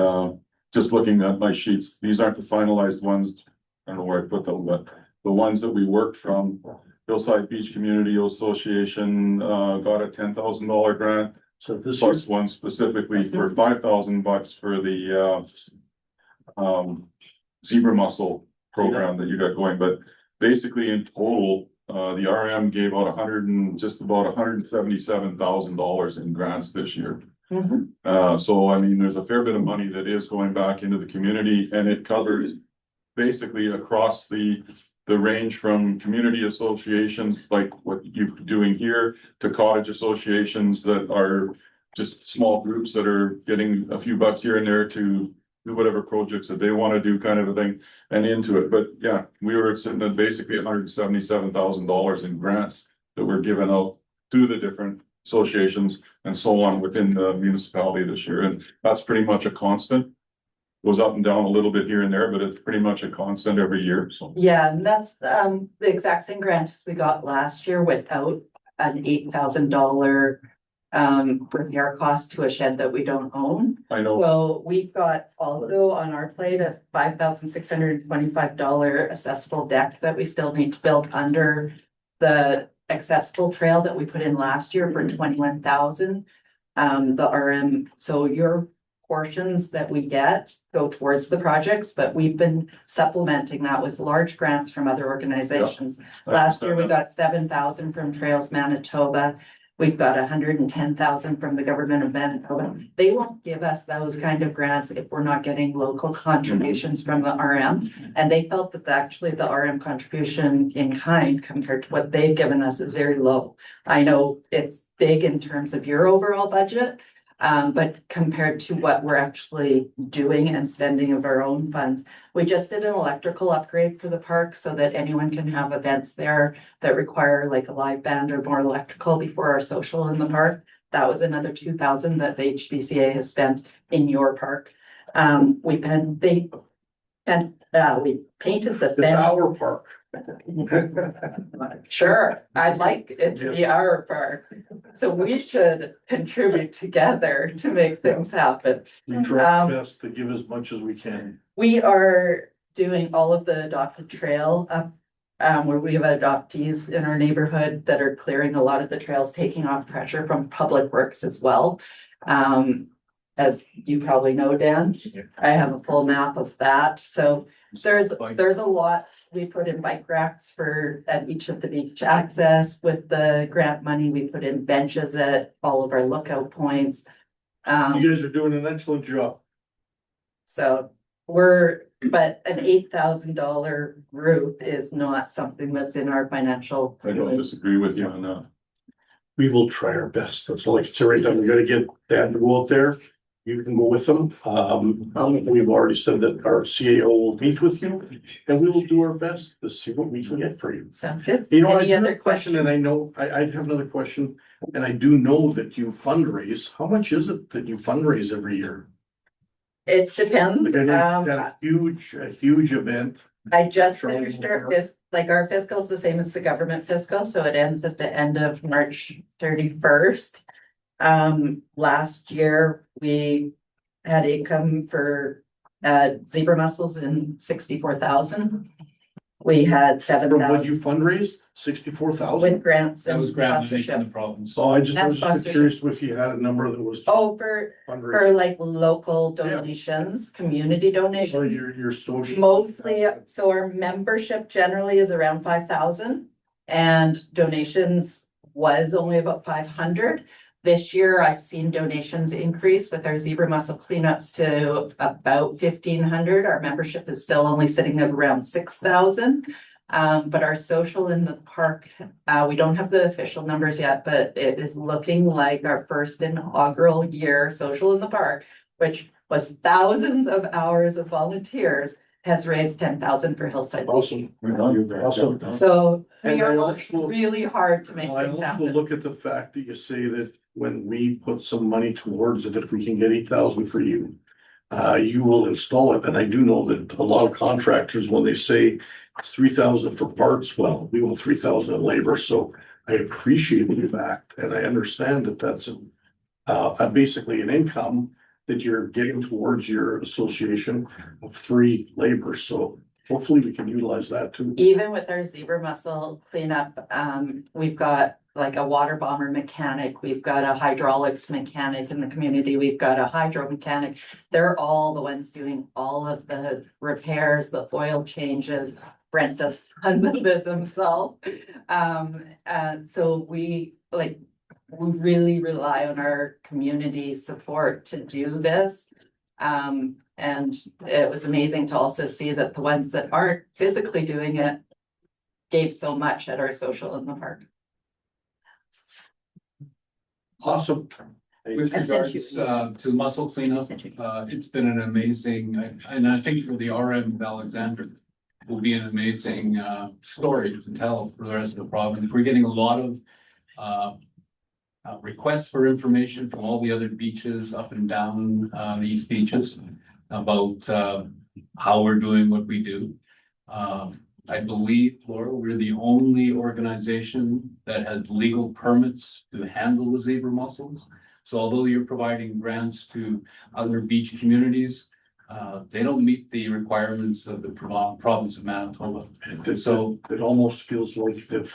just looking at my sheets, these aren't the finalized ones. I don't know where I put them, but the ones that we worked from, Hillside Beach Community Association, got a $10,000 grant. So this Plus one specifically for $5,000 for the zebra mussel program that you got going, but basically in total, the RM gave out just about $177,000 in grants this year. So I mean, there's a fair bit of money that is going back into the community, and it covers basically across the range from community associations like what you're doing here to cottage associations that are just small groups that are getting a few bucks here and there to do whatever projects that they want to do, kind of a thing, and into it. But yeah, we were sitting at basically $177,000 in grants that were given out to the different associations and so on within the municipality this year. And that's pretty much a constant. Goes up and down a little bit here and there, but it's pretty much a constant every year, so. Yeah, and that's the exact same grant as we got last year without an $8,000 repair cost to a shed that we don't own. I know, So we've got also on our plate a $5,625 accessible deck that we still need to build under the accessible trail that we put in last year for 21,000. The RM, so your portions that we get go towards the projects, but we've been supplementing that with large grants from other organizations. Last year, we got 7,000 from Trails Manitoba. We've got 110,000 from the government of Manitoba. They won't give us those kind of grants if we're not getting local contributions from the RM. And they felt that actually the RM contribution in kind compared to what they've given us is very low. I know it's big in terms of your overall budget, but compared to what we're actually doing and spending of our own funds. We just did an electrical upgrade for the park so that anyone can have events there that require like a live band or more electrical before our social in the park. That was another 2,000 that the HBCA has spent in your park. We painted the It's fence. our park. Sure, I'd like it to be our part. So we should contribute together to make things happen. We try our best to give as much as we can. We are doing all of the adopted trail where we have adoptees in our neighborhood that are clearing a lot of the trails, taking off pressure from Public Works as well. As you probably know, Dan, I have a full map of that, so there's a lot. We put in bike racks at each of the beach access. With the grant money, we put in benches at all of our lookout points. You guys are doing an excellent job. So but an $8,000 roof is not something that's in our financial. I don't disagree with you on that. We will try our best. That's all I can say right now. We gotta get Dan to go out there. You can go with them. We've already said that our CAO will meet with you and we will do our best to see what we can get for you. Sounds good. You know, I Any do have other a question and I know, I'd have another question. And I do know that you fundraise. How much is it that you fundraise every year? It depends. Like I know you've got a huge event. I just Charlie finished Moore. our fiscal is the same as the government fiscal, so it ends at the end of March 31st. Last year, we had income for zebra mussels in 64,000. We had From what 7,000 you fundraised, 64,000? with grants That and was grant money from the sponsorship. province. Oh, I was And just sponsorship. curious if you had a number that was. Oh, for fundraising. like local donations, community Or donations. your social. Mostly, so our membership generally is around 5,000 and donations was only about 500. This year, I've seen donations increase with our zebra mussel cleanups to about 1,500. Our membership is still only sitting at around 6,000. But our social in the park, we don't have the official numbers yet, but it is looking like our first inaugural year social in the park, which was thousands of hours of volunteers, has raised 10,000 for Hillside. Awesome. Awesome. So we And are I working also- really hard to make I things also happen. look at the fact that you say that when we put some money towards it, if we can get 8,000 for you, you will install it. And I do know that a lot of contractors, when they say it's 3,000 for parts, well, we want 3,000 in labor. So I appreciate the fact, and I understand that that's basically an income that you're getting towards your association of free labor. So hopefully we can utilize that too. Even with our zebra mussel cleanup, we've got like a water bomber mechanic, we've got a hydraulics mechanic in the community, we've got a hydro mechanic. They're all the ones doing all of the repairs, the oil changes. Brent does tons of this himself. And so we really rely on our community support to do this. And it was amazing to also see that the ones that aren't physically doing it gave so much at our social in the park. Awesome. With I sent you- regards to mussel cleanup, it's been an amazing, and I think for the RM of Alexander will be an amazing story to tell for the rest of the province. We're getting a lot of requests for information from all the other beaches up and down the East Beaches about how we're doing what we do. I believe, Laura, we're the only organization that has legal permits to handle the zebra mussels. So although you're providing grants to other beach communities, they don't meet the requirements of the province of Manitoba. So it almost feels like that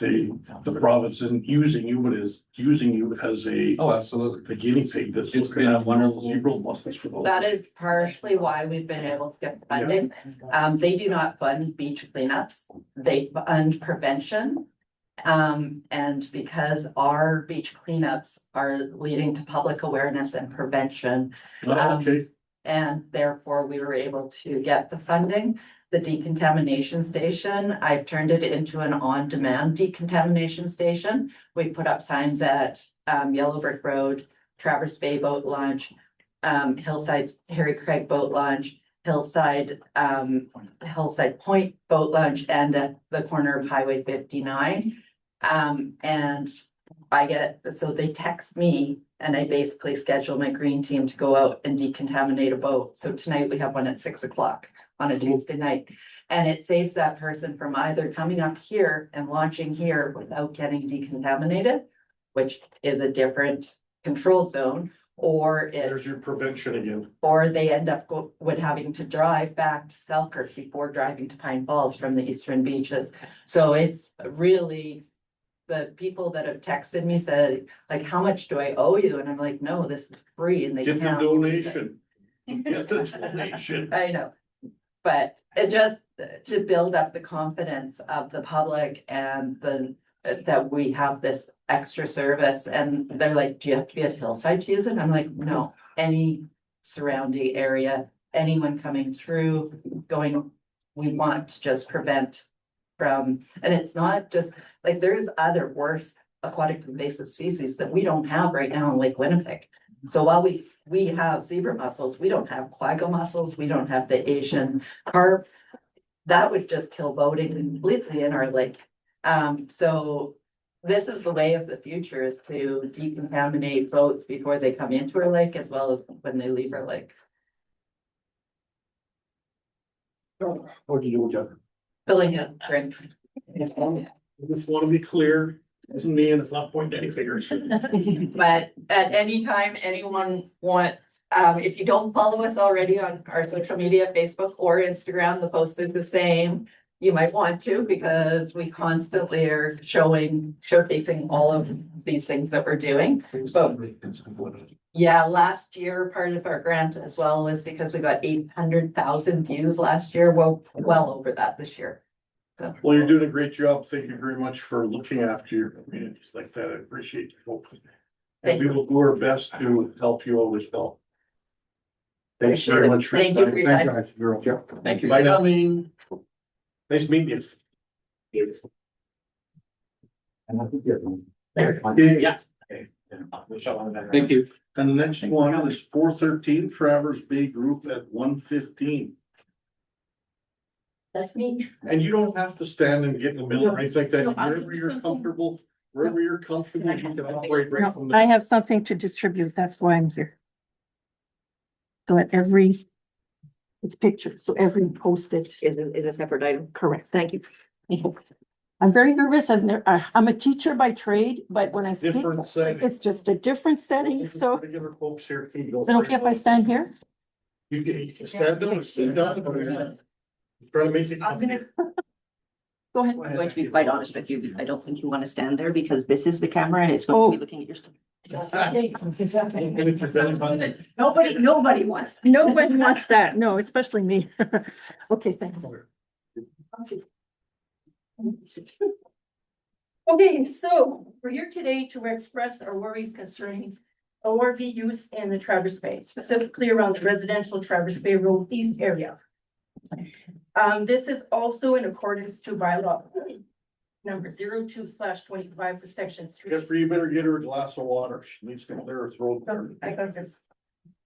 the province isn't using you, but is using you as Oh, absolutely. the guinea pig that's. It's looking been a after wonderful- zebra mussels for the. That is partially why we've been able to get funding. They do not fund beach cleanups, they fund prevention. And because our beach cleanups are leading to public awareness and prevention. Okay. And therefore we were able to get the funding. The decontamination station, I've turned it into an on-demand decontamination station. We've put up signs at Yellow Brick Road, Traverse Bay Boat Launch, Hillside's Harry Craig Boat Launch, Hillside Point Boat Launch, and at the corner of Highway 59. And so they text me and I basically schedule my green team to go out and decontaminate a boat. So tonight we have one at 6 o'clock on a Tuesday night. And it saves that person from either coming up here and launching here without getting decontaminated, which is a different control zone, or it, There's your prevention again. or they end up with having to drive back to Selkirk before driving to Pine Falls from the eastern beaches. So it's really, the people that have texted me said, like, how much do I owe you? And I'm like, no, this is free, and they Get the can't. donation. Get the donation. I know, but it just to build up the confidence of the public and that we have this extra service, and they're like, do you have to be at Hillside to use it? I'm like, no, any surrounding area, anyone coming through, going, we want to just prevent from, and it's not just, like, there's other worse aquatic invasive species that we don't have right now in Lake Winnipeg. So while we have zebra mussels, we don't have quagga mussels, we don't have the Asian carp. That would just kill boating completely in our lake. So this is the way of the future, is to decontaminate boats before they come into our lake as well as when they leave our lake. What do you do, Jeff? Filling it, drink. I just want to be clear, it's me and it's not pointing any fingers. But at any time, anyone wants, if you don't follow us already on our social media, Facebook or Instagram, the posts are the same. You might want to, because we constantly are showcasing all of these things that we're doing. So, yeah, last year, part of our grant as well was because we got 800,000 views last year. Well over that this year. So. Well, you're doing a great job. Thank you very much for looking after your communities like that. I appreciate you. And we will do our best to help you always, Bill. Thanks very much. Thank you for your time. Thank you. Bye now. Nice meeting you. Yeah. Thank you. And the next one is 413 Traverse Bay Group at 115. That's me. And you don't have to stand and get in the middle or anything like that. No, I'm Wherever you're just- comfortable, you can operate right from No, I there. have something to distribute, that's why I'm here. So at every, it's pictures, so every posted. Is a separate item. Correct. Thank you. I'm very nervous, I'm a teacher by trade, but when I speak, Different setting. it's just a different setting, so Regular folks here. is it okay if I stand here? You can stand up, sit down. Just trying to make it. Go ahead. I'm going to be quite honest with you. I don't think you want to stand there because this is the camera and it's going to be looking at your stuff. Nobody wants. Nobody wants that, no, especially me. Okay, thanks. Okay, so we're here today to express our worries concerning ORV use in the Traverse Bay, specifically around the residential Traverse Bay Road East area. This is also in accordance to bylaw number 02/25 for section 3. Jeffrey, you better get her a glass of water. She needs to clear her throat. I got this.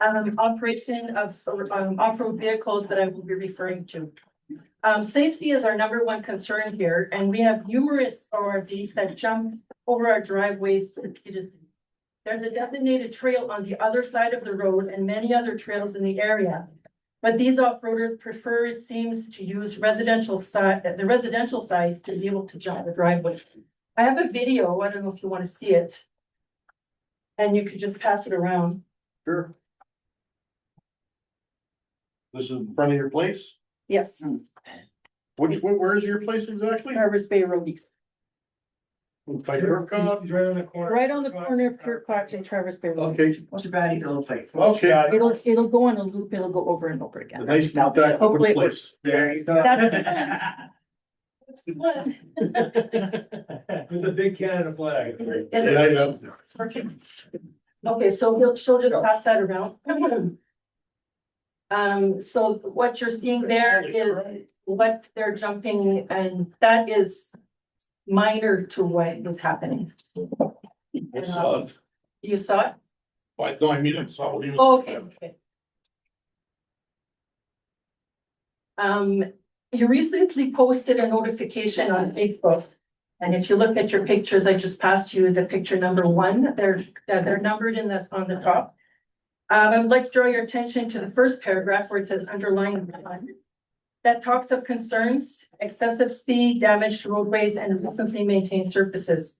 Operation of off-road vehicles that I will be referring to. Safety is our number one concern here, and we have numerous ORVs that jump over our driveways repeatedly. There's a designated trail on the other side of the road and many other trails in the area. But these off-roaders prefer, it seems, to use the residential side to be able to jump the driveway. I have a video, I don't know if you want to see it. And you could just pass it around. Sure. This is in front of your place? Yes. Where's your place exactly? Traverse Bay Road East. By your car? Right on the corner of Pierpont and Traverse Bay Road. Okay. What's your bad little place? Okay. It'll go on a loop, it'll go over and over again. Nice now back to Hopefully the it place. There you go. That's the one. With a big Canada flag. Is Yeah, it? yeah. It's working. Okay, so she'll just pass that around. So what you're seeing there is what they're jumping, and that is minor to what is happening. I saw it. You saw it? Why, no, I mean, I saw what he was. Okay. You recently posted a notification on Facebook. And if you look at your pictures, I just passed you the picture number 1, they're numbered in this on the top. I would like to draw your attention to the first paragraph where it says underline 1. That talks of concerns, excessive speed, damage to roadways and recently maintained surfaces.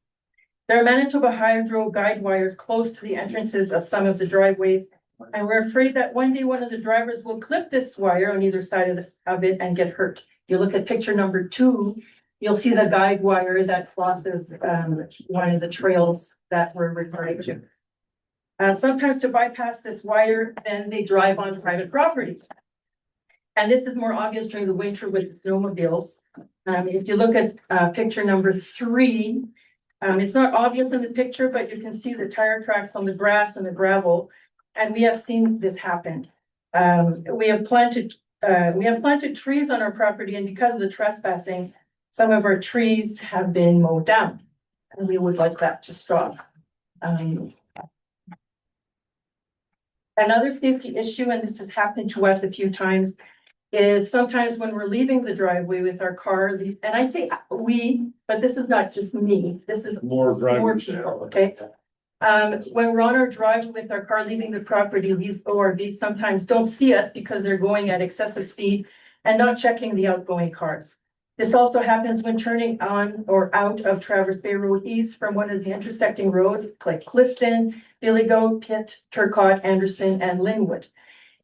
There are Manitoba Hydro guide wires close to the entrances of some of the driveways. And we're afraid that one day one of the drivers will clip this wire on either side of it and get hurt. If you look at picture number 2, you'll see the guide wire that crosses one of the trails that we're referring to. Sometimes to bypass this wire, then they drive on private property. And this is more obvious during the winter with snowmobiles. If you look at picture number 3, it's not obvious in the picture, but you can see the tire tracks on the grass and the gravel. And we have seen this happen. We have planted trees on our property, and because of the trespassing, some of our trees have been mowed down. And we would like that to stop. Another safety issue, and this has happened to us a few times, is sometimes when we're leaving the driveway with our car, and I say we, but this is not just me, this is More drivers. people, okay? When we're on our drive with our car leaving the property, these ORVs sometimes don't see us because they're going at excessive speed and not checking the outgoing cars. This also happens when turning on or out of Traverse Bay Road East from one of the intersecting roads like Clifton, Billy Goat, Pitt, Turcotte, Anderson, and Linwood.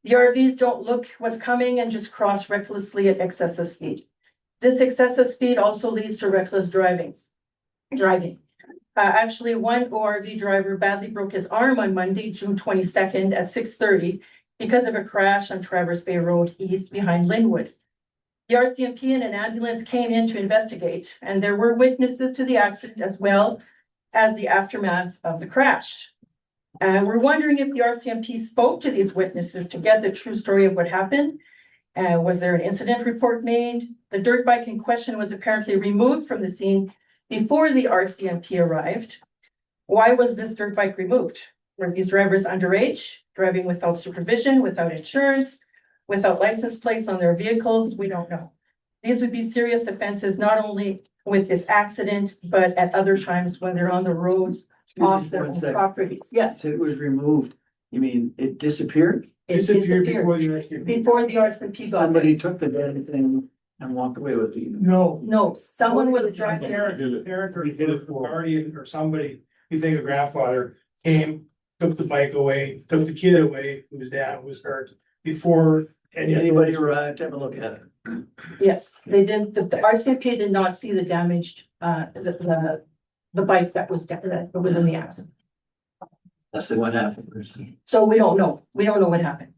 The RVs don't look what's coming and just cross recklessly at excessive speed. This excessive speed also leads to reckless driving. Actually, one ORV driver badly broke his arm on Monday, June 22nd at 6:30 because of a crash on Traverse Bay Road East behind Linwood. The RCMP and an ambulance came in to investigate, and there were witnesses to the accident as well as the aftermath of the crash. And we're wondering if the RCMP spoke to these witnesses to get the true story of what happened. Was there an incident report made? The dirt bike in question was apparently removed from the scene before the RCMP arrived. Why was this dirt bike removed? Were these drivers underage, driving without supervision, without insurance, without license plates on their vehicles? We don't know. These would be serious offenses, not only with this accident, but at other times when they're on the roads off their own properties. Yes. So it was removed. You mean it disappeared? It disappeared before the RCMP. Somebody took the damn thing and walked away with it. No, someone was driving. Parent or guardian or somebody, you think a grandfather came, took the bike away, took the kid away, whose dad was hurt before. Anybody arrived to have a look at it? Yes, they didn't, the RCMP did not see the damaged, the bike that was in the accident. That's the what happened. So we don't know what happened.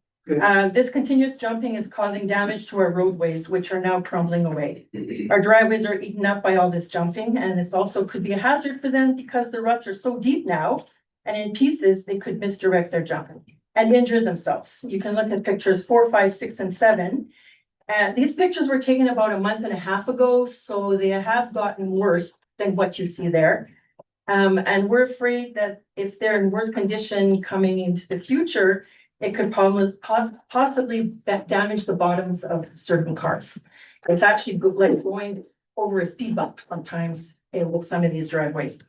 This continuous jumping is causing damage to our roadways, which are now crumbling away. Our driveways are eaten up by all this jumping, and this also could be a hazard for them because the ruts are so deep now, and in pieces, they could misdirect their jumping and injure themselves. You can look at pictures 4, 5, 6, and 7. And these pictures were taken about a month and a half ago, so they have gotten worse than what you see there. And we're afraid that if they're in worse condition coming into the future, it could possibly damage the bottoms of certain cars. It's actually like going over a speed bump sometimes with some of these driveways.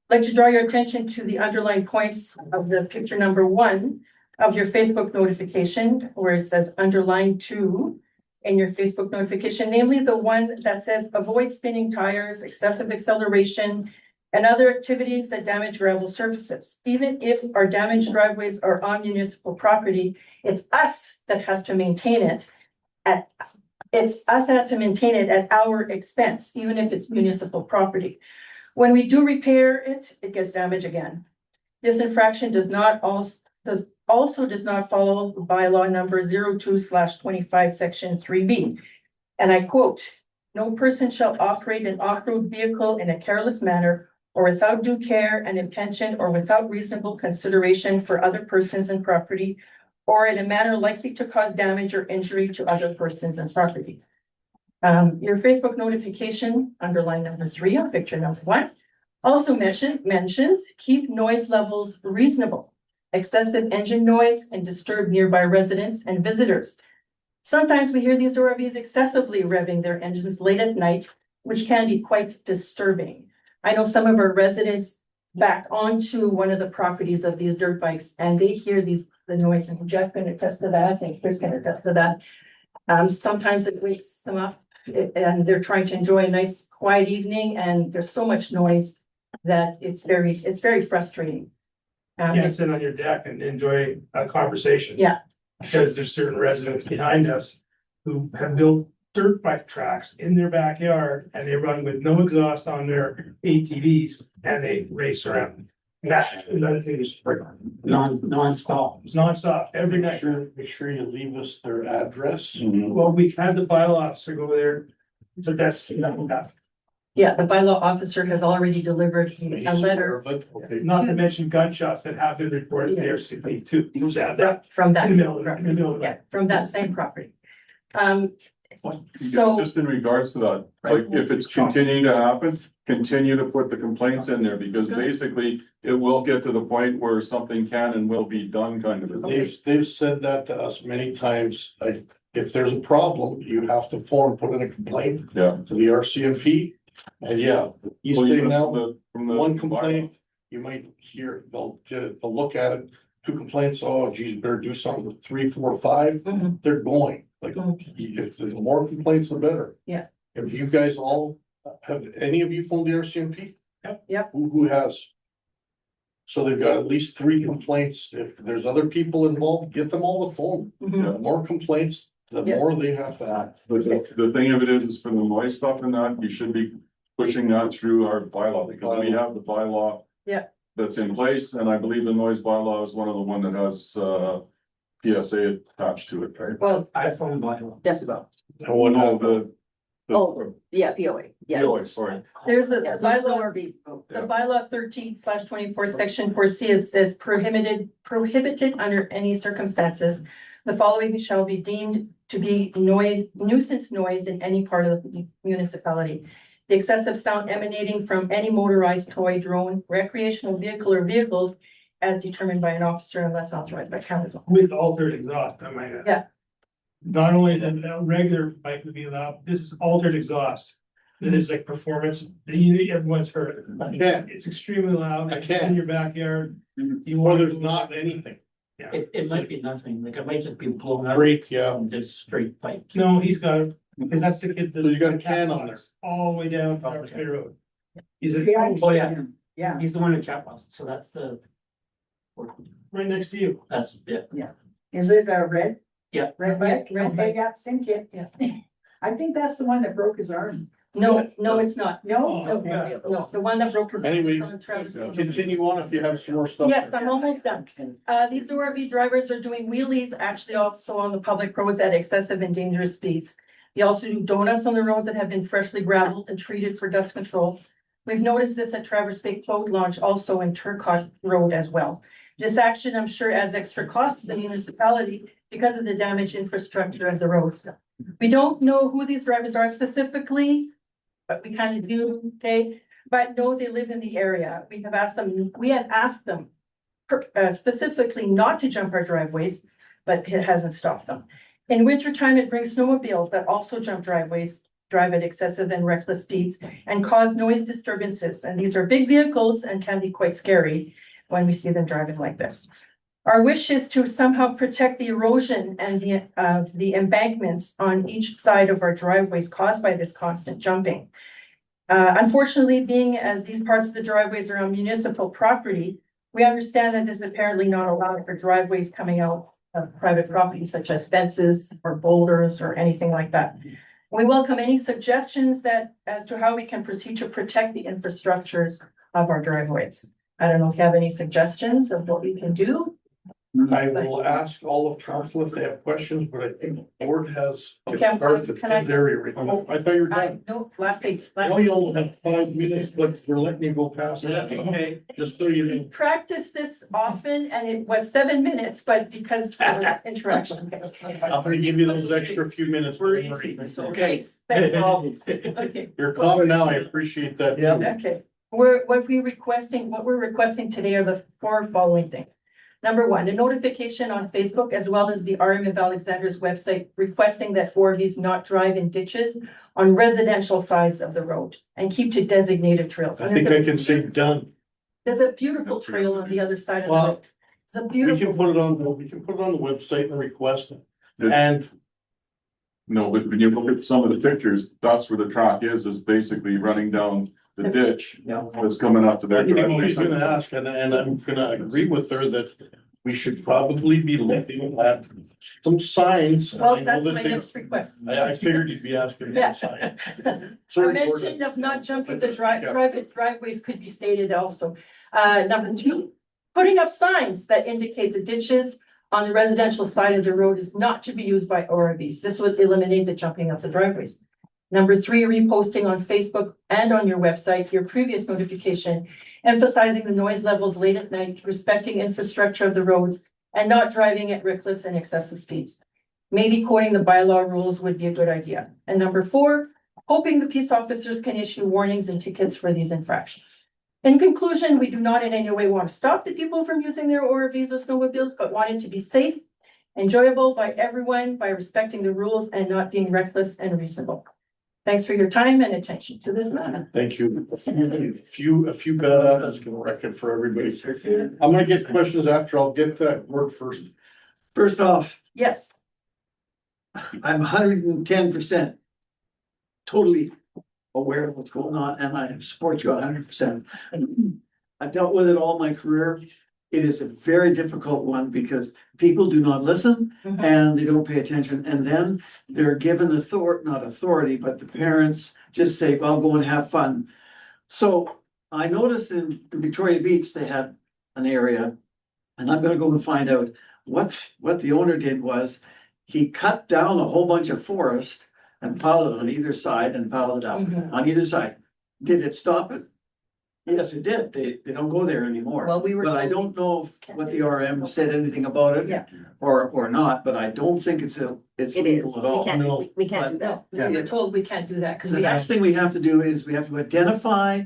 I'd like to draw your attention to the underlined points of the picture number 1 of your Facebook notification, where it says underline 2 in your Facebook notification, namely the one that says avoid spinning tires, excessive acceleration, and other activities that damage gravel surfaces. Even if our damaged driveways are on municipal property, it's us that has to maintain it at our expense, even if it's municipal property. When we do repair it, it gets damaged again. This infraction does not follow bylaw number 02/25, section 3B. And I quote, "No person shall operate an off-road vehicle in a careless manner or without due care and intention or without reasonable consideration for other persons and property, or in a manner likely to cause damage or injury to other persons and property." Your Facebook notification, underline number 3 on picture number 1, also mentions keep noise levels reasonable. Excessive engine noise can disturb nearby residents and visitors. Sometimes we hear these ORVs excessively revving their engines late at night, which can be quite disturbing. I know some of our residents back onto one of the properties of these dirt bikes and they hear the noise, and Jeff can attest to that, and Chris can attest to that. Sometimes it wakes them up and they're trying to enjoy a nice quiet evening and there's so much noise that it's very frustrating. You can't sit on your deck and enjoy a conversation. Yeah. Because there's certain residents behind us who have built dirt bike tracks in their backyard and they run with no exhaust on their ATVs and they race around. That's another thing is non-stop. It's non-stop every night. Make sure you leave us their address. Well, we've had the bylaw officer go there, so that's, Yeah, the bylaw officer has already delivered a letter Okay. not to mention gunshots that have been reported there, too. That from that, in the middle of yeah, from that same property. Yeah, So, just in regards to that, like, if it's continuing to happen, continue to put the complaints in there, because basically it will get to the point where something can and will be done, kind of a thing. They've said that to us many times, like, if there's a problem, you have to put in a complaint Yeah. to the RCMP. And yeah, he's Well, saying even now, from the one complaint, you might hear, they'll look at it, 2 complaints, oh geez, you better do something, 3, 4, 5, Mhm. they're going. Like, if there's more complaints, the better. Yeah. If you guys all, have any of you phoned the RCMP? Yep. Who has? So they've got at least 3 complaints. If there's other people involved, get them all the phone. Mhm. The more complaints, the Yeah. more they have to act. But the thing of it is for the noise stuff and that, you should be pushing that through our bylaw, because we have the bylaw. Yeah. That's in place, and I believe the noise bylaw is one of the one that has, PSA attached to it, right? well, iPhone bylaw. decibel. And what No, happened? Oh, yeah, POA, yeah. POA, sorry. There's a Yeah, the so bylaw, or be- the bylaw 13/24, section 4C, it says prohibited under any circumstances. The following shall be deemed to be nuisance noise in any part of the municipality. The excessive sound emanating from any motorized toy, drone, recreational vehicle or vehicles as determined by an officer unless authorized by council. With altered exhaust, I might add. Yeah. Not only the regular bike would be allowed, this is altered exhaust. That is like performance, everyone's heard it. I can't. It's extremely loud. I It's can't. in your backyard. You Or want there's not anything. Yeah. It might be nothing, like it might just be blown out. Great, yeah. Just straight pipe. No, he's got it, because that's the kid. So you got a can on there. All the way down Power Bay Road. He's a, Oh, yeah, Yeah. he's the one in Chapel, so that's the. right next to you. That's, yeah. Is it a red? Yeah. Red bike? Red Okay, bike. yeah, same kid. Yeah. I think that's the one that broke his arm. No, it's not. No? Oh, Okay. No, the one that broke his. Anyway, on Travis Road. Continue on if you have some more stuff. Yes, I'm almost done. These ORV drivers are doing wheelies actually also on the public roads at excessive and dangerous speeds. They also do donuts on the roads that have been freshly gravelled and treated for dust control. We've noticed this at Traverse Bay Float Launch, also in Turcotte Road as well. This action, I'm sure, adds extra cost to the municipality because of the damaged infrastructure of the roads. We don't know who these drivers are specifically, but we kind of do, okay? But no, they live in the area. We have asked them specifically not to jump our driveways, but it hasn't stopped them. In wintertime, it brings snowmobiles that also jump driveways, drive at excessive and reckless speeds, and cause noise disturbances. And these are big vehicles and can be quite scary when we see them driving like this. Our wish is to somehow protect the erosion and the embankments on each side of our driveways caused by this constant jumping. Unfortunately, being as these parts of the driveways are on municipal property, we understand that this is apparently not allowed for driveways coming out of private property such as fences or boulders or anything like that. We welcome any suggestions as to how we can proceed to protect the infrastructures of our driveways. I don't know if you have any suggestions of what we can do. I will ask all of council if they have questions, but I think the board has. Okay, started the can I- area right now. I thought you were done. No, last page. I know you only have 5 minutes, but we're letting you go past that. Okay. Just so you We know. practiced this often and it was 7 minutes, but because there was interaction. I'm gonna give you those extra few minutes. It's okay. Okay, You're calm now. I appreciate that. too. okay. What we're requesting today are the 4 following things. Number 1, a notification on Facebook as well as the RM of Alexander's website requesting that ORVs not drive in ditches on residential sides of the road and keep to designated trails. I think I can say done. There's a beautiful trail on the other side of the Well, road. It's a We beautiful. can put it on the website and request it. And No, but when you look at some of the pictures, that's where the track is basically running down the ditch Yeah. that's coming up to their I was driveway. gonna ask, and I'm gonna agree with her that we should probably be looking at some signs. And I Well, know that's that my they- next request. I figured you'd be asking for Yeah. a sign. A Sorry, mention Gordon. of not jumping the Yeah. private driveways could be stated also. Number two, putting up signs that indicate the ditches on the residential side of the road is not to be used by ORVs. This would eliminate the jumping of the driveways. Number three, reposting on Facebook and on your website your previous notification, emphasizing the noise levels late at night, respecting infrastructure of the roads, and not driving at reckless and excessive speeds. Maybe quoting the bylaw rules would be a good idea. And number four, hoping the peace officers can issue warnings and tickets for these infractions. In conclusion, we do not in any way want to stop the people from using their ORVs or snowmobiles, but want it to be safe, enjoyable by everyone by respecting the rules and not being reckless and reasonable. Thanks for your time and attention to this matter. Thank you. If you got that, that's gonna wreck it for everybody. I'm gonna get questions after. I'll get that word first. First off, Yes, I'm 110% totally aware of what's going on, and I support you 100%. I've dealt with it all my career. It is a very difficult one because people do not listen Mhm. and they don't pay attention. And then they're given not authority, but the parents just say, well, go and have fun. So I noticed in Victoria Beach, they had an area, and I'm gonna go and find out what the owner did was he cut down a whole bunch of forest and piled it on either side and piled it up Mhm. on either side. Did it stop it? Yes, it did. They don't go there anymore. Well, we were But I told don't know what the RM said anything about it. Yeah. Or not, but I don't think it's It is. legal at all. No. We can't do that. no, we were told we can't do that because The we next asked. thing we have to do is we have to identify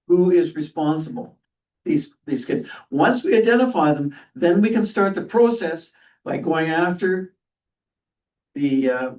who is responsible. These kids. Once we identify them, then we can start the process by going after the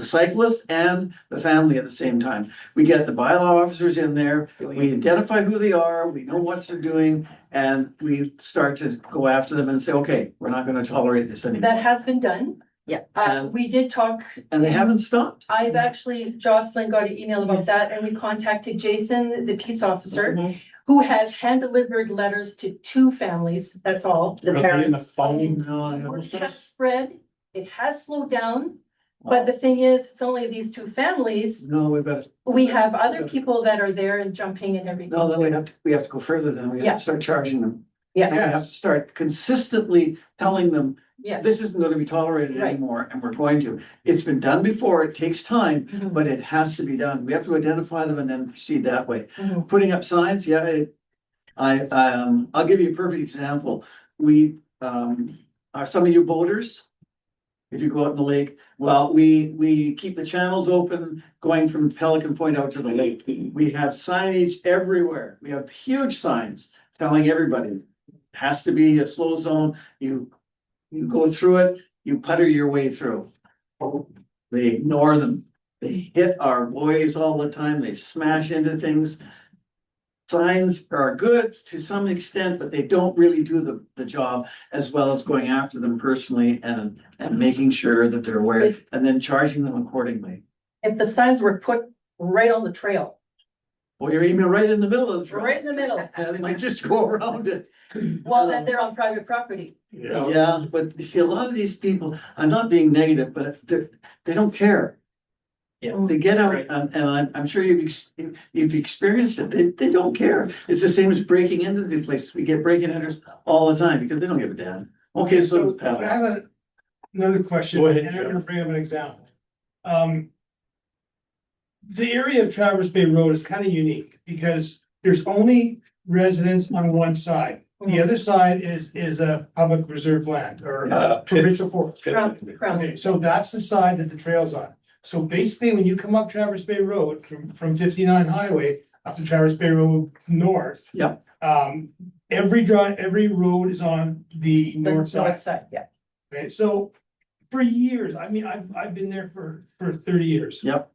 cyclist and the family at the same time. We get the bylaw officers in there, we identify who they are, we know what they're doing, and we start to go after them and say, okay, we're not gonna tolerate this anymore. That has been done. Yeah. We did talk. And they haven't stopped. I've actually, Jocelyn got an email about that and we contacted Jason, the peace officer, who has hand delivered letters to 2 families, that's all. The parents. It has spread, it has slowed down, but the thing is, it's only these 2 families. No, we've got, We have other people that are there and jumping and everything. no, then we have to go further, then we have Yeah. to start charging them. And we Yeah, have to start consistently telling them, yes. this isn't gonna be tolerated Right. anymore, and we're going to. It's been done before, it takes time, Mhm. but it has to be done. We have to identify them and then proceed that way. Mhm. Putting up signs, yeah, I'll give you a perfect example. Are some of you boaters? If you go out in the lake, well, we keep the channels open going from Pelican Point out to the lake. We have signage everywhere. We have huge signs telling everybody. Has to be a slow zone. You go through it, you putter your way through. They ignore them. They hit our boys all the time. They smash into things. Signs are good to some extent, but they don't really do the job as well as going after them personally and making sure that they're aware and then charging them accordingly. If the signs were put right on the trail, Or you're even right in the middle of the trail. right in the middle, They might just go around it. well, then they're on private property. Yeah, but you see, a lot of these people, I'm not being negative, but they don't care. Yeah. They get out and I'm sure you've experienced it. They don't care. It's the same as breaking into the place. We get breaking enters all the time because they don't give a damn. Okay, so. I have another question, Go ahead, and I'm Jeff. gonna bring up an example. The area of Traverse Bay Road is kind of unique because there's only residents on one side. The other side is a public reserve land or provincial forest. Crown. Okay, so that's the side that the trail's on. So basically, when you come up Traverse Bay Road from 59 Highway up to Traverse Bay Road North. Yep. Every road is on the north side. Yeah. Okay, so for years, I mean, I've been there for 30 years. Yep.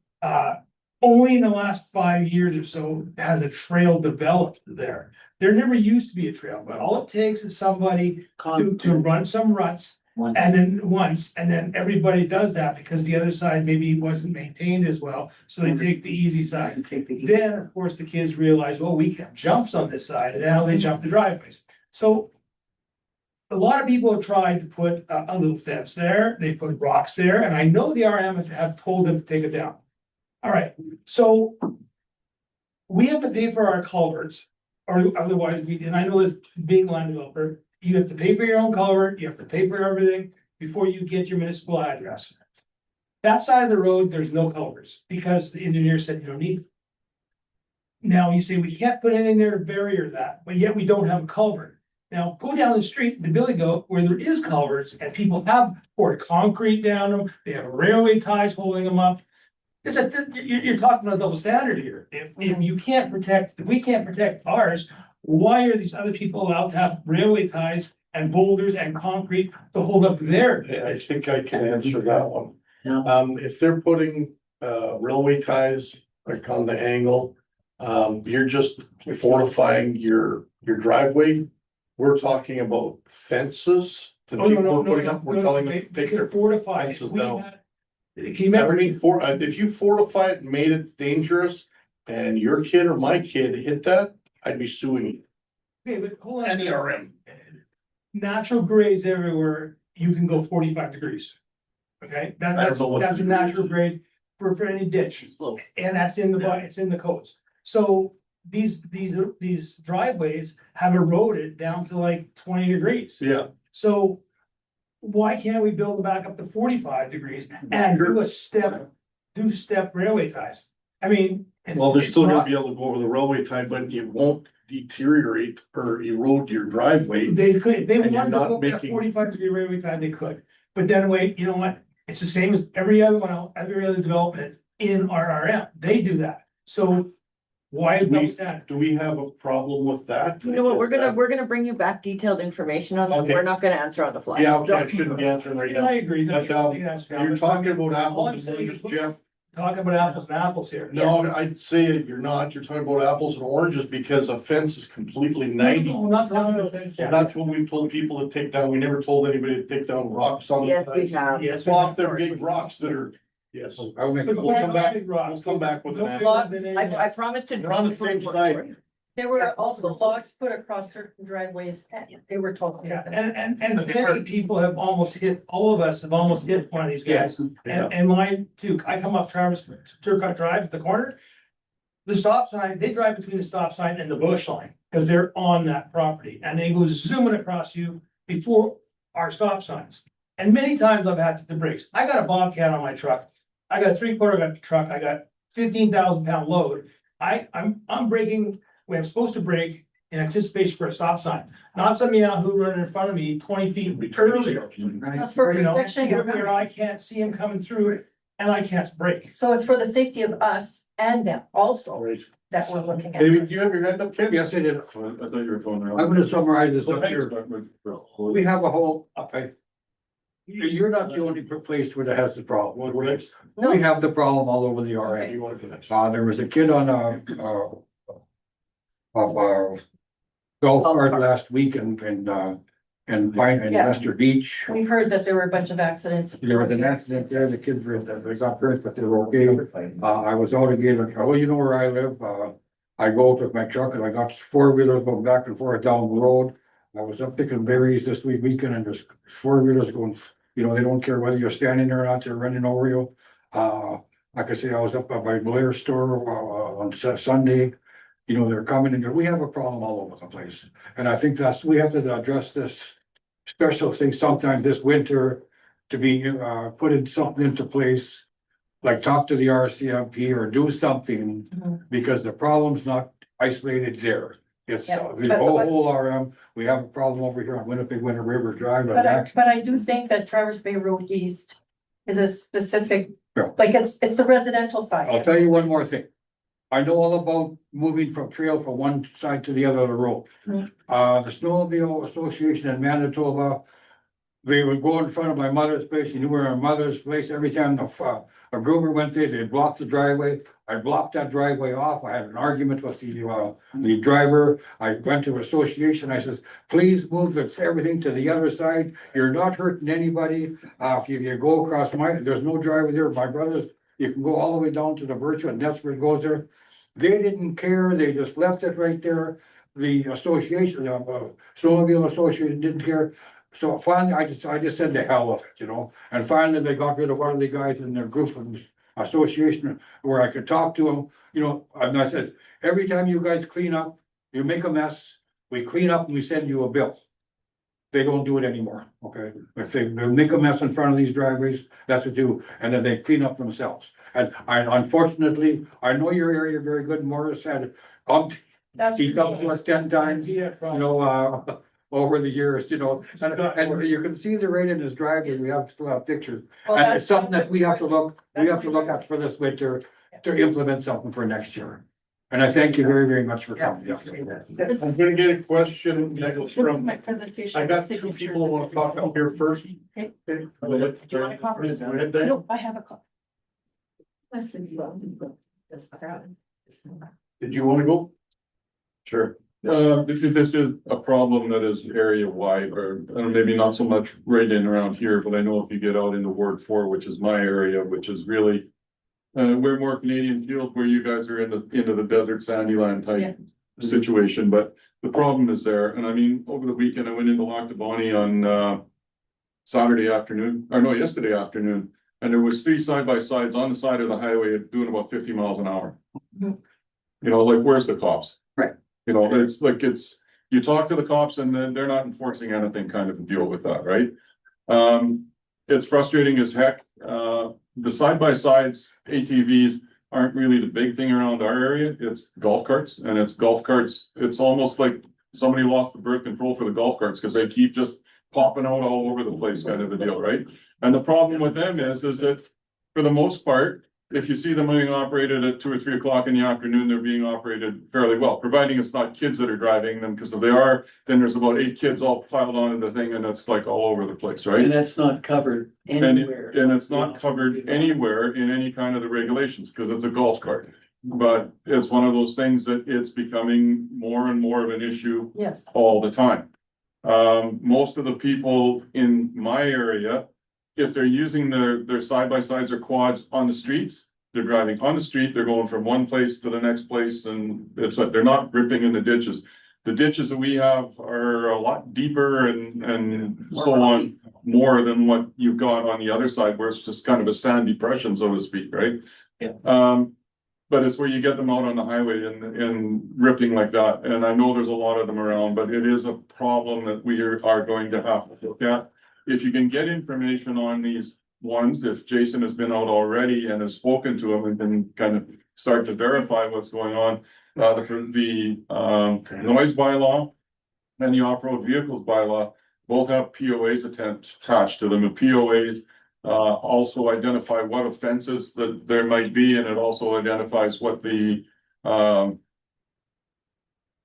Only in the last 5 years or so has a trail developed there. There never used to be a trail, but all it takes is somebody to run some ruts And then once, and then everybody does that because the other side maybe wasn't maintained as well, so they take the easy side. Then, of course, the kids realize, well, we have jumps on this side, and now they jump the driveways. So a lot of people have tried to put a little fence there, they put rocks there, and I know the RM have told them to take it down. All right, so we have to pay for our culverts, or otherwise we, and I know as being land developer, you have to pay for your own culvert, you have to pay for everything before you get your municipal address. That side of the road, there's no culverts, because the engineer said you don't need. Now you say we can't put anything there to barrier that, but yet we don't have a culvert. Now go down the street to Billy Goat where there is culverts and people have poured concrete down them, they have railway ties holding them up. You're talking about double standard here. If you can't protect, if we can't protect ours, why are these other people allowed to have railway ties and boulders and concrete to hold up their? I think I can answer that one. If they're putting railway ties like on the angle, you're just fortifying your driveway. We're talking about fences. The Oh, people we're putting up, we're telling them to take their fortify. fences down. Can you remember? If you fortify it and made it dangerous and your kid or my kid hit that, I'd be suing you. Okay, but hold on. Any RM. Natural grades everywhere, you can go 45 degrees. Okay, I don't know what that's a the natural grade for any ditch. And that's in it's in the codes. So these driveways have eroded down to like 20 degrees. Yeah. So why can't we build them back up to 45 degrees and do step railway ties? I mean. Well, they're it's still gonna not- be able to go over the railway tie, but it won't deteriorate or erode your driveway. They could, if they And you're wanted to not go that making- 45-degree railway tie, they could. But then wait, you know what? It's the same as every other one else, every other development in our RM. They do that. So why Do we- double standard? Do we have a problem with that? You know what, we're gonna bring you back detailed information on that, Okay. we're not gonna answer on the fly. Yeah, okay, I shouldn't be answering right Yeah, now. I agree. But, you're talking about All I'm apples saying and is- oranges, Jeff. Talking about apples and apples here. No, I'd say you're not. You're talking about apples and oranges because a fence is completely No, 90. we're not talking about that. And that's what we've told people to take down. We never told anybody to take down rocks on the Yes, we sides. have. Yes. Well, if they're big rocks that are, yes. I'll make, But We'll come back, big rocks. we'll come back with an No answer. blocks. I promised to. They're on the same side. There were also logs put across certain driveways, and they were told. Yeah, and many people have almost hit, all of us have almost hit one of these guys. And mine too. I come up Travis Turcot Drive at the corner. The stop sign, they drive between the stop sign and the bush line because they're on that property and they go zooming across you before our stop signs. And many times I've had to the brakes. I got a Bobcat on my truck. I got a 3/4 got the truck. I got 15,000-pound load. I'm braking when I'm supposed to brake in anticipation for a stop sign, not some Yahoo running in front of me 20 feet earlier. That's for You know, protection. where I can't see him coming through it and I can't brake. So it's for the safety of us and them also Right. that we're looking at. David, do you have your hand up, Ken? yes, I did. I thought you were going around. I'm gonna summarize this Go up ahead. here. We have a whole, okay. You're not the only place where that has the problem. What next? We have the problem all over the RM. You want to go next? There was a kid on golf cart last week and Pine and Yeah. Lester Beach. We've heard that there were a bunch of accidents. There was an accident there, the kids were, they got hurt, but they were okay. I was out again, well, you know where I live, I go out with my truck and I got four-wheelers going back and forth down the road. I was up picking berries this weekend and there's four-wheelers going, you know, they don't care whether you're standing there or not, they're running over you. Like I say, I was up by my Blair store, on Sunday. You know, they're coming in there. We have a problem all over the place. And I think we have to address this special thing sometime this winter to be, putting something into place. Like talk to the RCMP or do something, because the problem's not isolated there. It's Yeah, the but- whole RM. We have a problem over here on Winnipeg Winter River Drive. But I do think that Traverse Bay Road East is a specific, Yeah. like it's the residential side. I'll tell you one more thing. I know all about moving from trail from one side to the other of the road. Mhm. The Snowmobile Association in Manitoba, They would go in front of my mother's place. You knew where my mother's place. Every time a groomer went there, they'd block the driveway. I blocked that driveway off. I had an argument with the driver. I went to association. I says, please move everything to the other side. You're not hurting anybody. If you go across there's no driveway there. My brother's, you can go all the way down to the Virtue, and that's where it goes there. They didn't care. They just left it right there. The association, Snowmobile Association didn't care. So finally, I just said the hell with it, and finally they got rid of one of the guys in their group of association where I could talk to them, and I said, every time you guys clean up, you make a mess, we clean up and we send you a bill. They don't do it anymore, okay? If they make a mess in front of these driveways, that's what they do, and then they clean up themselves. And unfortunately, I know your area very good. Morris had, he comes to us 10 times, over the years, and you can see the rate in his driveway. We still have pictures. And it's something that we have to look at for this winter to implement something for next year. And I thank you very, very much for coming. I'm gonna get a question next from, I got two people who want to talk up here first. Do you want a copy? No, I have a copy. Did you want to go? Sure. This is a problem that is area wide, or maybe not so much right in around here, but I know if you get out into Ward 4, which is my area, which is really. We're more Canadian Field, where you guys are into the desert sandy land type situation, but the problem is there. And I mean, over the weekend, I went into Lac du Bonnet on yesterday afternoon, and there was 3 side-by-sides on the side of the highway doing about 50 miles an hour. Where's the cops? Right. You talk to the cops and then they're not enforcing anything kind of deal with that, right? It's frustrating as heck. The side-by-sides, ATVs aren't really the big thing around our area. It's golf carts, and it's almost like somebody lost the birth control for the golf carts because they keep just popping out all over the place kind of a deal, right? And the problem with them is that for the most part, if you see them being operated at 2 or 3 o'clock in the afternoon, they're being operated fairly well, providing it's not kids that are driving them, because if they are, then there's about 8 kids all piled onto the thing, and it's like all over the place, right? And that's not covered anywhere. And it's not covered anywhere in any kind of the regulations, because it's a golf cart. But it's one of those things that it's becoming more and more of an issue all the time. Most of the people in my area, if they're using their side-by-sides or quads on the streets, they're driving on the street, they're going from one place to the next place, and it's like, they're not ripping in the ditches. The ditches that we have are a lot deeper and so on, more than what you've got on the other side, where it's just kind of a sand depression, so to speak, right? But it's where you get them out on the highway and ripping like that, and I know there's a lot of them around, but it is a problem that we are going to have to look at. If you can get information on these ones, if Jason has been out already and has spoken to them and can kind of start to verify what's going on, the noise bylaw and the off-road vehicles bylaw both have POAs attached to them. The POAs also identify what offenses that there might be, and it also identifies what the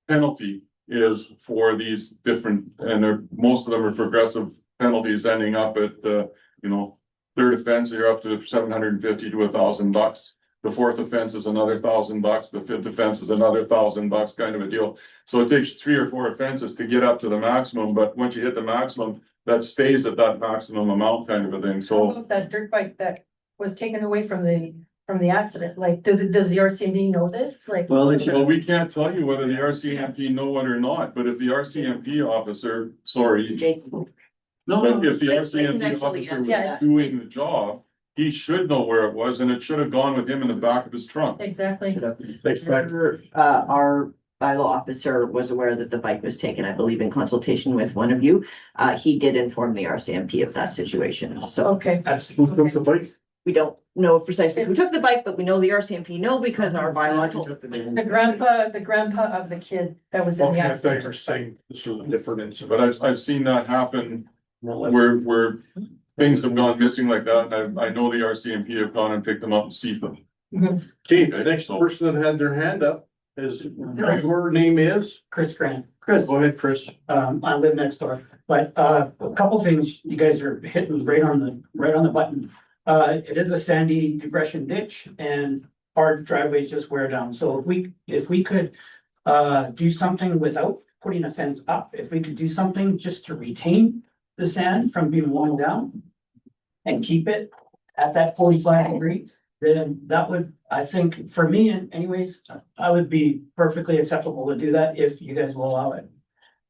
penalty is for these different, and most of them are progressive penalties, ending up at third offense, you're up to $750 to $1,000. The fourth offense is another $1,000. The fifth offense is another $1,000, kind of a deal. So it takes 3 or 4 offenses to get up to the maximum, but once you hit the maximum, that stays at that maximum amount, kind of a thing. So How about that dirt bike that was taken away from the accident? Like, does the RCMP know this? Like, well, we can't tell you whether the RCMP know it or not, but if the RCMP officer, but if the RCMP officer was doing the job, he should know where it was, and it should have gone with him in the back of his trunk. Exactly. Our bylaw officer was aware that the bike was taken, I believe, in consultation with one of you. He did inform the RCMP of that situation, so. Okay. Who took the bike? We don't know precisely who took the bike, but we know the RCMP know because our bylaw told. The grandpa of the kid that was in the accident. You're saying this was a different incident. But I've seen that happen where things have gone missing like that, and I know the RCMP have gone and picked them up and seized them. Okay, the next person that had their hand up. is, your name is? Chris Grant. Chris, Go ahead, Chris. I live next door, but a couple things you guys are hitting right on the button. It is a sandy depression ditch and our driveways just wear down. So if we could do something without putting a fence up, if we could do something just to retain the sand from being worn down and keep it at that 45 degrees, then that would, I think, for me anyways, I would be perfectly acceptable to do that if you guys will allow it.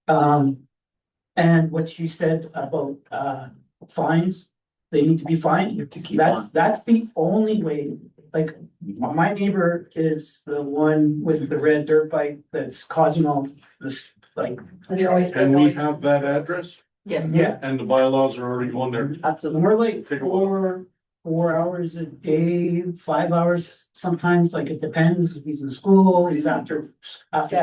And what you said about fines, they need to be fined. That's the only way, like, my neighbor is the one with the red dirt bike that's causing all this, like. And we have that address? Yes. Yeah. And the bylaws are already going there? Absolutely. We're like 4 hours a day, 5 hours sometimes, like it depends. If he's in school, he's after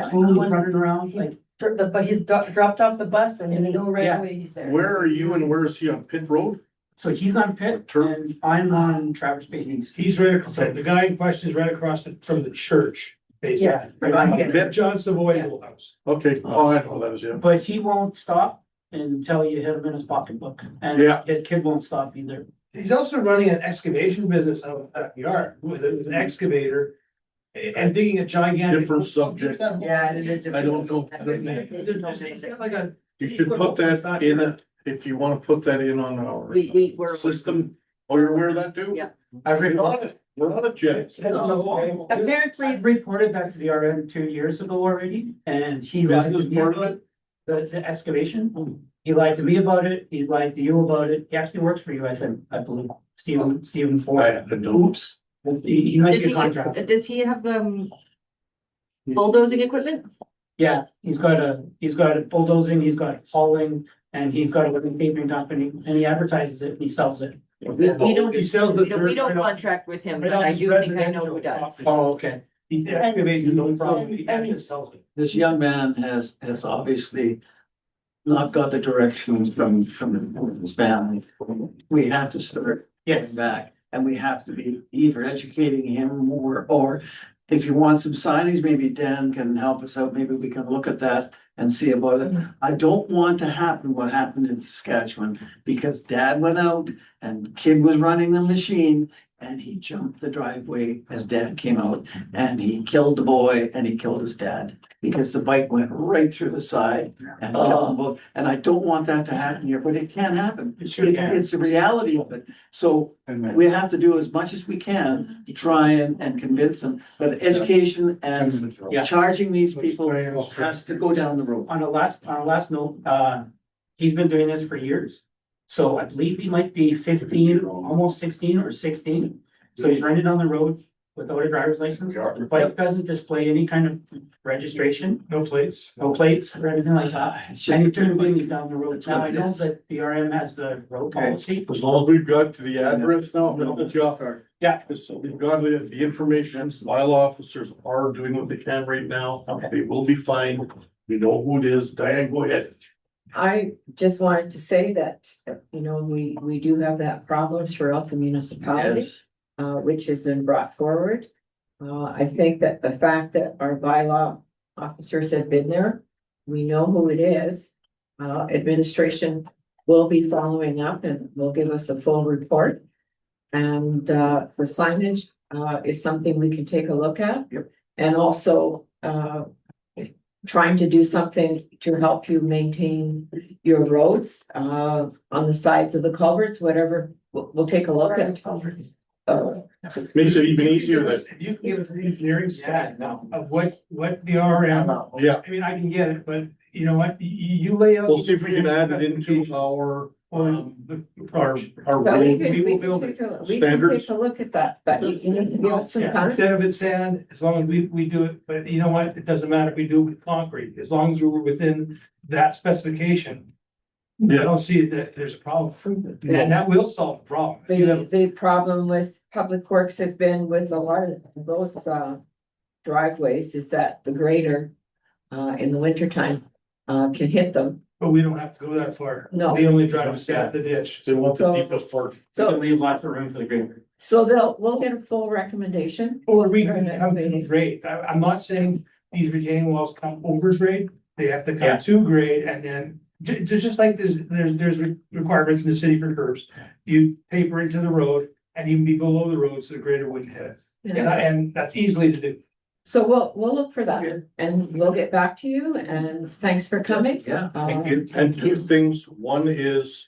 school, he's running around, like. But he's dropped off the bus and you know right Yeah. away he's there. Where are you and where is he, on Pitt Road? So he's on Pitt and I'm on Traverse Bay East. He's right across, the guy in question is right across from the church, basically. Yeah, right on. John Savoy old house. Okay, oh, I know that is, yeah. But he won't stop until you hit him in his pocketbook, and Yeah. his kid won't stop either. He's also running an excavation business out of that yard with an excavator and digging a gigantic. Different subject. Yeah. it is a I don't know. He's got like a. You should put that in, if you wanna put that in on our We're. system. Oh, you're aware of that too? Yeah. I've We're on it, we're on it, Jeff. Apparently, I've reported that to the RM 2 years ago already, and he This lied was to me part of about the excavation. He lied to me about it, he lied to you about it, he actually works for you, I think, I believe, Stephen Ford. I don't. Oops. He might Does be a contractor. does he have bulldozing equipment? Yeah, he's got a bulldozing, he's got hauling, and he's got a living paving company, and he advertises it, and he sells it. We don't, He sells the we don't dirt right off- contract with him, right but off I his do think I know residential who does. property. Oh, okay. He excavates his own property and just sells it. this young man has obviously not got the directions from his family. We have to start getting back, and we have to be either educating him more, or if you want some signage, maybe Dan can help us out, maybe we can look at that and see about it. I don't want to happen what happened in Saskatchewan, because dad went out and kid was running the machine and he jumped the driveway as dad came out, and he killed the boy and he killed his dad because the bike went right through the side and killed them both. And I don't want that to happen here, but it can happen. It's the reality of it. So we have to do as much as we can to try and convince them, but education and charging these people has to go down the road. On a last note, he's been doing this for years. So I believe he might be 15, almost 16 or 16. So he's running down the road without a driver's license. The bike doesn't display any kind of registration, No plates. no plates or anything like that. And he's doing wheelies down the road. Now I know that the RM has the road policy. As long as we've got to the address now, we'll get you off our. Yeah. So we've got the information, bylaw officers are doing what they can right now, they will be fine, we know who it is, Diane, go ahead. I just wanted to say that, you know, we do have that problem throughout the municipality, which has been brought forward. I think that the fact that our bylaw officers have been there, we know who it is. Administration will be following up and will give us a full report. And the signage is something we can take a look at. Yep. And also trying to do something to help you maintain your roads on the sides of the culverts, whatever, we'll take a look at. Makes it even easier that, You can give us an engineering stat now of what the RM. yeah, I mean, I can get it, but you know what, you lay out. we'll see if we can add it into our, our But we road can, we can build take a, we can standards. take a look at that, but you need to give us some time. Instead of it sand, as long as we do it, but you know what, it doesn't matter if we do it with concrete, as long as we're within that specification. I don't see that there's a problem, and that will solve the problem. If you have- The problem with Public Works has been with a lot of those driveways is that the grader in the wintertime can hit them But we don't have to go that far. No. We only drive to step the ditch. They want the So- deepest part. So, leave lots of room for the grader. so we'll get a full recommendation. Or we can come in grade. I'm not saying these retaining walls come over grade. They have to Yeah. come to grade and then just like there's requirements in the city for curbs. You taper into the road and even be below the road so the grader wouldn't hit it. And that's easily to do. So we'll look for that and we'll get back to you and thanks for coming. Yeah, thank you. And two things, one is,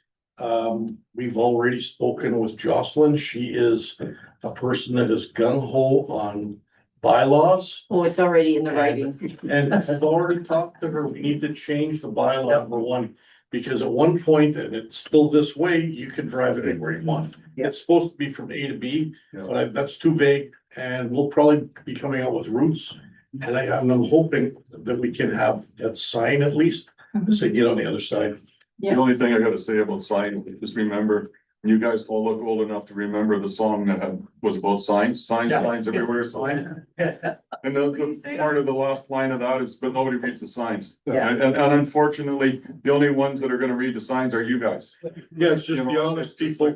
we've already spoken with Jocelyn, she is a person that is gung ho on bylaws. Oh, it's already in the writing. And I've already talked to her, we need to change the bylaw number one, because at one point, and it's still this way, you can drive it anywhere you want. It's supposed to be from A to B, but that's too vague, and we'll probably be coming out with routes. And I'm hoping that we can have that sign at least, to say get on the other side. The only thing I gotta say about sign, just remember, you guys all look old enough to remember the song that was about signs, signs everywhere, sign. And the part of the last line of that is, but nobody reads the signs. Yeah. And unfortunately, the only ones that are gonna read the signs are you guys. Yeah, it's just the honest people.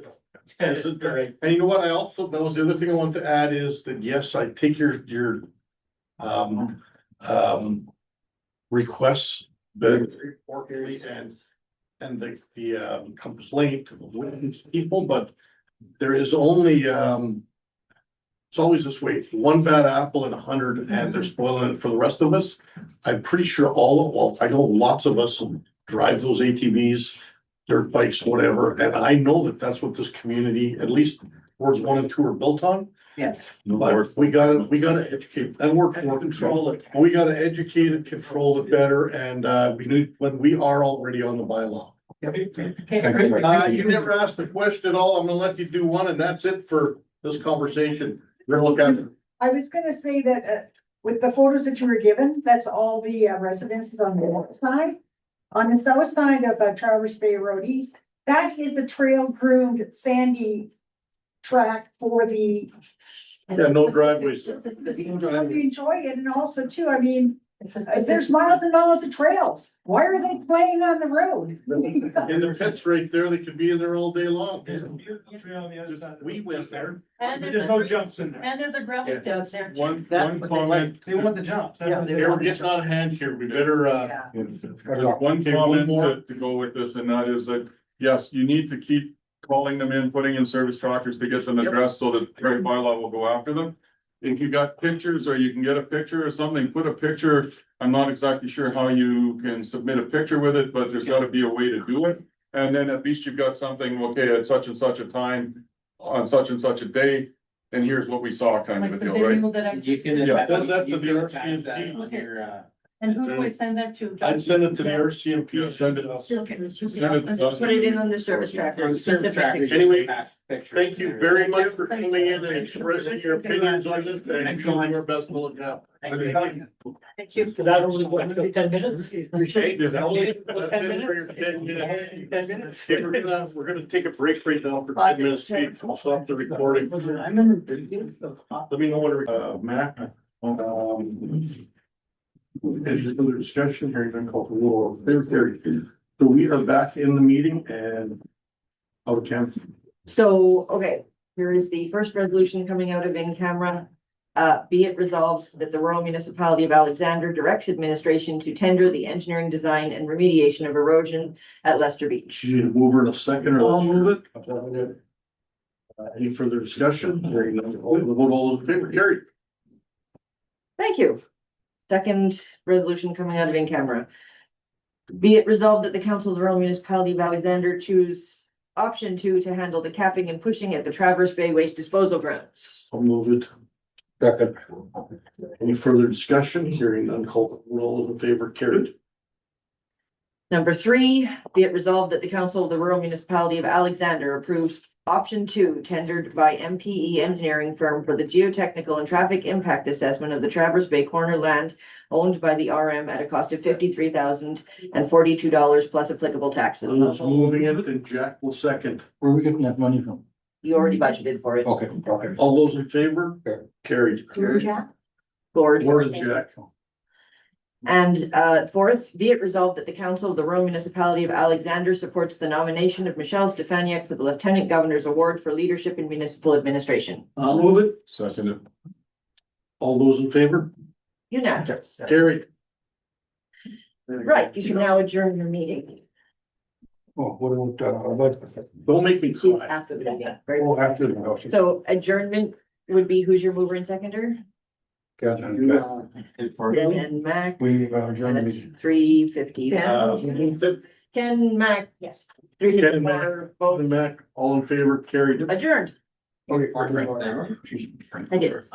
And you know what, that was the other thing I want to add is that, yes, I take your requests very importantly and the complaint with these people, but there is only, it's always this way, one bad apple in 100 and they're spoiling it for the rest of us. I'm pretty sure I know lots of us drive those ATVs, dirt bikes, whatever, and I know that that's what this community, at least wards 1 and 2 are built on. Yes. But we gotta educate and work for control it. We gotta educate it, control it better, and we need, when we are already on the bylaw. You never asked the question at all. I'm gonna let you do one, and that's it for this conversation. We're gonna look at it. I was gonna say that, with the photos that you were given, that's all the residences on the north side. On the south side of Traverse Bay Road East, that is a trail groomed sandy track for the. Yeah, no driveways. To enjoy it, and also too, I mean, there's miles and miles of trails. Why are they playing on the road? In the pits right there, they could be in there all day long. There's a beautiful trail on the other side. We went there. And There's no jumps in there. And there's a gravel pit there. too. One comment, They want the jumps. Yeah, we're getting out of hand here. We better, one Okay, comment one more. to go with this, and that is that, yes, you need to keep calling them in, putting in service trackers to get them addressed so that the right bylaw will go after them. If you got pictures or you can get a picture or something, put a picture. I'm not exactly sure how you can submit a picture with it, but there's gotta be a way to do it. And then at least you've got something, okay, at such and such a time, on such and such a day, and here's what we saw kind of Like a the deal, right? video that I. You can. Yeah, send that to you the can RCMP. attach that on your, And who do I send that to? I'd send it to the RCMP. Yeah, send it. Okay. Send it to us. Put it in on the service tracker. or the service tracker. you can Anyway, attach pictures Thank you there. very much for coming in and expressing your opinions on this, and doing your best to look out. Thank you. So that only, what, 10 minutes? Okay, that's it for your 10 minutes. 10 minutes. Okay, we're gonna take a break right now for 10 minutes. We'll stop the recording. Let me know when, Matt. Any further discussion here, you're gonna call for roll. So we are back in the meeting and. Oh, Ken. So, okay, here is the first resolution coming out of in camera. Be it resolved that the Rural Municipality of Alexander directs administration to tender the engineering design and remediation of erosion at Lester Beach. You need a mover in a second, or? I'll move it. Any further discussion? Hearing none, all the vote, all those in favor, carried. Thank you. Second resolution coming out of in camera. Be it resolved that the Council of the Rural Municipality of Alexander choose option 2 to handle the capping and pushing at the Traverse Bay Waste Disposal Grounds. I'll move it. Second. Any further discussion? Hearing none, call for roll in favor, carried. Number 3, be it resolved that the Council of the Rural Municipality of Alexander approves option 2 tendered by MPE engineering firm for the geotechnical and traffic impact assessment of the Traverse Bay corner land owned by the RM at a cost of $53,042 plus applicable taxes. Who's moving it, and Jack will second. Where are we getting that money from? You already budgeted for it. Okay. All those in favor? Carried. Jack? Gord. Word is Jack. And fourth, be it resolved that the Council of the Rural Municipality of Alexander supports the nomination of Michelle Stefaniak for the Lieutenant Governor's Award for Leadership in Municipal Administration. I'll move it. Second it. All those in favor? Unanimous. Carried. Right, you can now adjourn your meeting. Oh, what about, Don't make me cry. After the meeting. Very oh, good. after the motion. So adjournment would be who's your mover and seconder? Catherine, Ben and Mac. we, adjourned the meeting. 3:50. Ken, Mac, yes. 3:54, Going back, all in favor, carried. adjourned. Okay. I did. Okay.